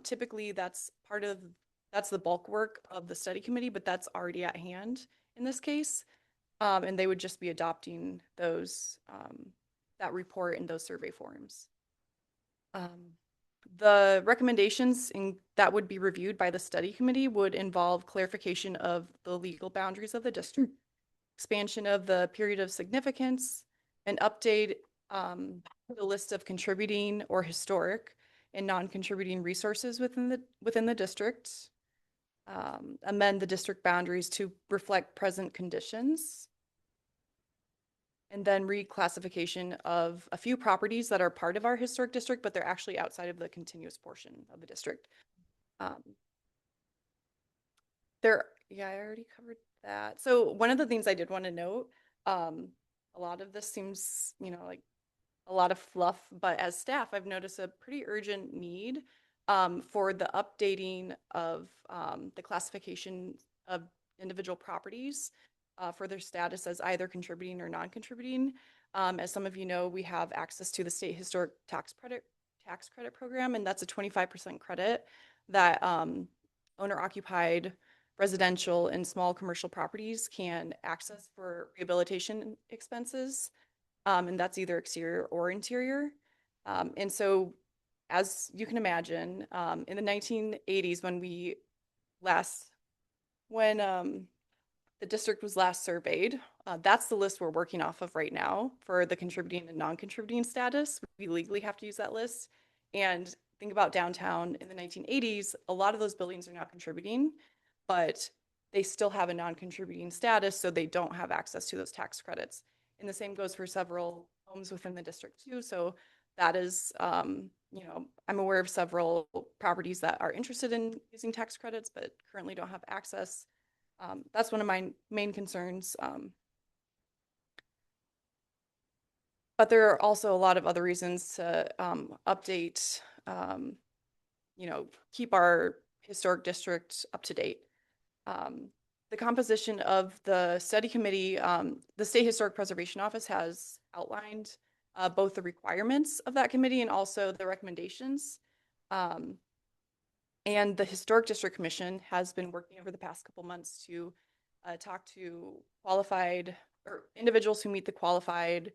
typically that's the bulk work of the study committee, but that's already at hand in this case. And they would just be adopting those, that report and those survey forms. The recommendations that would be reviewed by the study committee would involve clarification of the legal boundaries of the district, expansion of the period of significance, and update the list of contributing or historic and non-contributing resources within the district, amend the district boundaries to reflect present conditions, and then reclassification of a few properties that are part of our historic district, but they're actually outside of the continuous portion of the district. I already covered that. So one of the things I did want to note, a lot of this seems, like a lot of fluff, but as staff, I've noticed a pretty urgent need for the updating of the classification of individual properties for their status as either contributing or non-contributing. As some of you know, we have access to the state historic tax credit program, and that's a 25% credit that owner-occupied residential and small commercial properties can access for rehabilitation expenses, and that's either exterior or interior. And so, as you can imagine, in the 1980s, when the district was last surveyed, that's the list we're working off of right now for the contributing and non-contributing status. We legally have to use that list. And think about downtown in the 1980s, a lot of those buildings are not contributing, but they still have a non-contributing status, so they don't have access to those tax credits. And the same goes for several homes within the district too. So that is, you know, I'm aware of several properties that are interested in using tax credits, but currently don't have access. That's one of my main concerns. But there are also a lot of other reasons to update, you know, keep our historic district up to date. The composition of the study committee, the State Historic Preservation Office has outlined both the requirements of that committee and also the recommendations. And the Historic District Commission has been working over the past couple months to talk to qualified or individuals who meet the qualification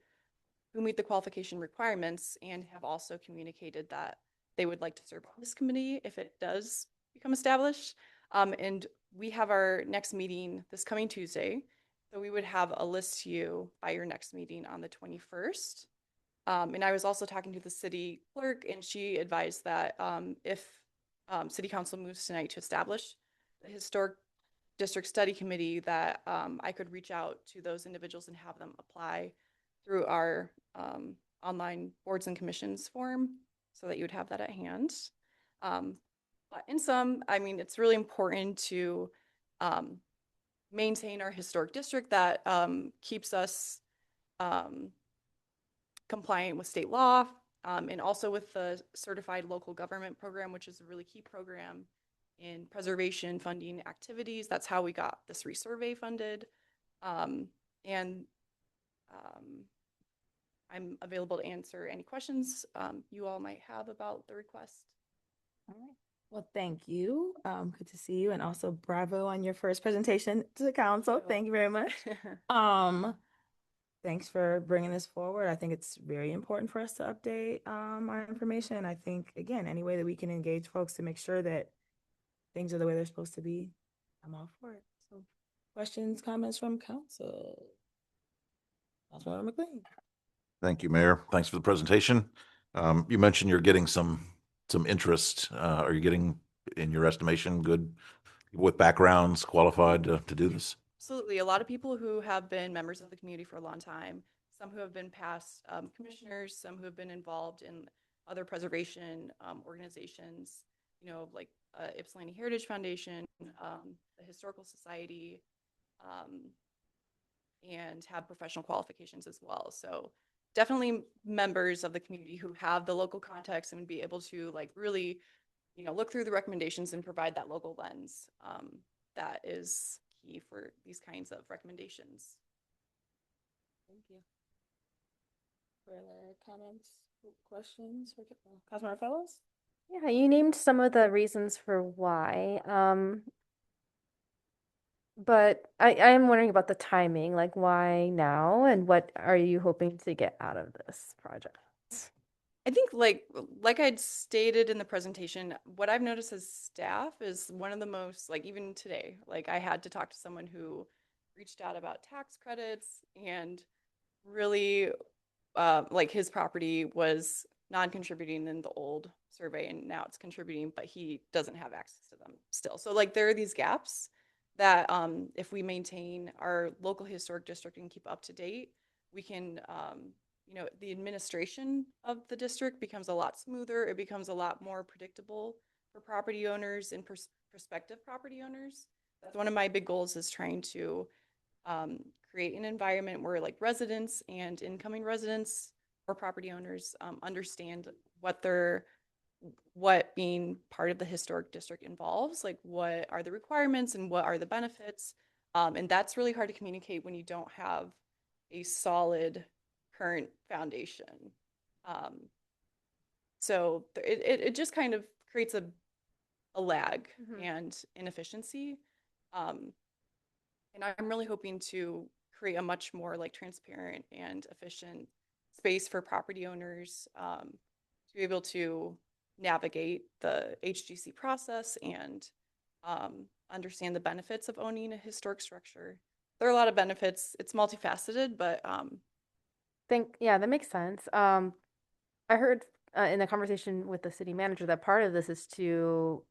requirements, and have also communicated that they would like to serve on this committee if it does become established. And we have our next meeting this coming Tuesday. So we would have a list to you by your next meeting on the 21st. And I was also talking to the city clerk, and she advised that if City Council moves tonight to establish the Historic District Study Committee, that I could reach out to those individuals and have them apply through our online boards and commissions form, so that you would have that at hand. But in sum, I mean, it's really important to maintain our historic district that keeps us compliant with state law, and also with the Certified Local Government Program, which is a really key program in preservation funding activities. That's how we got this resurvey funded. I'm available to answer any questions you all might have about the request. All right. Well, thank you. Good to see you, and also bravo on your first presentation to the council. Thank you very much. Thanks for bringing this forward. I think it's very important for us to update our information. And I think, again, any way that we can engage folks to make sure that things are the way they're supposed to be, I'm all for it. So, questions, comments from council? Councilmember McLean. Thank you, Mayor. Thanks for the presentation. You mentioned you're getting some interest. Are you getting, in your estimation, good with backgrounds qualified to do this? Absolutely. A lot of people who have been members of the community for a long time, some who have been past commissioners, some who have been involved in other preservation organizations, you know, like Ypsilanti Heritage Foundation, the Historical Society, and have professional qualifications as well. So definitely members of the community who have the local context and would be able to like really, you know, look through the recommendations and provide that local lens. That is key for these kinds of recommendations. Thank you. Further comments, questions for Councilmember Fellows? Yeah, you named some of the reasons for why. But I am wondering about the timing, like why now, and what are you hoping to get out of this project? I think like I'd stated in the presentation, what I've noticed as staff is one of the most, like even today, like I had to talk to someone who reached out about tax credits, and really like his property was non-contributing in the old survey and now it's contributing, but he doesn't have access to them still. So like there are these gaps that if we maintain our local historic district and keep up to date, we can you know, the administration of the district becomes a lot smoother. It becomes a lot more predictable for property owners and prospective property owners. That's one of my big goals, is trying to create an environment where like residents and incoming residents or property owners understand what their what being part of the historic district involves, like what are the requirements and what are the benefits. And that's really hard to communicate when you don't have a solid current foundation. So it just kind of creates a lag and inefficiency. And I'm really hoping to create a much more like transparent and efficient space for property owners to be able to navigate the HGC process and understand the benefits of owning a historic structure. There are a lot of benefits. It's multifaceted, but Yeah, that makes sense. I heard in the conversation with the city manager that part of this is to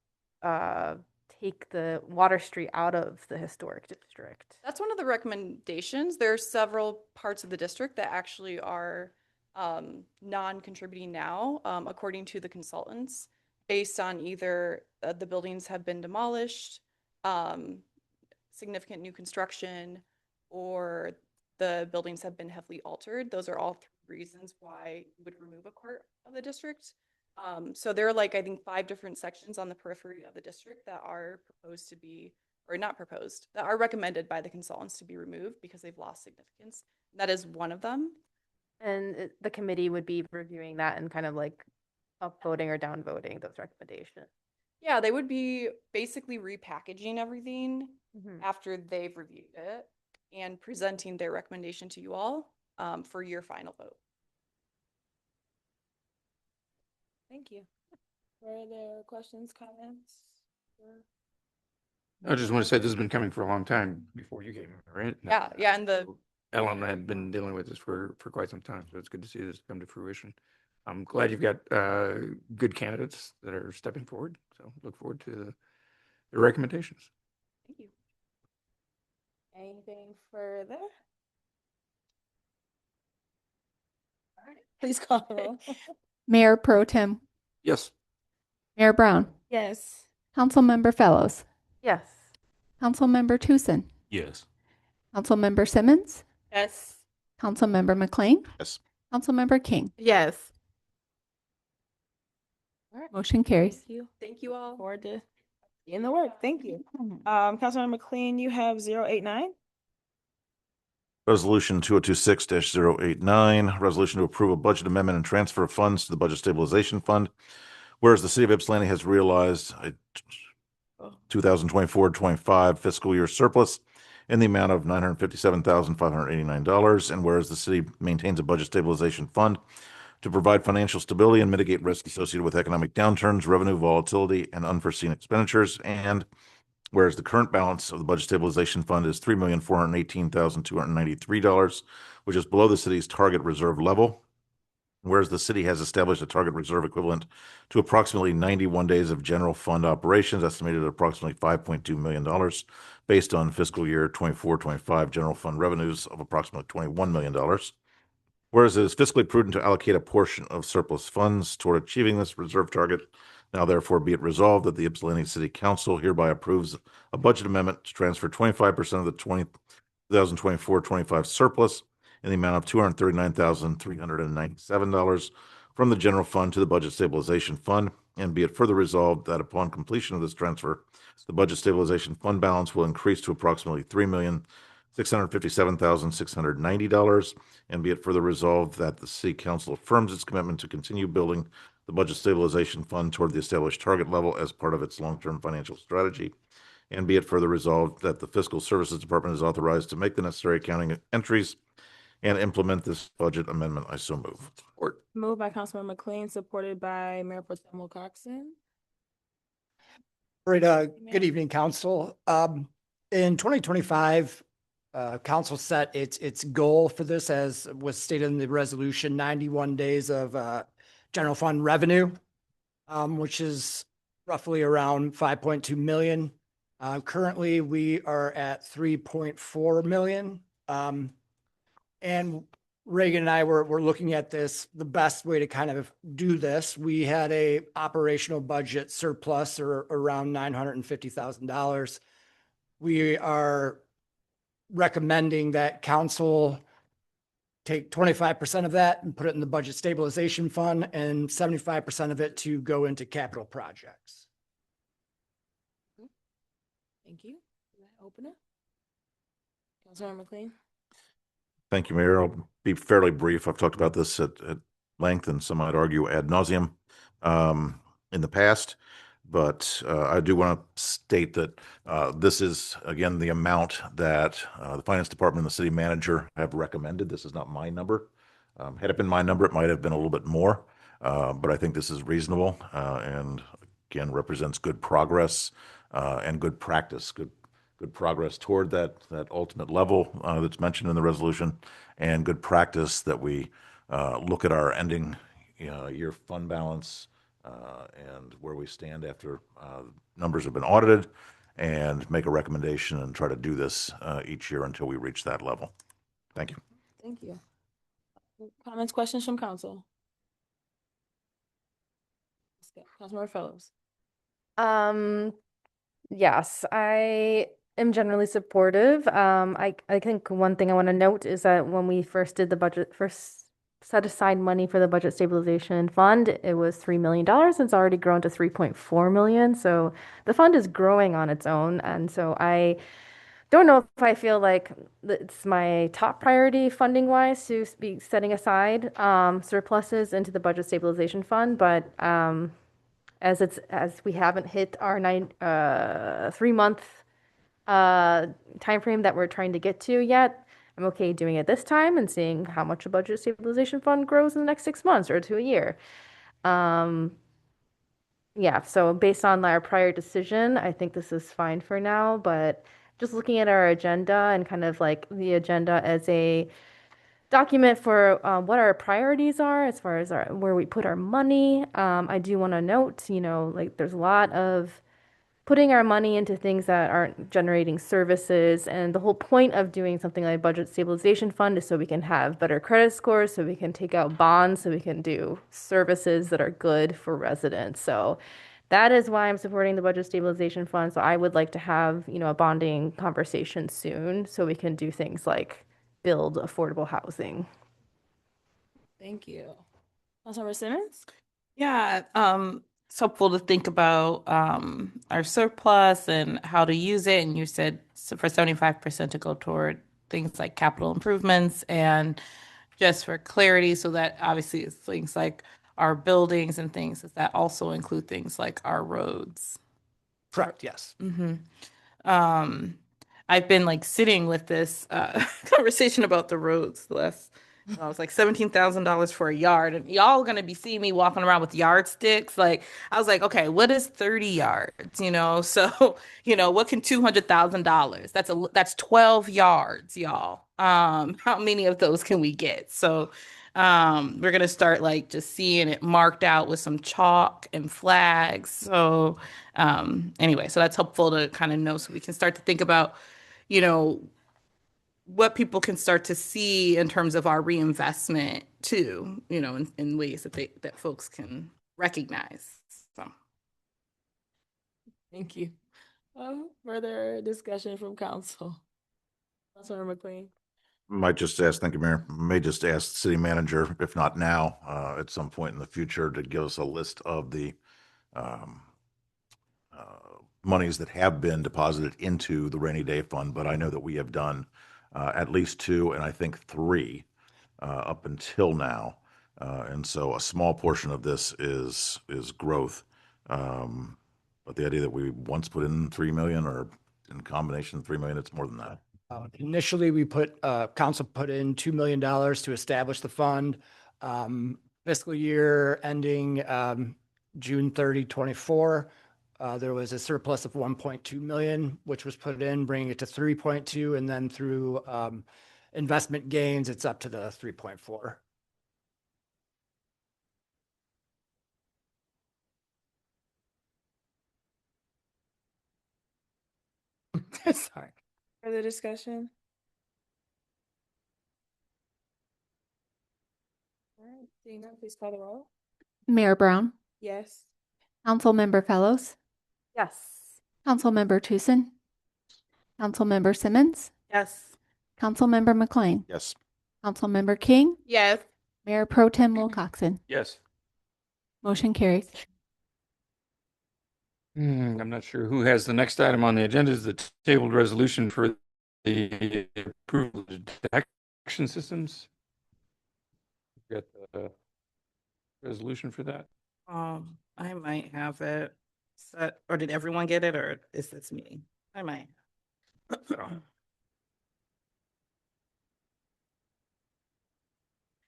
take the Water Street out of the historic district. that's one of the recommendations. There are several parts of the district that actually are non-contributing now, according to the consultants, based on either the buildings have been demolished, significant new construction, or the buildings have been heavily altered. Those are all 3 reasons why you would remove a court of the district. So there are like, I think 5 different sections on the periphery of the district that are proposed to be, or not proposed, that are recommended by the consultants to be removed because they've lost significance. That is one of them. And the committee would be reviewing that and kind of like upvoting or downvoting those recommendations. Yeah, they would be basically repackaging everything after they've reviewed it and presenting their recommendation to you all for your final vote. Thank you. Further questions, comments? I just want to say this has been coming for a long time before you came, right? Yeah, yeah, and the Ellen had been dealing with this for quite some time, so it's good to see this come to fruition. I'm glad you've got good candidates that are stepping forward, so look forward to the recommendations. Thank you. Anything further? All right, please call the roll. Mayor Pro Tem, Yes. Mayor Brown, Yes. Councilmember Fellows, Yes. Councilmember Tucson, Yes. Councilmember Simmons, Yes. Councilmember McLean, Yes. Councilmember King. Yes. All right. Motion carries. Thank you. Thank you all. Forward to in the work. Thank you. Councilmember McLean, you have 089. Resolution 2026-089, resolution to approve a budget amendment and transfer of funds to the Budget Stabilization Fund. Whereas the city of Ypsilanti has realized a 2024-25 fiscal year surplus in the amount of $957,589. And whereas the city maintains a budget stabilization fund to provide financial stability and mitigate risk associated with economic downturns, revenue volatility, and unforeseen expenditures. And whereas the current balance of the Budget Stabilization Fund is $3,418,293, which is below the city's target reserve level. Whereas the city has established a target reserve equivalent to approximately 91 days of general fund operations, estimated at approximately $5.2 million, based on fiscal year 24-25 general fund revenues of approximately $21 million. Whereas it is fiscally prudent to allocate a portion of surplus funds toward achieving this reserve target, now therefore be it resolved that the Ypsilanti City Council hereby approves a budget amendment to transfer 25% of the 2024-25 surplus in the amount of $239,397 from the general fund to the Budget Stabilization Fund, and be it further resolved that upon completion of this transfer, the Budget Stabilization Fund balance will increase to approximately $3,657,690, and be it further resolved that the City Council affirms its commitment to continue building the Budget Stabilization Fund toward the established target level as part of its long-term financial strategy. And be it further resolved that the Fiscal Services Department is authorized to make the necessary accounting entries and implement this budget amendment. I so move. Support. Moved by Councilmember McLean, supported by Mayor Pro Tem Wilcoxen. Right, good evening, council. In 2025, council set its goal for this, as was stated in the resolution, 91 days of general fund revenue, which is roughly around 5.2 million. Currently, we are at 3.4 million. And Reagan and I were looking at this, the best way to kind of do this. We had a operational budget surplus or around $950,000. We are recommending that council take 25% of that and put it in the budget stabilization fund and 75% of it to go into capital projects. Thank you. Open it. Councilmember McLean. Thank you, Mayor. I'll be fairly brief. I've talked about this at length and some might argue ad nauseum in the past. But I do want to state that this is, again, the amount that the Finance Department and the city manager have recommended. This is not my number. Had it been my number, it might have been a little bit more. But I think this is reasonable and, again, represents good progress and good practice, good progress toward that ultimate level that's mentioned in the resolution, and good practice that we look at our ending year fund balance and where we stand after numbers have been audited, and make a recommendation and try to do this each year until we reach that level. Thank you. Thank you. Comments, questions from council? Councilmember Fellows. Yes, I am generally supportive. I think one thing I want to note is that when we first did the budget, first set aside money for the budget stabilization fund, it was $3 million. It's already grown to 3.4 million. So the fund is growing on its own. And so I don't know if I feel like it's my top priority funding wise to be setting aside surpluses into the budget stabilization fund, but as we haven't hit our 3-month time frame that we're trying to get to yet, I'm okay doing it this time and seeing how much a budget stabilization fund grows in the next 6 months or to a year. Yeah, so based on our prior decision, I think this is fine for now, but just looking at our agenda and kind of like the agenda as a document for what our priorities are as far as where we put our money. I do want to note, like there's a lot of putting our money into things that aren't generating services. And the whole point of doing something like budget stabilization fund is so we can have better credit scores, so we can take out bonds, so we can do services that are good for residents. So that is why I'm supporting the budget stabilization fund. So I would like to have, a bonding conversation soon so we can do things like build affordable housing. Thank you. Councilmember Simmons? Yeah, it's helpful to think about our surplus and how to use it. And you said for 75% to go toward things like capital improvements, and just for clarity, so that obviously it's things like our buildings and things, does that also include things like our roads? Correct, yes. I've been like sitting with this conversation about the roads the last, I was like $17,000 for a yard, and y'all gonna be seeing me walking around with yardsticks. Like, I was like, okay, what is 30 yards? So, what can $200,000? That's 12 yards, y'all. How many of those can we get? So, we're gonna start like just seeing it marked out with some chalk and flags. So, anyway, so that's helpful to kind of know, so we can start to think about, what people can start to see in terms of our reinvestment too, in ways that folks can recognize. So. Thank you. Further discussion from council. Councilmember McLean. Might just ask, thank you, Mayor. May just ask the city manager, if not now, at some point in the future, to give us a list of the monies that have been deposited into the rainy day fund. But I know that we have done at least 2, and I think 3 up until now. And so a small portion of this is growth. But the idea that we once put in 3 million, or in combination 3 million, it's more than that. Initially, we council put in $2 million to establish the fund. Fiscal year ending June 30, 24. There was a surplus of 1.2 million, which was put in, bringing it to 3.2, and then through investment gains, it's up to the 3.4. Sorry. Further discussion? All right, seeing none, please call the roll. Mayor Brown, Yes. Councilmember Fellows, Yes. Councilmember Tucson, Councilmember Simmons, Yes. Councilmember McLean, Yes. Councilmember King, Yes. Mayor Pro Tem Wilcoxen. Yes. Motion carries. I'm not sure who has the next item on the agenda is the tabled resolution for the approval of detection systems. Got the resolution for that? I might have it set, or did everyone get it, or is this me? I might.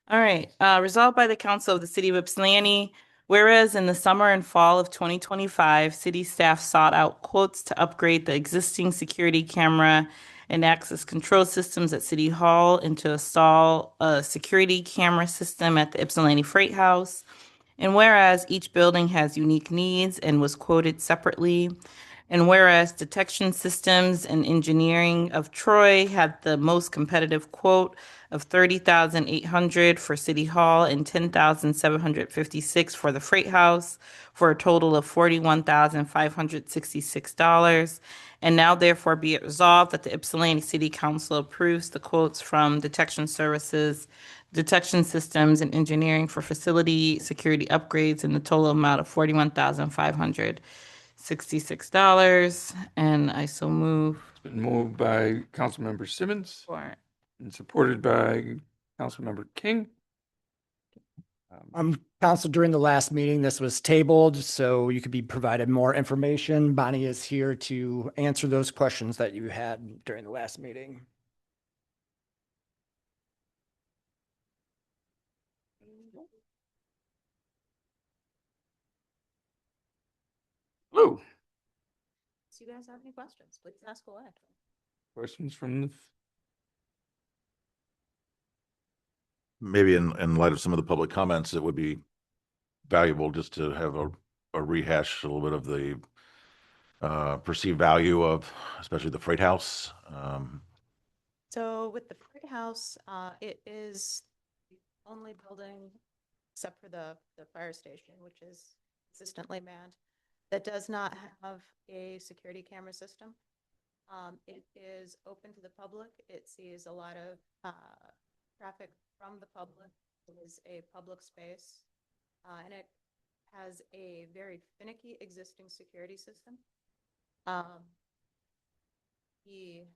All right, resolved by the Council of the City of Ypsilanti, whereas in the summer and fall of 2025, city staff sought out quotes to upgrade the existing security camera and access control systems at City Hall and to install a security camera system at the Ypsilanti Freight House. And whereas each building has unique needs and was quoted separately, and whereas Detection Systems and Engineering of Troy had the most competitive quote of $30,800 for City Hall and $10,756 for the Freight House, for a total of $41,566. And now therefore be it resolved that the Ypsilanti City Council approves the quotes from Detection Services, Detection Systems, and Engineering for facility security upgrades in the total amount of $41,566. And I so move. It's been moved by Councilmember Simmons Support. and supported by Councilmember King. Council, during the last meeting, this was tabled, so you could be provided more information. Bonnie is here to answer those questions that you had during the last meeting. Lou, So you guys have any questions, please ask away. questions from the Maybe in light of some of the public comments, it would be valuable just to have a rehash a little bit of the perceived value of, especially the Freight House. So with the Freight House, it is the only building, except for the fire station, which is consistently manned, that does not have a security camera system. It is open to the public. It sees a lot of traffic from the public. It is a public space, and it has a very finicky existing security system. The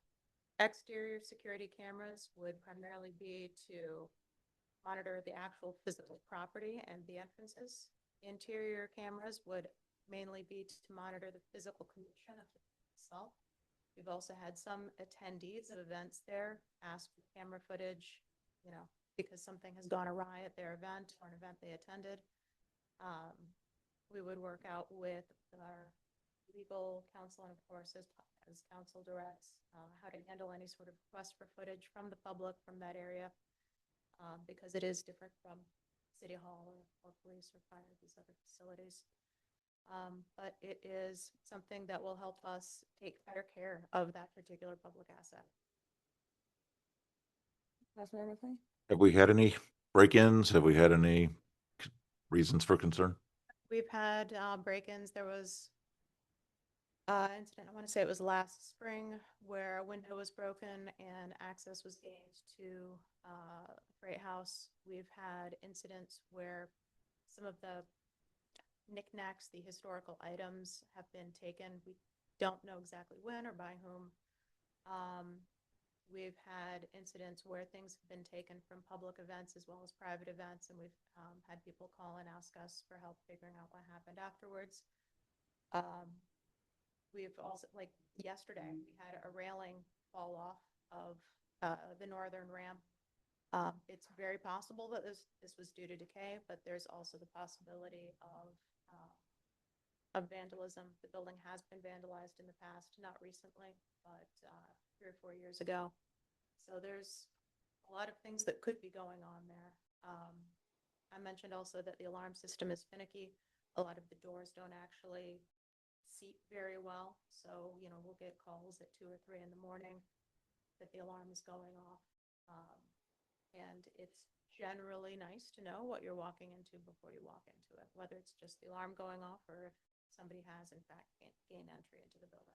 exterior security cameras would primarily be to monitor the actual physical property and the entrances. Interior cameras would mainly be to monitor the physical condition of the itself. We've also had some attendees of events there ask for camera footage, because something has gone awry at their event or an event they attended. We would work out with our legal counsel and of course as counsel directs how to handle any sort of request for footage from the public from that area, because it is different from City Hall or police or fire, these other facilities. But it is something that will help us take better care of that particular public asset. Have we had any break-ins? Have we had any reasons for concern? We've had break-ins. There was an incident, I want to say it was last spring, where a window was broken and access was gained to the Freight House. We've had incidents where some of the knickknacks, the historical items, have been taken. We don't know exactly when or by whom. We've had incidents where things have been taken from public events as well as private events, and we've had people call and ask us for help figuring out what happened afterwards. We've also, like yesterday, we had a railing fall off of the northern ramp. It's very possible that this was due to decay, but there's also the possibility of vandalism. The building has been vandalized in the past, not recently, but 3 or 4 years ago. So there's a lot of things that could be going on there. I mentioned also that the alarm system is finicky. A lot of the doors don't actually seat very well. So, we'll get calls at 2 or 3 in the morning that the alarm is going off. And it's generally nice to know what you're walking into before you walk into it, whether it's just the alarm going off or if somebody has in fact gained entry into the building.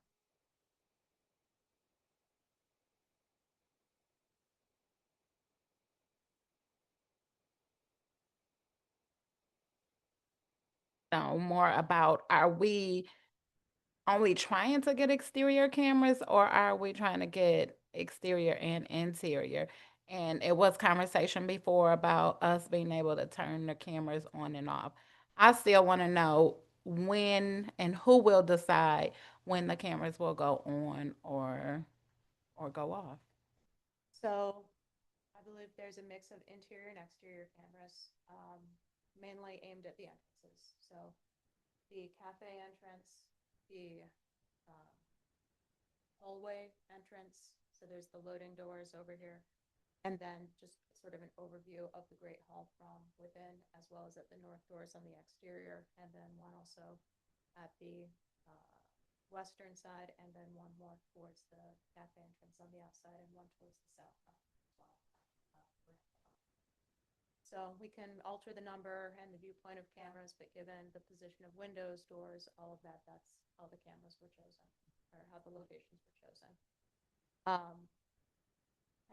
though, more about, are we only trying to get exterior cameras, or are we trying to get exterior and interior? And it was conversation before about us being able to turn the cameras on and off. I still want to know when and who will decide when the cameras will go on or go off. So I believe there's a mix of interior and exterior cameras, mainly aimed at the entrances. So the cafe entrance, the hallway entrance. So there's the loading doors over here. And then just sort of an overview of the Great Hall from within, as well as at the north doors on the exterior, and then one also at the western side, and then one more towards the cafe entrance on the outside, and one towards the south as well. So we can alter the number and the viewpoint of cameras, but given the position of windows, doors, all of that, that's how the cameras were chosen, or how the locations were chosen.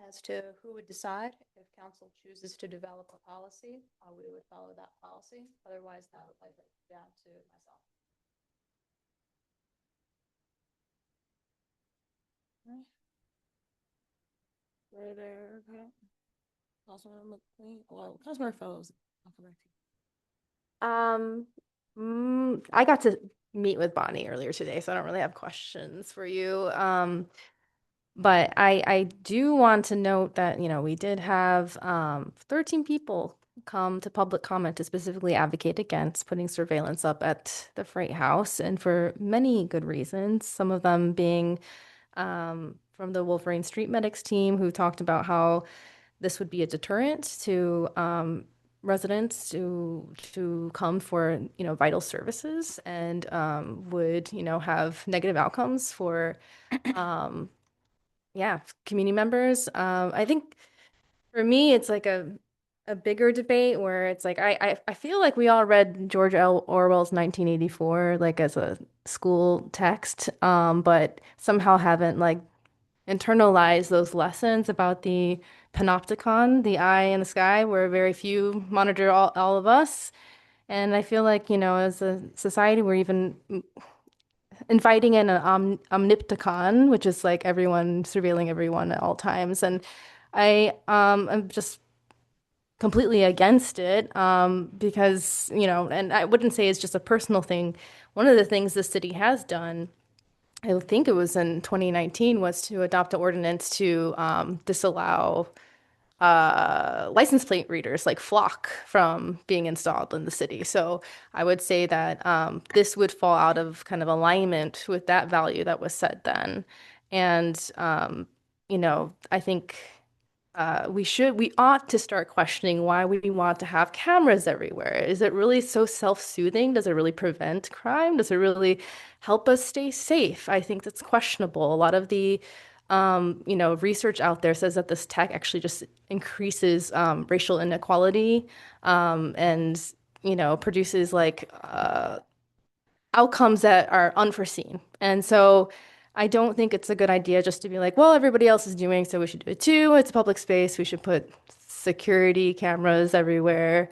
As to who would decide, if council chooses to develop a policy, we would follow that policy. Otherwise, that would like it down to myself. Further, Councilman McLean, well, Councilman Fellows, I'll come back to you. I got to meet with Bonnie earlier today, so I don't really have questions for you. But I do want to note that, you know, we did have 13 people come to public comment to specifically advocate against putting surveillance up at the Freight House, and for many good reasons. Some of them being from the Wolverine Street Medics team, who talked about how this would be a deterrent to residents to come for, you know, vital services, and would, you know, have negative outcomes for community members. I think for me, it's like a bigger debate where it's like I feel like we all read George Orwell's 1984 like as a school text, but somehow haven't like internalized those lessons about the panopticon, the eye in the sky, where very few monitor all of us. And I feel like, you know, as a society, we're even inviting in an omnipticon, which is like everyone surveilling everyone at all times. And I'm just completely against it, because, you know, and I wouldn't say it's just a personal thing. One of the things the city has done, I think it was in 2019, was to adopt an ordinance to disallow license plate readers like Flock from being installed in the city. So I would say that this would fall out of kind of alignment with that value that was set then. And, you know, I think we ought to start questioning why we want to have cameras everywhere. Is it really so self-soothing? Does it really prevent crime? Does it really help us stay safe? I think that's questionable. A lot of the you know, research out there says that this tech actually just increases racial inequality, and, you know, produces like outcomes that are unforeseen. And so I don't think it's a good idea just to be like, well, everybody else is doing, so we should do it too. It's a public space. We should put security cameras everywhere.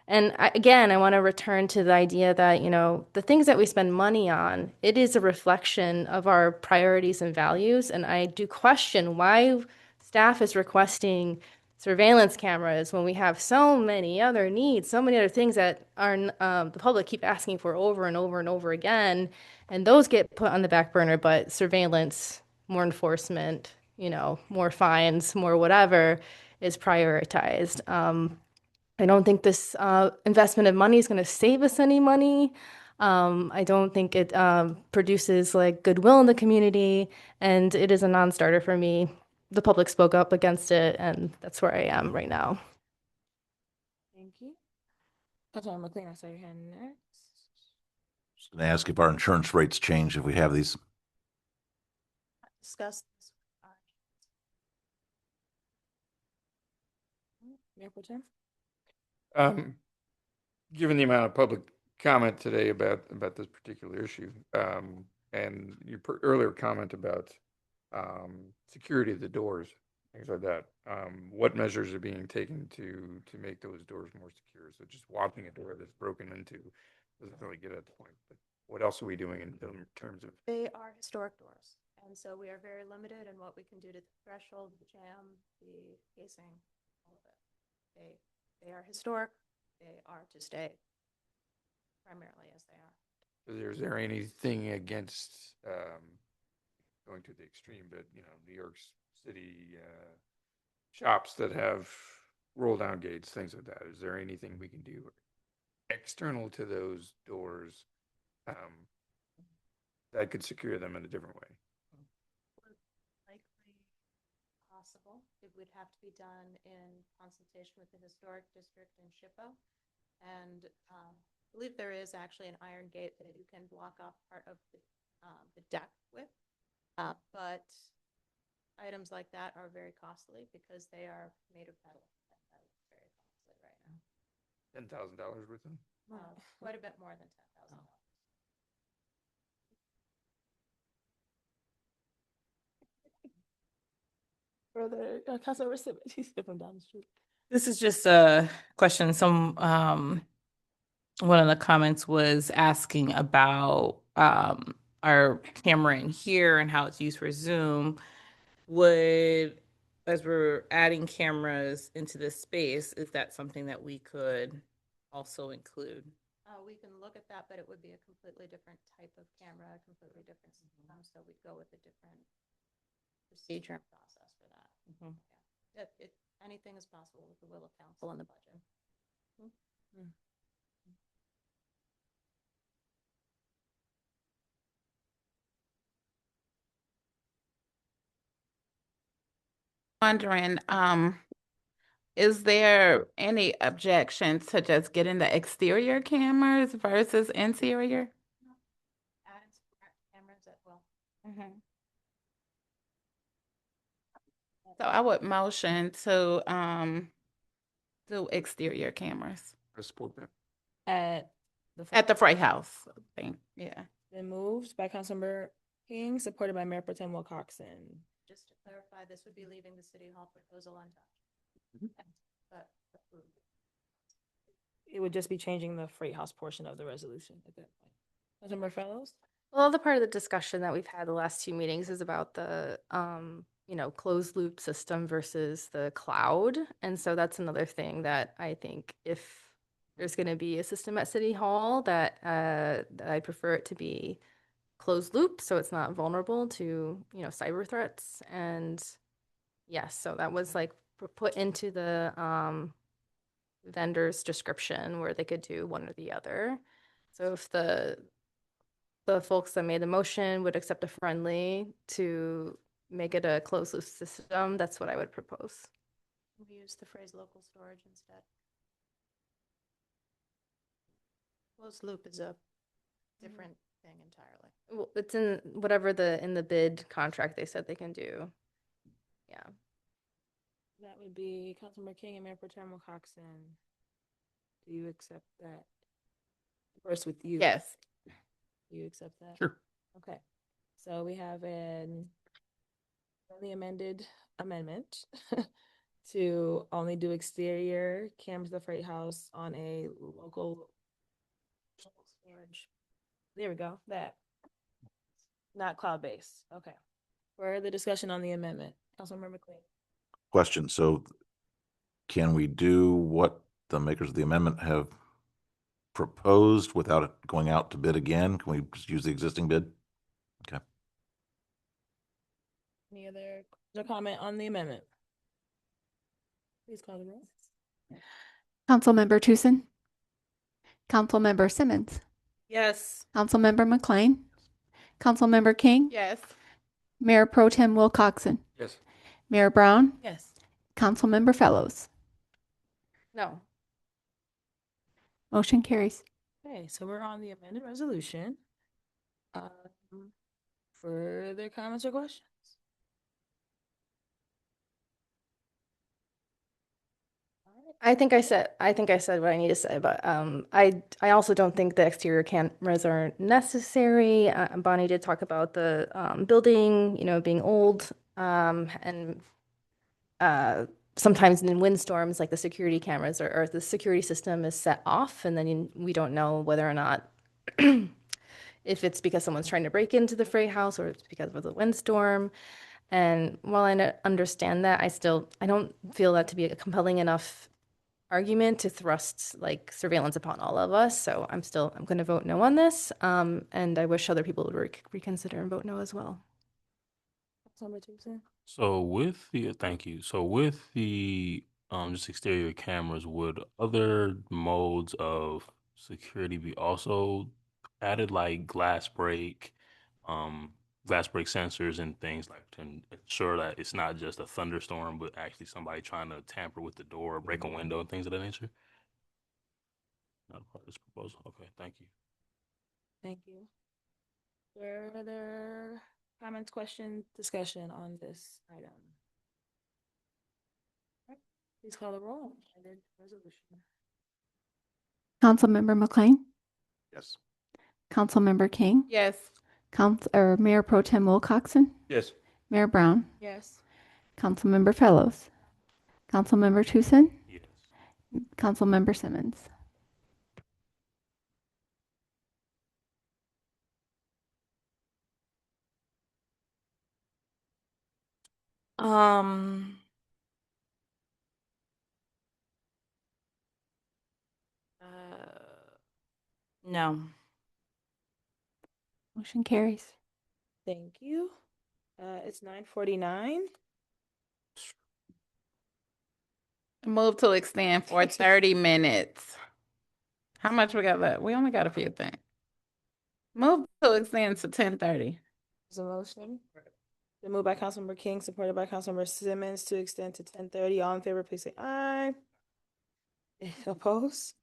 And I want to return to the idea that, you know, the things that we spend money on, it is a reflection of our priorities and values. And I do question why staff is requesting surveillance cameras when we have so many other needs, so many other things that are the public keep asking for over and over and over again. And those get put on the back burner, but surveillance, more enforcement, you know, more fines, more whatever is prioritized. I don't think this investment of money is going to save us any money. I don't think it produces like goodwill in the community, and it is a non-starter for me. The public spoke up against it, and that's where I am right now. Thank you. Councilman McLean, I saw your hand next. Just going to ask if our insurance rates change if we have these. Discuss this. Mayor Pro Tem? Given the amount of public comment today about this particular issue, and your earlier comment about security of the doors, things like that, what measures are being taken to make those doors more secure? So just walking a door that's broken into, doesn't really get at the point, but what else are we doing in terms of? They are historic doors, and so we are very limited in what we can do to the threshold, the jamb, the casing, all of it. They are historic. They are to stay primarily as they are. Is there anything against going to the extreme, but New York City shops that have roll down gates, things like that? Is there anything we can do external to those doors that could secure them in a different way? Likely possible. It would have to be done in consultation with the historic district in SHPO. And I believe there is actually an iron gate that you can block off part of the deck with. But items like that are very costly because they are made of metal. And that is very costly right now. $10,000 worth of them? Quite a bit more than $10,000. Further, Councilmember Simmons, he's from down the street. This is just a question. One of the comments was asking about our camera in here and how it's used for Zoom. As we're adding cameras into this space, is that something that we could also include? We can look at that, but it would be a completely different type of camera, a completely different system. So we'd go with a different procedure and process for that. Yeah. Anything is possible with the will of council and the budget. Wondering, is there any objection to just getting the exterior cameras versus interior? Adding cameras at will. So I would motion to do exterior cameras I support that. at the Freight House. I think, yeah. Been moved by Councilmember King, supported by Mayor Pro Tem Wilcoxen. Just to clarify, this would be leaving the city hall proposal untouched. But approved. It would just be changing the Freight House portion of the resolution at that point. Councilmember Fellows? Well, the part of the discussion that we've had the last two meetings is about the, closed loop system versus the cloud. And so that's another thing that I think if there's going to be a system at City Hall that I prefer it to be closed loop so it's not vulnerable to, cyber threats. And yes, so that was like put into the vendor's description where they could do one or the other. So if the folks that made the motion would accept a friendly to make it a closed loop system, that's what I would propose. We use the phrase local storage instead. Closed loop is a different thing entirely. Well, it's in whatever in the bid contract they said they can do. Yeah. That would be Councilmember King and Mayor Pro Tem Wilcoxen. Do you accept that? First with you. Yes. Do you accept that? Sure. Okay. So we have an only amended amendment to only do exterior cameras of the Freight House on a local storage. There we go. That. Not cloud-based. Okay. Further discussion on the amendment. Councilmember McLean. Question. So can we do what the makers of the amendment have proposed without it going out to bid again? Can we just use the existing bid? Okay. Any other comment on the amendment? Please call the roll. Councilmember Tucson. Councilmember Simmons. Yes. Councilmember McLean. Councilmember King. Yes. Mayor Pro Tem Wilcoxen. Yes. Mayor Brown. Yes. Councilmember Fellows. No. Motion carries. Okay, so we're on the amended resolution. Further comments or questions? I think I said what I need to say, but I also don't think the exterior cameras are necessary. Bonnie did talk about the building, being old, and sometimes in windstorms, like the security cameras or the security system is set off, and then we don't know whether or not if it's because someone's trying to break into the Freight House or it's because of the windstorm. And while understand that, I don't feel that to be a compelling enough argument to thrust like surveillance upon all of us. So I'm going to vote no on this. And I wish other people would reconsider and vote no as well. So with the thank you. So with the just exterior cameras, would other modes of security be also added, like glass break sensors and things like to ensure that it's not just a thunderstorm, but actually somebody trying to tamper with the door, break a window, and things of that nature? Not a part of this proposal. Okay, thank you. Thank you. Further comments, questions, discussion on this item? Right, please call the roll. Resolution. Councilmember McLean, Yes. Councilmember King, Yes. Mayor Pro Tem Wilcoxen, Yes. Mayor Brown, Yes. Councilmember Fellows, Councilmember Tucson, Yes. Councilmember Simmons. Um, no. Motion carries. Thank you. It's 9:49. Move to extend for 30 minutes. How much we got left? We only got a few things. Move to extend to 10:30. There's a motion. Been moved by Councilmember King, supported by Councilmember Simmons to extend to 10:30. All in favor, please say aye. Opposed?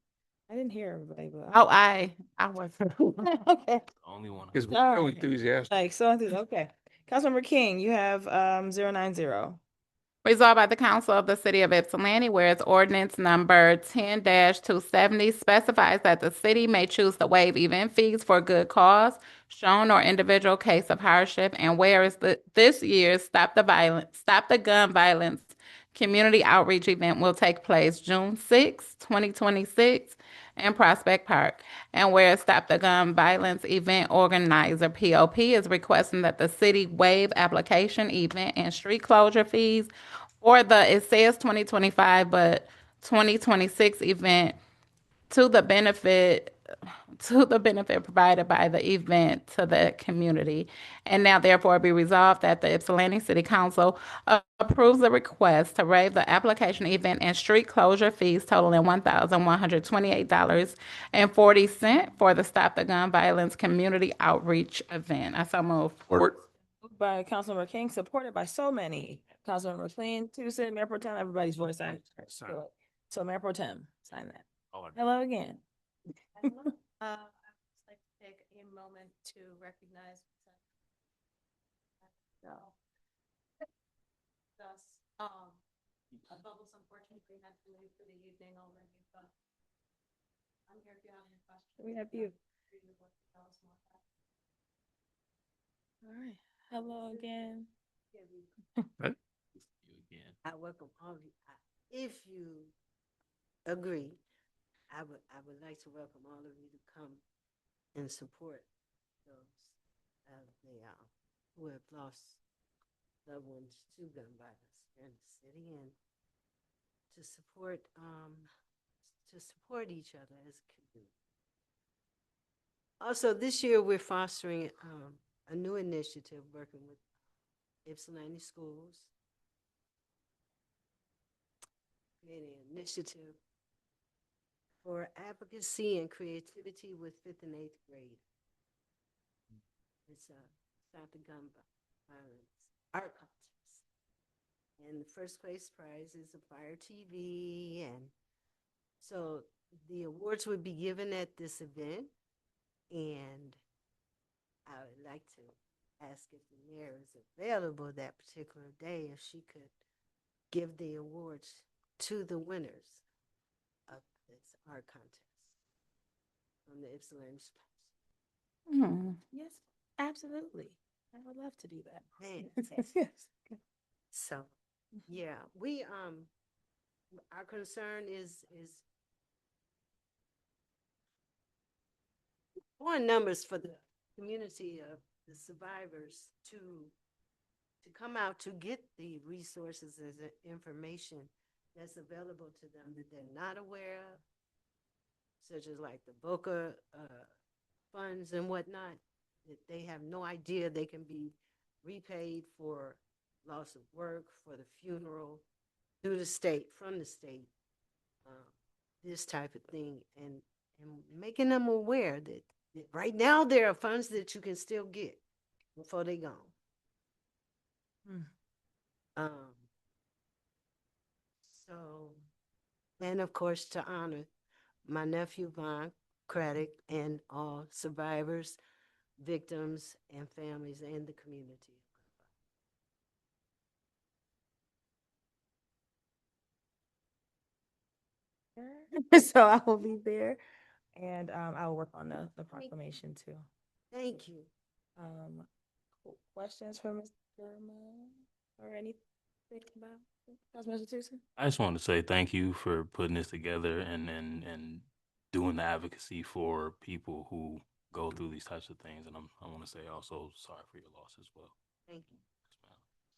I didn't hear everybody, but Oh, I was. okay. Only one. Because we're All so right. enthusiastic. Like so, okay. Councilmember King, you have 090. Resolved by the Council of the City of Ypsilanti, whereas ordinance number 10-270 specifies that the city may choose to waive event fees for good cause, shown or individual case of hardship, and whereas this year's Stop the Gun Violence community outreach event will take place June 6, 2026 in Prospect Park. And whereas Stop the Gun Violence event organizer, POP, is requesting that the city waive application, event, and street closure fees for it says 2025, but 2026 event to the benefit provided by the event to the community. And now therefore be resolved that the Ypsilanti City Council approves the request to waive the application, event, and street closure fees totaling $1,128.40 for the Stop the Gun Violence community outreach event. I so move. Support. Moved by Councilmember King, supported by so many. Councilmember McLean, Tucson, Mayor Pro Tem, everybody's voice. So Mayor Pro Tem, sign that. Hello again. I'd like to take a moment to recognize thus, Bubbles unfortunately had to leave for the evening already, but I'm here if you have any questions. We have you. All right. Hello again. I welcome all of you. If you agree, I would like to welcome all of you to come and support those who have lost loved ones to gun violence here in the city, and to support each other as a community. Also, this year we're fostering a new initiative working with Ypsilanti schools, creating an initiative for advocacy and creativity with 5th and 8th grade. It's a Stop the Gun Violence art contest. And the first place prize is a Fire TV. And so the awards would be given at this event. And I would like to ask if the mayor is available that particular day, if she could give the awards to the winners of this art contest from the Ypsilanti Spice. Yes, absolutely. I would love to do that. Fantastic. Yes. So, yeah, we our concern is more numbers for the community of the survivors to come out to get the resources and the information that's available to them that they're not aware of, such as like the Boca funds and whatnot, that they have no idea they can be repaid for loss of work, for the funeral, through the state, from the state, this type of thing, and making them aware that right now there are funds that you can still get before they gone. So, and of course, to honor my nephew Von Craddock and all survivors, victims, and families in the community. So I will be there, and I will work on the proclamation too. Thank you. Questions for Mr. Mann or anything about Councilman Tucson? I just want to say thank you for putting this together and doing the advocacy for people who go through these types of things. And I want to say also sorry for your loss as well. Thank you.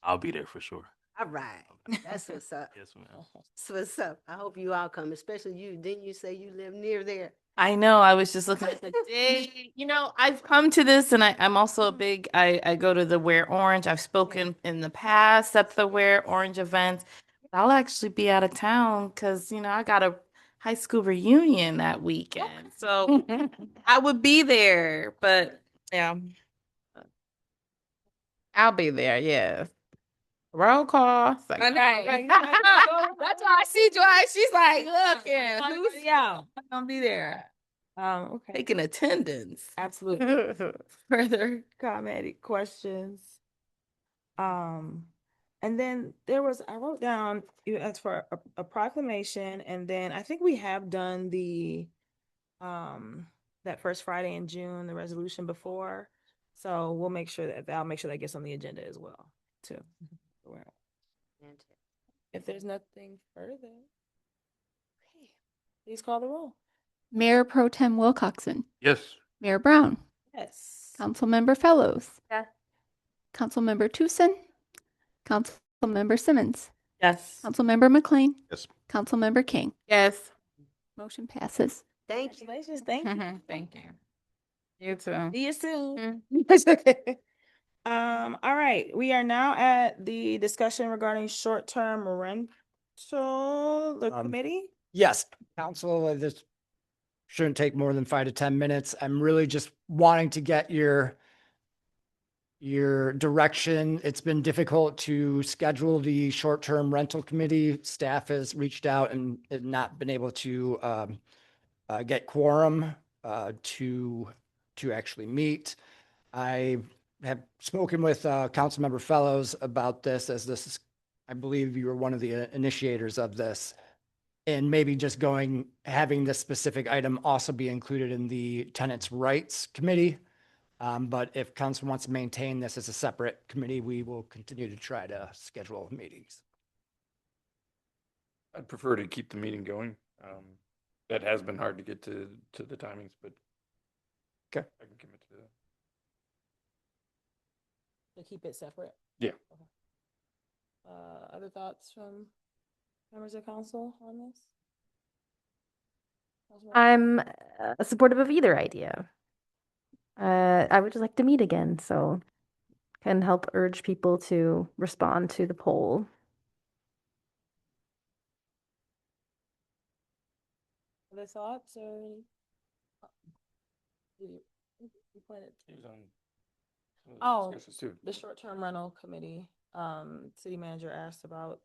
I'll be there for sure. All right. That's what's up. Yes, ma'am. That's what's up. I hope you all come, especially you. Didn't you say you live near there? I know. I was just looking at the date. You know, I've come to this, and I'm also a big. I go to the Wear Orange. I've spoken in the past at the Wear Orange events. I'll actually be out of town because I got a high school reunion that weekend, so I would be there. But yeah, I'll be there. Yes. Roll call. Right. That's why I see Joy. She's like, looking. Who's Yeah, I'm gonna be there. Okay. taking attendance. Absolutely. Further comment, questions? And then I wrote down, you asked for a proclamation, and then I think we have done the, that first Friday in June, the resolution before. So I'll make sure that gets on the agenda as well, too. If there's nothing further, okay, please call the roll. Mayor Pro Tem Wilcoxen, Yes. Mayor Brown, Yes. Councilmember Fellows, Yes. Councilmember Tucson, Councilmember Simmons, Yes. Councilmember McLean, Yes. Councilmember King. Yes. Motion passes. Thank you. Congratulations. Thank you. Thank you. You too. See you soon. That's okay. All right, we are now at the discussion regarding short-term rental, the committee. Yes, council, this shouldn't take more than 5 to 10 minutes. I'm really just wanting to get your direction. It's been difficult to schedule the short-term rental committee. Staff has reached out and have not been able to get quorum to actually meet. I have spoken with Councilmember Fellows about this, as this is, I believe you were one of the initiators of this. And maybe just having this specific item also be included in the tenants' rights committee. But if council wants to maintain this as a separate committee, we will continue to try to schedule meetings. I'd prefer to keep the meeting going. That has been hard to get to the timings, but okay, I can commit to that. To keep it separate. Yeah. Okay. Other thoughts from members of council on this? I'm supportive of either idea. I would just like to meet again, so can help urge people to respond to the poll. Other thoughts or? You planted. Oh, the short-term rental committee, city manager asked about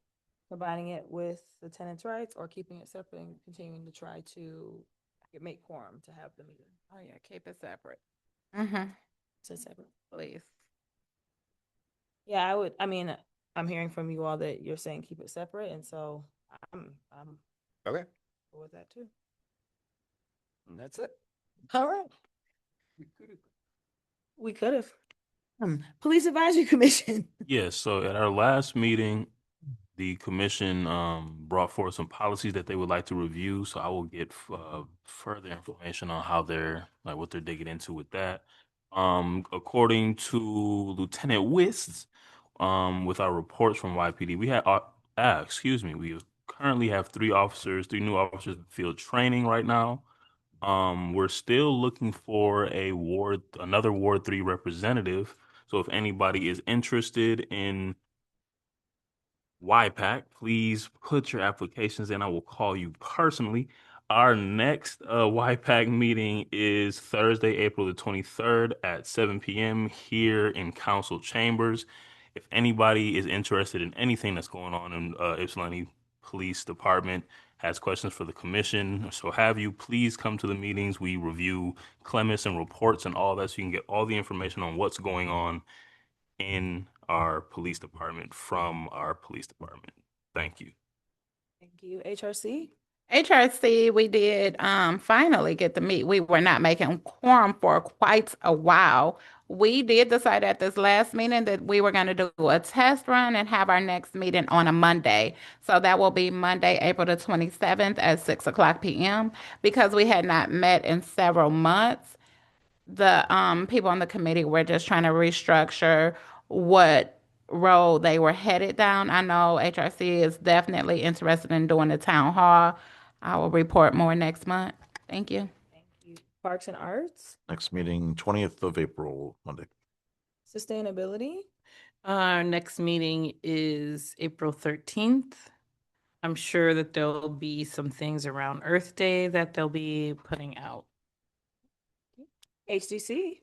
combining it with the tenants' rights or keeping it separate and continuing to try to make quorum to have the meeting. Oh, yeah. Keep it separate. So separate. Please. Yeah, I'm hearing from you all that you're saying keep it separate, and so I'm okay with that too. And that's it. All right. We could have. Police Advisory Commission. Yes, so at our last meeting, the commission brought forth some policies that they would like to review. So I will get further information on how they're like what they're digging into with that. According to Lieutenant Wist, with our reports from YPD, we had we currently have three new officers in field training right now. We're still looking for another Ward 3 representative. So if anybody is interested in YPAC, please put your applications in. I will call you personally. Our next YPAC meeting is Thursday, April the 23rd at 7 p.m. here in council chambers. If anybody is interested in anything that's going on in Ypsilanti Police Department, has questions for the commission, so have you, please come to the meetings. We review clements and reports and all that, so you can get all the information on what's going on in our police department from our police department. Thank you. Thank you. HRC? HRC, we did finally get to meet. We were not making quorum for quite a while. We did decide at this last meeting that we were going to do a test run and have our next meeting on a Monday. So that will be Monday, April the 27th at 6:00 p.m. Because we had not met in several months, the people on the committee were just trying to restructure what road they were headed down. I know HRC is definitely interested in doing the town hall. I will report more next month. Thank you. Parks and Arts? Next meeting, 20th of April, Monday. Sustainability? Our next meeting is April 13th. I'm sure that there'll be some things around Earth Day that they'll be putting out. HDC?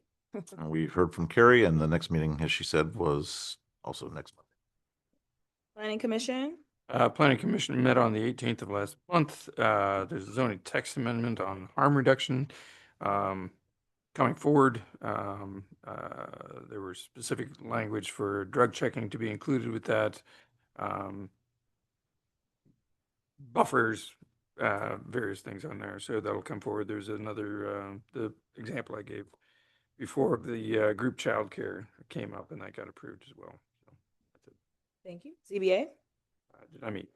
We heard from Carrie, and the next meeting, as she said, was also next month. Planning Commission? Planning Commission met on the 18th of last month. There's a zoning text amendment on harm reduction. Coming forward, there were specific language for drug checking to be included with that. Buffers, various things on there. So that'll come forward. There's another, the example I gave before of the group childcare came up and that got approved as well. So that's it. Thank you. ZBA? Did I meet?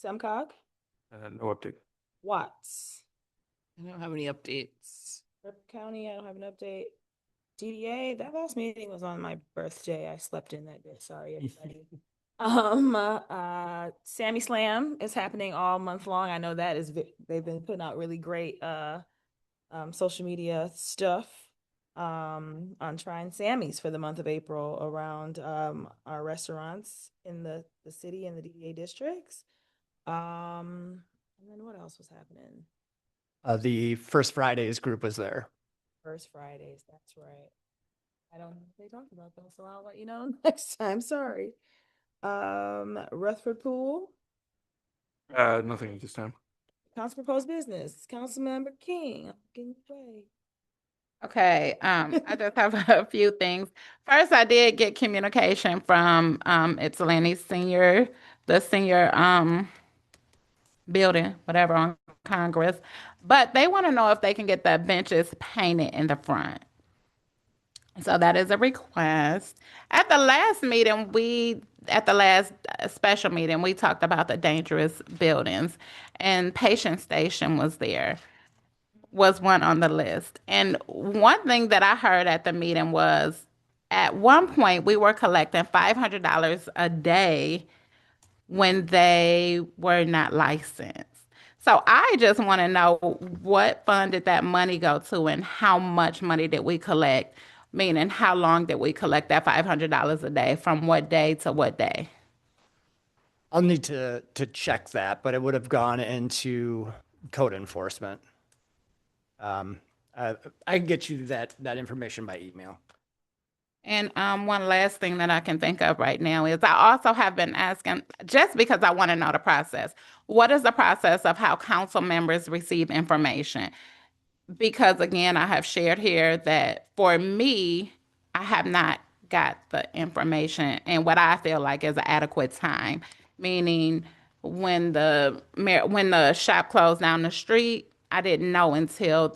SEMCOG? No update. Watts? I don't have any updates. Rep County, I don't have an update. DDA, that last meeting was on my birthday. I slept in that day. Sorry, everybody. Sammy Slam is happening all month long. I know that is they've been putting out really great social media stuff on trying Sammy's for the month of April around our restaurants in the city and the DDA districts. And then what else was happening? The First Fridays group was there. First Fridays, that's right. I don't know if they talked about that, so I'll let you know next time. Sorry. Rutherford Pool, Nothing at this time. council proposed business, Councilmember King. Getting away. Okay, I just have a few things. First, I did get communication from Ypsilanti Senior, the senior building, whatever, on Congress, but they want to know if they can get the benches painted in the front. So that is a request. At the last meeting, at the last special meeting, we talked about the dangerous buildings, and Patient Station was one on the list. And one thing that I heard at the meeting was, at one point, we were collecting $500 a day when they were not licensed. So I just want to know, what fund did that money go to, and how much money did we collect? Meaning, how long did we collect that $500 a day, from what day to what day? I'll need to check that, but it would have gone into code enforcement. I can get you that information by email. And one last thing that I can think of right now is, I also have been asking, just because I want to know the process, what is the process of how council members receive information? Because again, I have shared here that for me, I have not got the information in what I feel like is an adequate time. Meaning, when the shop closed down the street, I didn't know until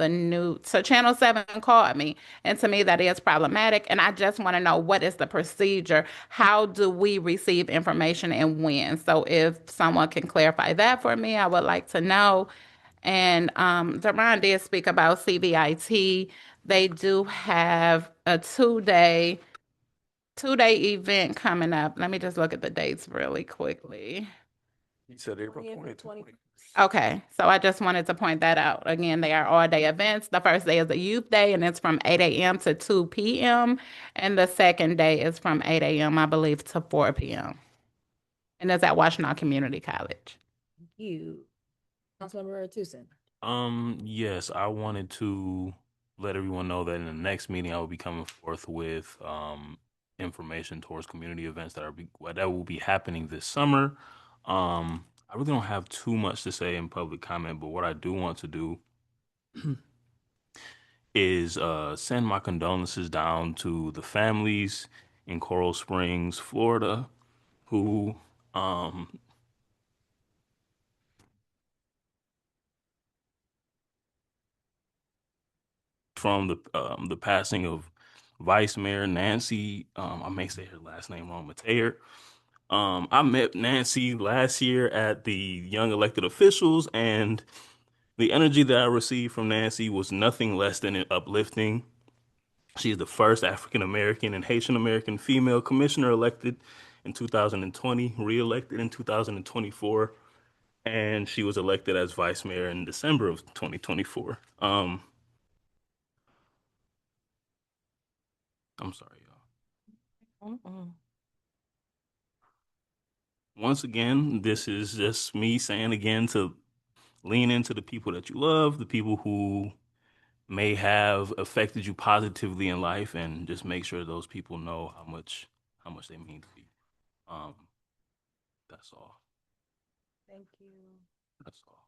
so Channel 7 called me. And to me, that is problematic. And I just want to know, what is the procedure? How do we receive information and when? So if someone can clarify that for me, I would like to know. And Deron did speak about CVIT. They do have a two-day event coming up. Let me just look at the dates really quickly. You said April 2020. Okay, so I just wanted to point that out. Again, they are all-day events. The first day is a youth day, and it's from 8 a.m. to 2 p.m. And the second day is from 8 a.m., I believe, to 4 p.m. And it's at Washtenaw Community College. Thank you. Councilmember Tucson. Yes, I wanted to let everyone know that in the next meeting, I will be coming forth with information towards community events that will be happening this summer. I really don't have too much to say in public comment, but what I do want to do is send my condolences down to the families in Coral Springs, Florida, who from the passing of Vice Mayor Nancy, I may say her last name wrong, Mateer. I met Nancy last year at the Young Elected Officials, and the energy that I received from Nancy was nothing less than uplifting. She is the first African American and Haitian American female commissioner elected in 2020, re-elected in 2024, and she was elected as vice mayor in December of 2024. I'm sorry, y'all. Once again, this is just me saying again to lean into the people that you love, the people who may have affected you positively in life, and just make sure those people know how much they mean to you. That's all. Thank you. That's all.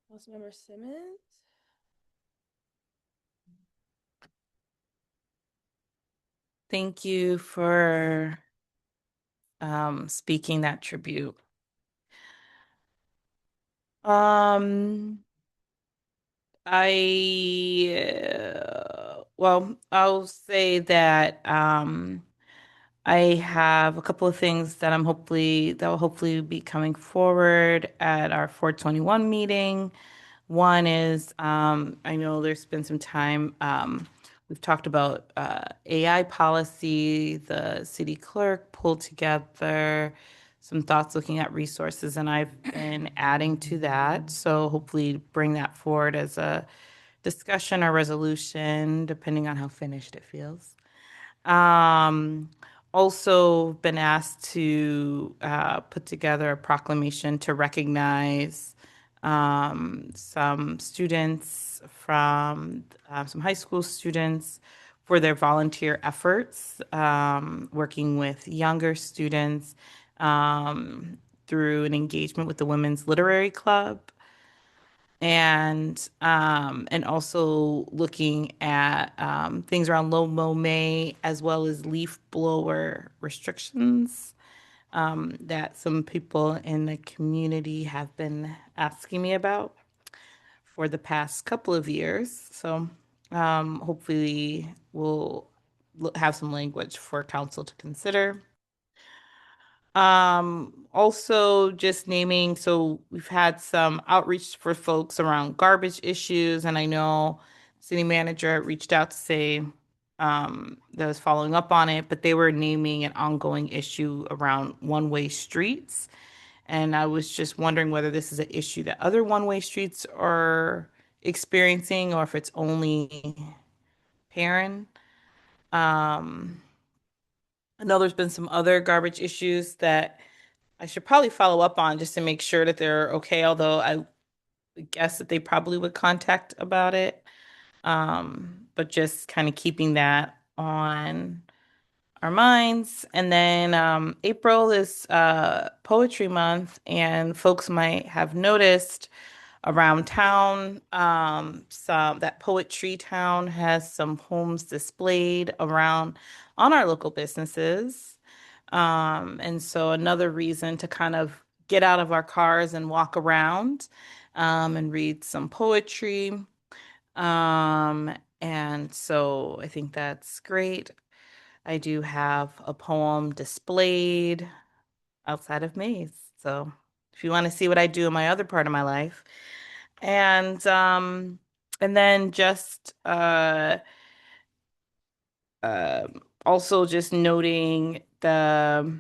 Councilmember Simmons. Thank you for speaking that tribute. I'll say that I have a couple of things that will hopefully be coming forward at our 421 meeting. One is, I know there's been some time, we've talked about AI policy, the city clerk pulled together some thoughts looking at resources, and I've been adding to that. So hopefully bring that forward as a discussion or resolution, depending on how finished it feels. Also been asked to put together a proclamation to recognize some students from some high school students for their volunteer efforts, working with younger students through an engagement with the Women's Literary Club. And also looking at things around low mow May, as well as leaf blower restrictions that some people in the community have been asking me about for the past couple of years. So hopefully we'll have some language for council to consider. Also just naming, so we've had some outreach for folks around garbage issues, and I know city manager reached out to say that was following up on it, but they were naming an ongoing issue around one-way streets. And I was just wondering whether this is an issue that other one-way streets are experiencing or if it's only Perrin. I know there's been some other garbage issues that I should probably follow up on just to make sure that they're okay, although I guess that they probably would contact about it. But just kind of keeping that on our minds. And then April is Poetry Month, and folks might have noticed around town, that Poetry Town has some homes displayed around on our local businesses. And so another reason to kind of get out of our cars and walk around. and read some poetry. And so I think that's great. I do have a poem displayed outside of Maze. So if you want to see what I do in my other part of my life. And then just also just noting the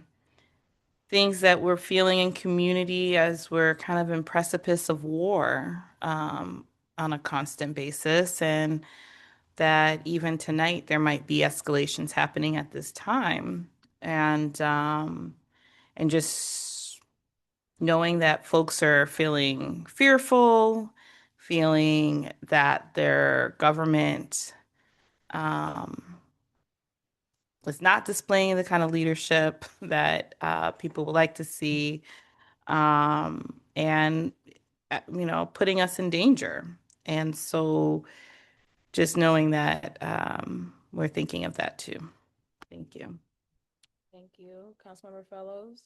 things that we're feeling in community as we're kind of in precipice of war on a constant basis, and that even tonight there might be escalations happening at this time, and just knowing that folks are feeling fearful, feeling that their government was not displaying the kind of leadership that people would like to see, and putting us in danger. And so just knowing that we're thinking of that too. Thank you. Thank you. Councilmember Fellows.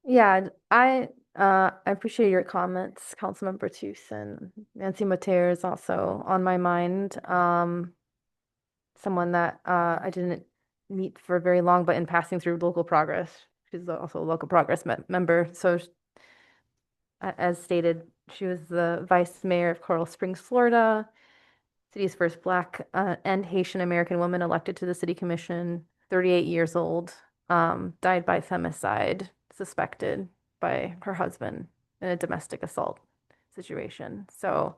Yeah, I appreciate your comments, Councilmember Tucson. Nancy Mateer is also on my mind. Someone that I didn't meet for very long, but in passing through Local Progress, she's also a Local Progress member. So, as stated, she was the vice mayor of Coral Springs, Florida, city's first Black and Haitian American woman elected to the city commission, 38 years old, died by femicide, suspected by her husband in a domestic assault situation. So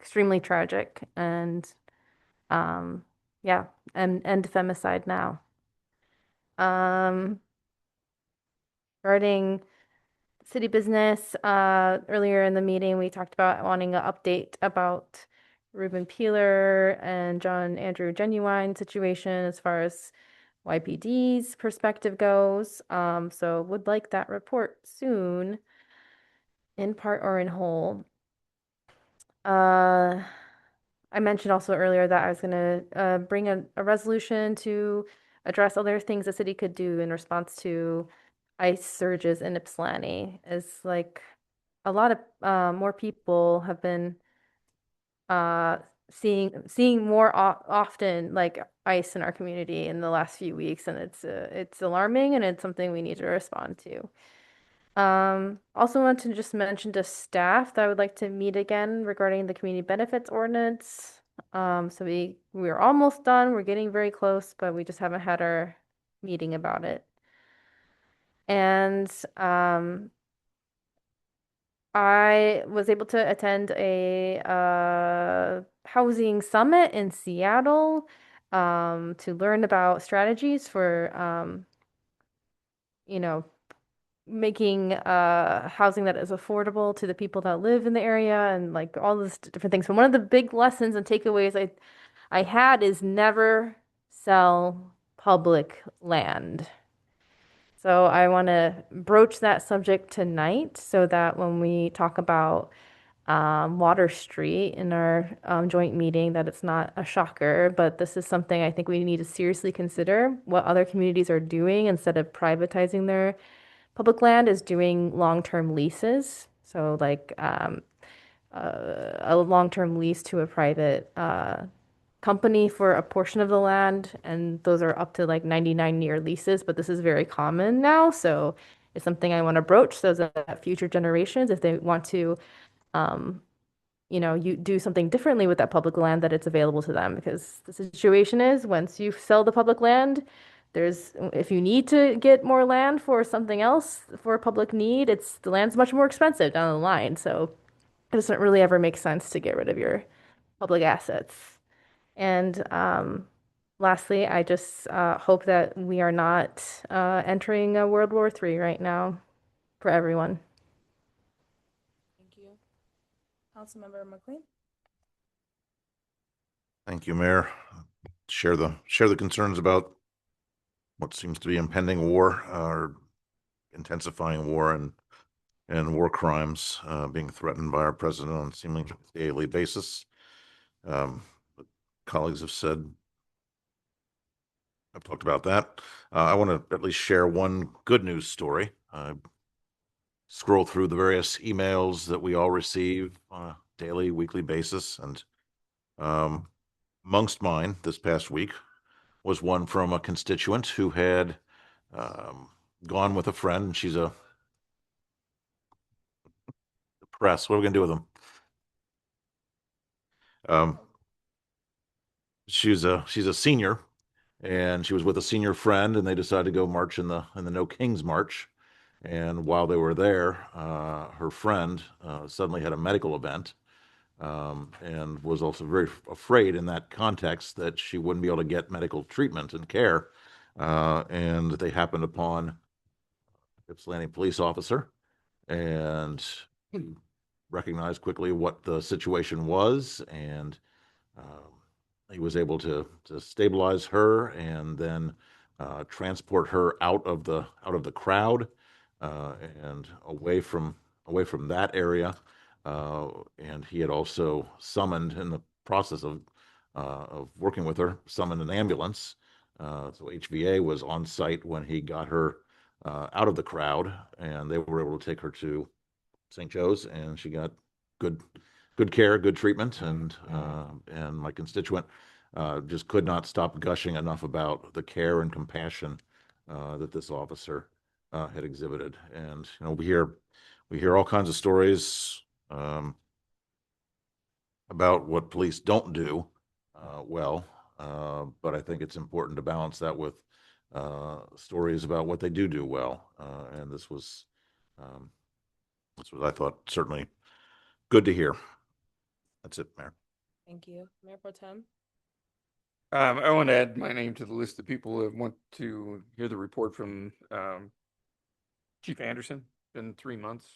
extremely tragic, and yeah, and femicide now. Regarding city business, earlier in the meeting, we talked about wanting an update about Ruben Peeler and John Andrew Genuine situation as far as YPD's perspective goes. So would like that report soon, in part or in whole. I mentioned also earlier that I was going to bring a resolution to address other things the city could do in response to ice surges in Ypsilanti. It's like a lot of more people have been seeing more often like ice in our community in the last few weeks, and it's alarming, and it's something we need to respond to. Also want to just mention to staff that I would like to meet again regarding the community benefits ordinance. So we're almost done. We're getting very close, but we just haven't had our meeting about it. And I was able to attend a housing summit in Seattle to learn about strategies for making housing that is affordable to the people that live in the area, and like all these different things. But one of the big lessons and takeaways I had is never sell public land. So I want to broach that subject tonight so that when we talk about Water Street in our joint meeting, that it's not a shocker, but this is something I think we need to seriously consider. What other communities are doing instead of privatizing their public land is doing long-term leases. So like a long-term lease to a private company for a portion of the land, and those are up to like 99-year leases, but this is very common now. So it's something I want to broach so that future generations, if they want to you do something differently with that public land, that it's available to them. Because the situation is, once you sell the public land, if you need to get more land for something else for a public need, the land's much more expensive down the line. So it doesn't really ever make sense to get rid of your public assets. And lastly, I just hope that we are not entering a World War III right now for everyone. Thank you. Councilmember McLean. Thank you, Mayor. Share the concerns about what seems to be impending war, or intensifying war, and war crimes being threatened by our president on a seemingly daily basis. Colleagues have said, I've talked about that. I want to at least share one good news story. scroll through the various emails that we all receive on a daily, weekly basis. And amongst mine this past week was one from a constituent who had gone with a friend. And she's the press. What are we going to do with them? She's a senior, and she was with a senior friend, and they decided to go march in the No Kings March. And while they were there, her friend suddenly had a medical event, and was also very afraid in that context that she wouldn't be able to get medical treatment and care. And they happened upon Ypsilanti police officer and recognized quickly what the situation was, and he was able to stabilize her and then transport her out of the crowd and away from that area. And he had also summoned, in the process of working with her, summoned an ambulance. So HVA was on site when he got her out of the crowd, and they were able to take her to St. Joe's, and she got good care, good treatment, and my constituent just could not stop gushing enough about the care and compassion that this officer had exhibited. And we hear all kinds of stories about what police don't do well, but I think it's important to balance that with stories about what they do well. And this was I thought certainly good to hear. That's it, Mayor. Thank you. Mayor Pro Tem? I want to add my name to the list of people who want to hear the report from Chief Anderson. Been 3 months.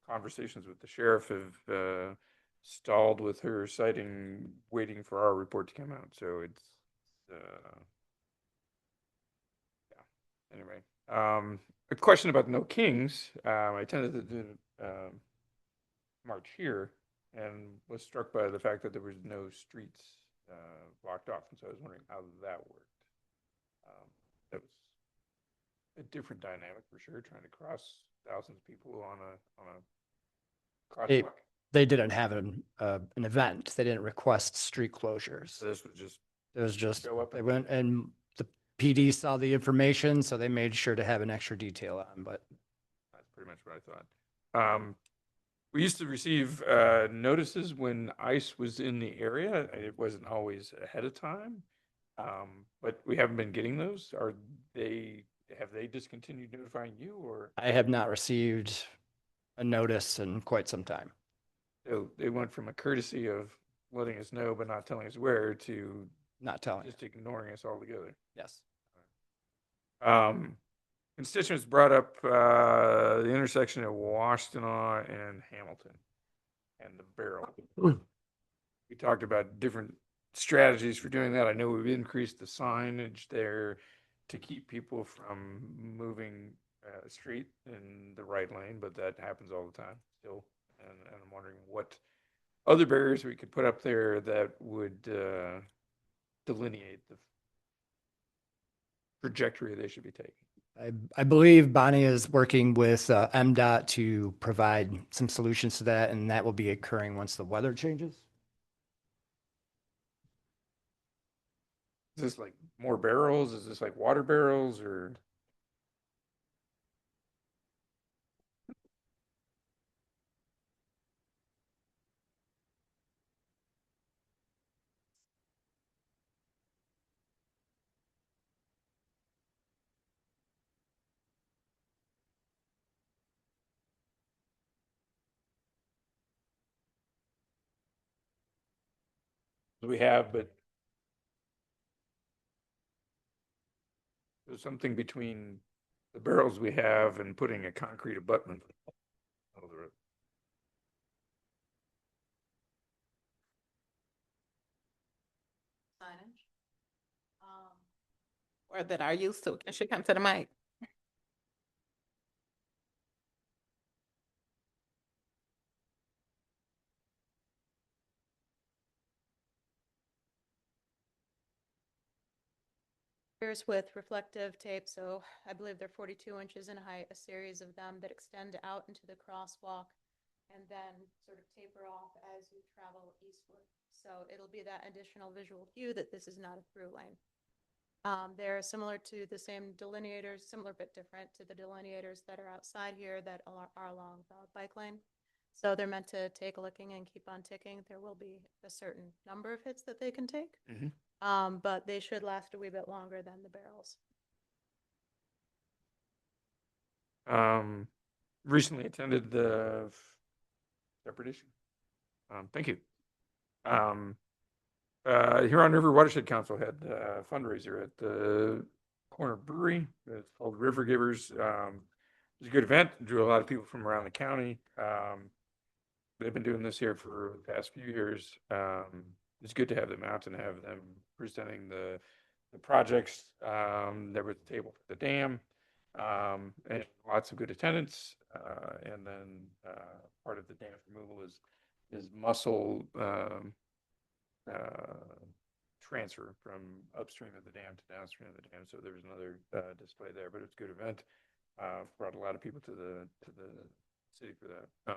Conversations with the sheriff have stalled with her citing waiting for our report to come out. So it's yeah. Anyway, a question about No Kings. I attended the march here and was struck by the fact that there was no streets blocked off, and so I was wondering how that worked. That was a different dynamic for sure, trying to cross thousands of people on a crosswalk. They didn't have an event. They didn't request street closures. So this was just It was just, show up they went, and the PD saw the information, so they made sure to have an extra detail on, but that's pretty much what I thought. We used to receive notices when ICE was in the area. It wasn't always ahead of time, but we haven't been getting those. Have they discontinued notifying you, or? I have not received a notice in quite some time. So they went from a courtesy of letting us know but not telling us where to not telling, just ignoring us altogether. Yes. Constituents brought up the intersection of Washtenaw and Hamilton and the barrel. We talked about different strategies for doing that. I know we've increased the signage there to keep people from moving a street in the right lane, but that happens all the time still. And I'm wondering what other barriers we could put up there that would delineate the trajectory they should be taking. I believe Bonnie is working with MDOT to provide some solutions to that, and that will be occurring once the weather changes. Is this like more barrels? Is this like water barrels, or? We have, but there's something between the barrels we have and putting a concrete abutment over it. Signage. Or that are used to, can she come to the mic? barriers with reflective tape, so I believe they're 42 inches in height, a series of them that extend out into the crosswalk and then sort of taper off as you travel eastward. So it'll be that additional visual cue that this is not a through lane. They're similar to the same delineators, similar but different to the delineators that are outside here that are along the bike lane. So they're meant to take a licking and keep on ticking. There will be a certain number of hits that they can take, but they should last a wee bit longer than the barrels. Recently attended the separate issue. Thank you. Huron River Watershed Council had a fundraiser at the corner brewery. It's called River Givers. It was a good event. Drew a lot of people from around the county. They've been doing this here for the past few years. It's good to have them out and have them presenting the projects that were at the table for the dam, and lots of good attendance. And then part of the dam removal is mussel transfer from upstream of the dam to downstream of the dam. So there was another display there, but it's a good event. Brought a lot of people to the city for that.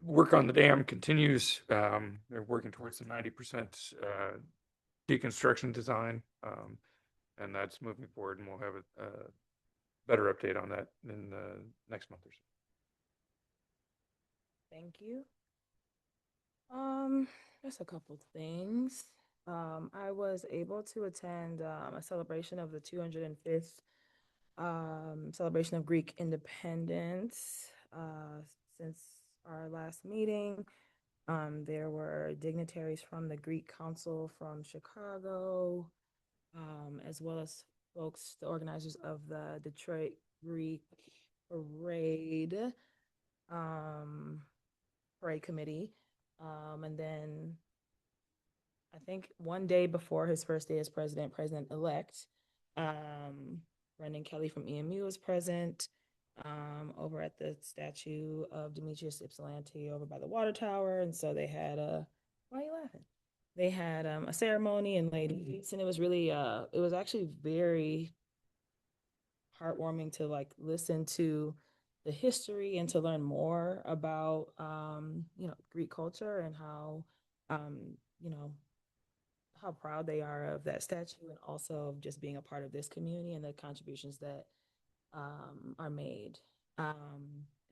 Work on the dam continues. They're working towards the 90% deconstruction design, and that's moving forward, and we'll have a better update on that in the next month or so. Thank you. Just a couple things. I was able to attend a celebration of the 205th celebration of Greek independence since our last meeting. There were dignitaries from the Greek Council from Chicago, as well as folks, the organizers of the Detroit Greek Parade, Parade Committee. And then I think one day before his first day as president-elect, Brendan Kelly from EMU was present over at the statue of Demetrius Ypsilanti over by the water tower. And so they had why are you laughing? They had a ceremony and ladies, and it was really, it was actually very heartwarming to like listen to the history and to learn more about, Greek culture and how, how proud they are of that statue and also of just being a part of this community and the contributions that are made.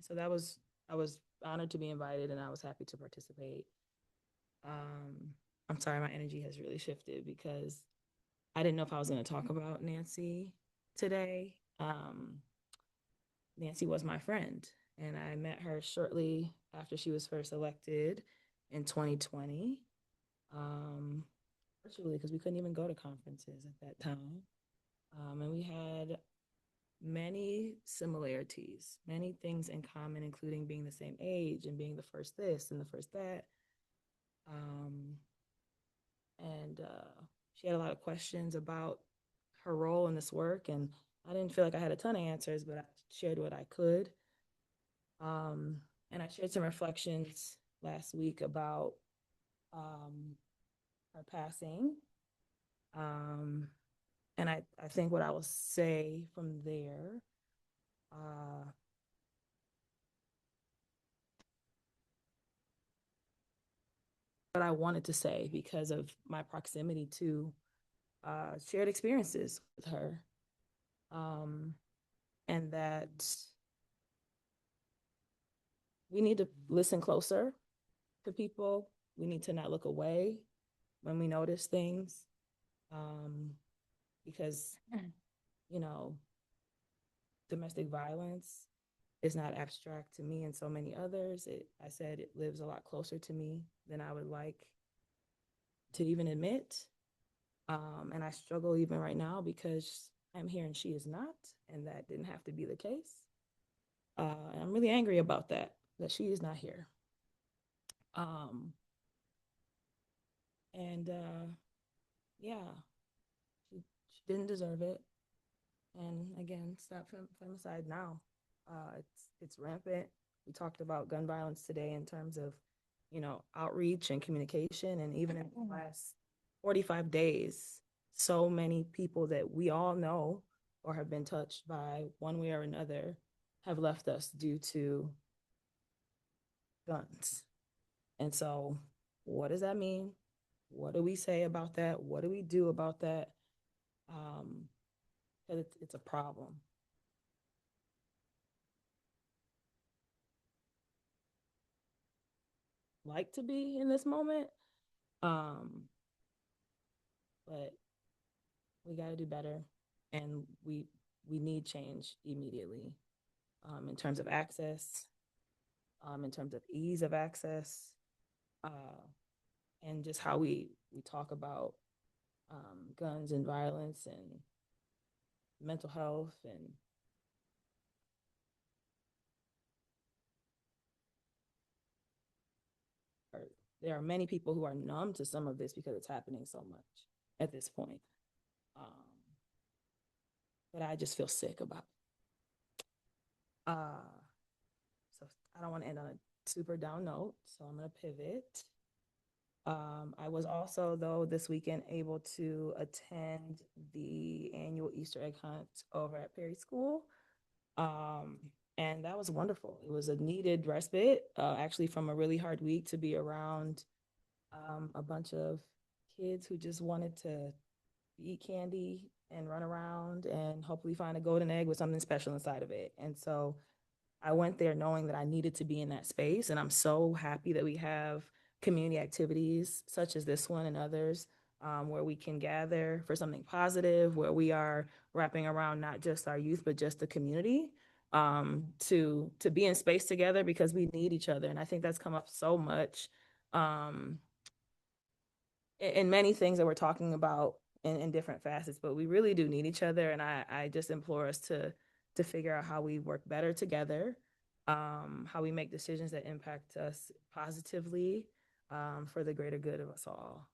So I was honored to be invited and I was happy to participate. I'm sorry, my energy has really shifted because I didn't know if I was going to talk about Nancy today. Nancy was my friend, and I met her shortly after she was first elected in 2020, virtually because we couldn't even go to conferences at that time. And we had many similarities, many things in common, including being the same age and being the first this and the first that. She had a lot of questions about her role in this work, and I didn't feel like I had a ton of answers, but I shared what I could. And I shared some reflections last week about her passing. And I think what I will say from there, what I wanted to say because of my proximity to shared experiences with her. And that we need to listen closer to people. We need to not look away when we notice things. Because, domestic violence is not abstract to me and so many others. I said it lives a lot closer to me than I would like to even admit. And I struggle even right now because I'm here and she is not, and that didn't have to be the case. And I'm really angry about that she is not here. She didn't deserve it. And again, stop femicide now. It's rampant. We talked about gun violence today in terms of, outreach and communication. And even in the last 45 days, so many people that we all know or have been touched by one way or another have left us due to guns. And so, what does that mean? What do we say about that? What do we do about that? 'Cause it's a problem. Like to be in this moment, but we got to do better, and we need change immediately, in terms of access, in terms of ease of access, and just how we talk about guns and violence and mental health and there are many people who are numb to some of this because it's happening so much at this point. But I just feel sick about it. So I don't want to end on a super down note, so I'm going to pivot. I was also, though, this weekend able to attend the annual Easter egg hunt over at Perry School. And that was wonderful. It was a needed respite, actually, from a really hard week to be around a bunch of kids who just wanted to eat candy and run around and hopefully find a golden egg with something special inside of it. And so I went there knowing that I needed to be in that space. And I'm so happy that we have community activities such as this one and others, where we can gather for something positive, where we are wrapping around not just our youth, but just the community, to be in space together because we need each other. And I think that's come up so much in many things that we're talking about in different facets, but we really do need each other. And I just implore us to figure out how we work better together, how we make decisions that impact us positively, for the greater good of us all.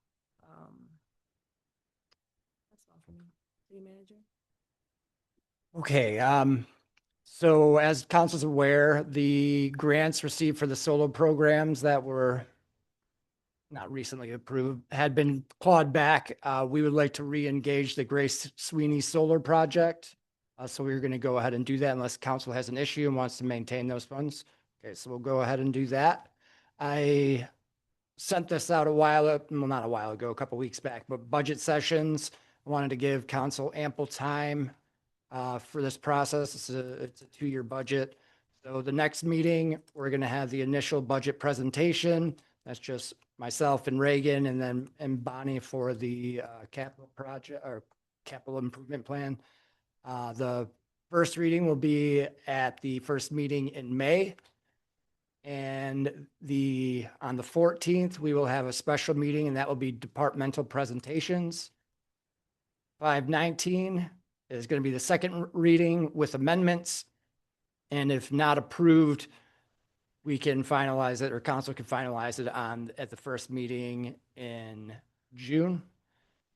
That's all for me. City Manager. Okay, so as council's aware, the grants received for the solar programs that were not recently approved had been clawed back. We would like to re-engage the Grace Sweeney Solar Project. So we're going to go ahead and do that unless council has an issue and wants to maintain those funds. Okay, so we'll go ahead and do that. I sent this out not a while ago, a couple weeks back, but budget sessions. I wanted to give council ample time for this process. It's a 2-year budget. So the next meeting, we're going to have the initial budget presentation. That's just myself and Reagan and Bonnie for the capital project or capital improvement plan. The first reading will be at the first meeting in May. And on the 14th, we will have a special meeting, and that will be departmental presentations. 519 is going to be the second reading with amendments. And if not approved, we can finalize it, or council can finalize it at the first meeting in June.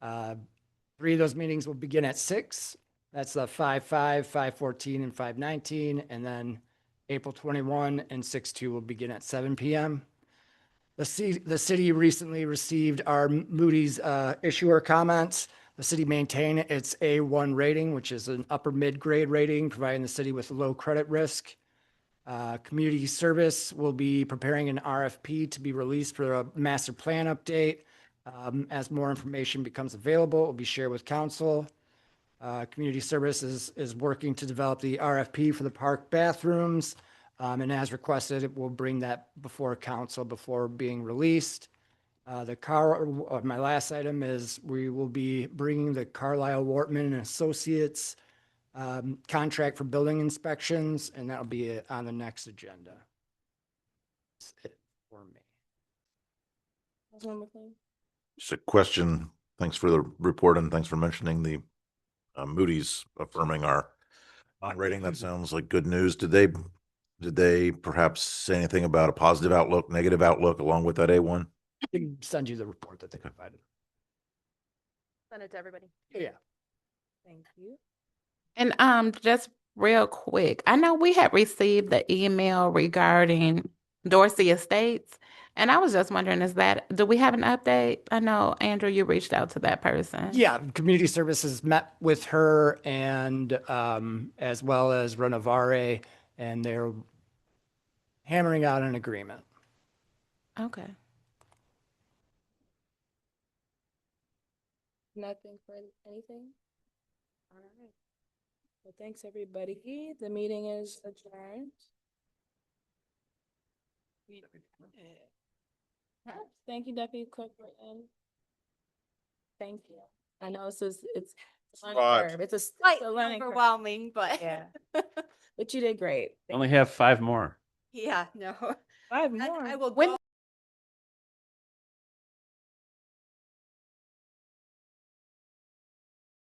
3 of those meetings will begin at 6. That's the 5-5, 514, and 519. And then April 21 and 6-2 will begin at 7 p.m. The city recently received our Moody's issuer comments. The city maintained its A1 rating, which is an upper mid-grade rating, providing the city with low credit risk. Community Service will be preparing an RFP to be released for a master plan update. As more information becomes available, it will be shared with council. Community Service is working to develop the RFP for the park bathrooms. And as requested, it will bring that before council before being released. My last item is we will be bringing the Carlisle Wortman and Associates contract for building inspections, and that'll be on the next agenda. That's it for me. Just a question. Thanks for the report and thanks for mentioning the Moody's affirming our rating. That sounds like good news. Did they perhaps say anything about a positive outlook, negative outlook along with that A1? I can send you the report that they provided. Send it to everybody. Yeah. Thank you. And just real quick, I know we had received the email regarding Dorsey Estates. And I was just wondering, do we have an update? I know, Andrew, you reached out to that person. Yeah, community services met with her and as well as Renovare, and they're hammering out an agreement. Okay. Nothing for anything? All right. Well, thanks, everybody. The meeting is adjourned. Thank you, Deputy Clerk Britton. Thank you. I know it's a learning Right. curve. It's a Slightly learning curve. overwhelming, but Yeah. But you did great. Only have 5 more. yeah, no. 5 more. I will go.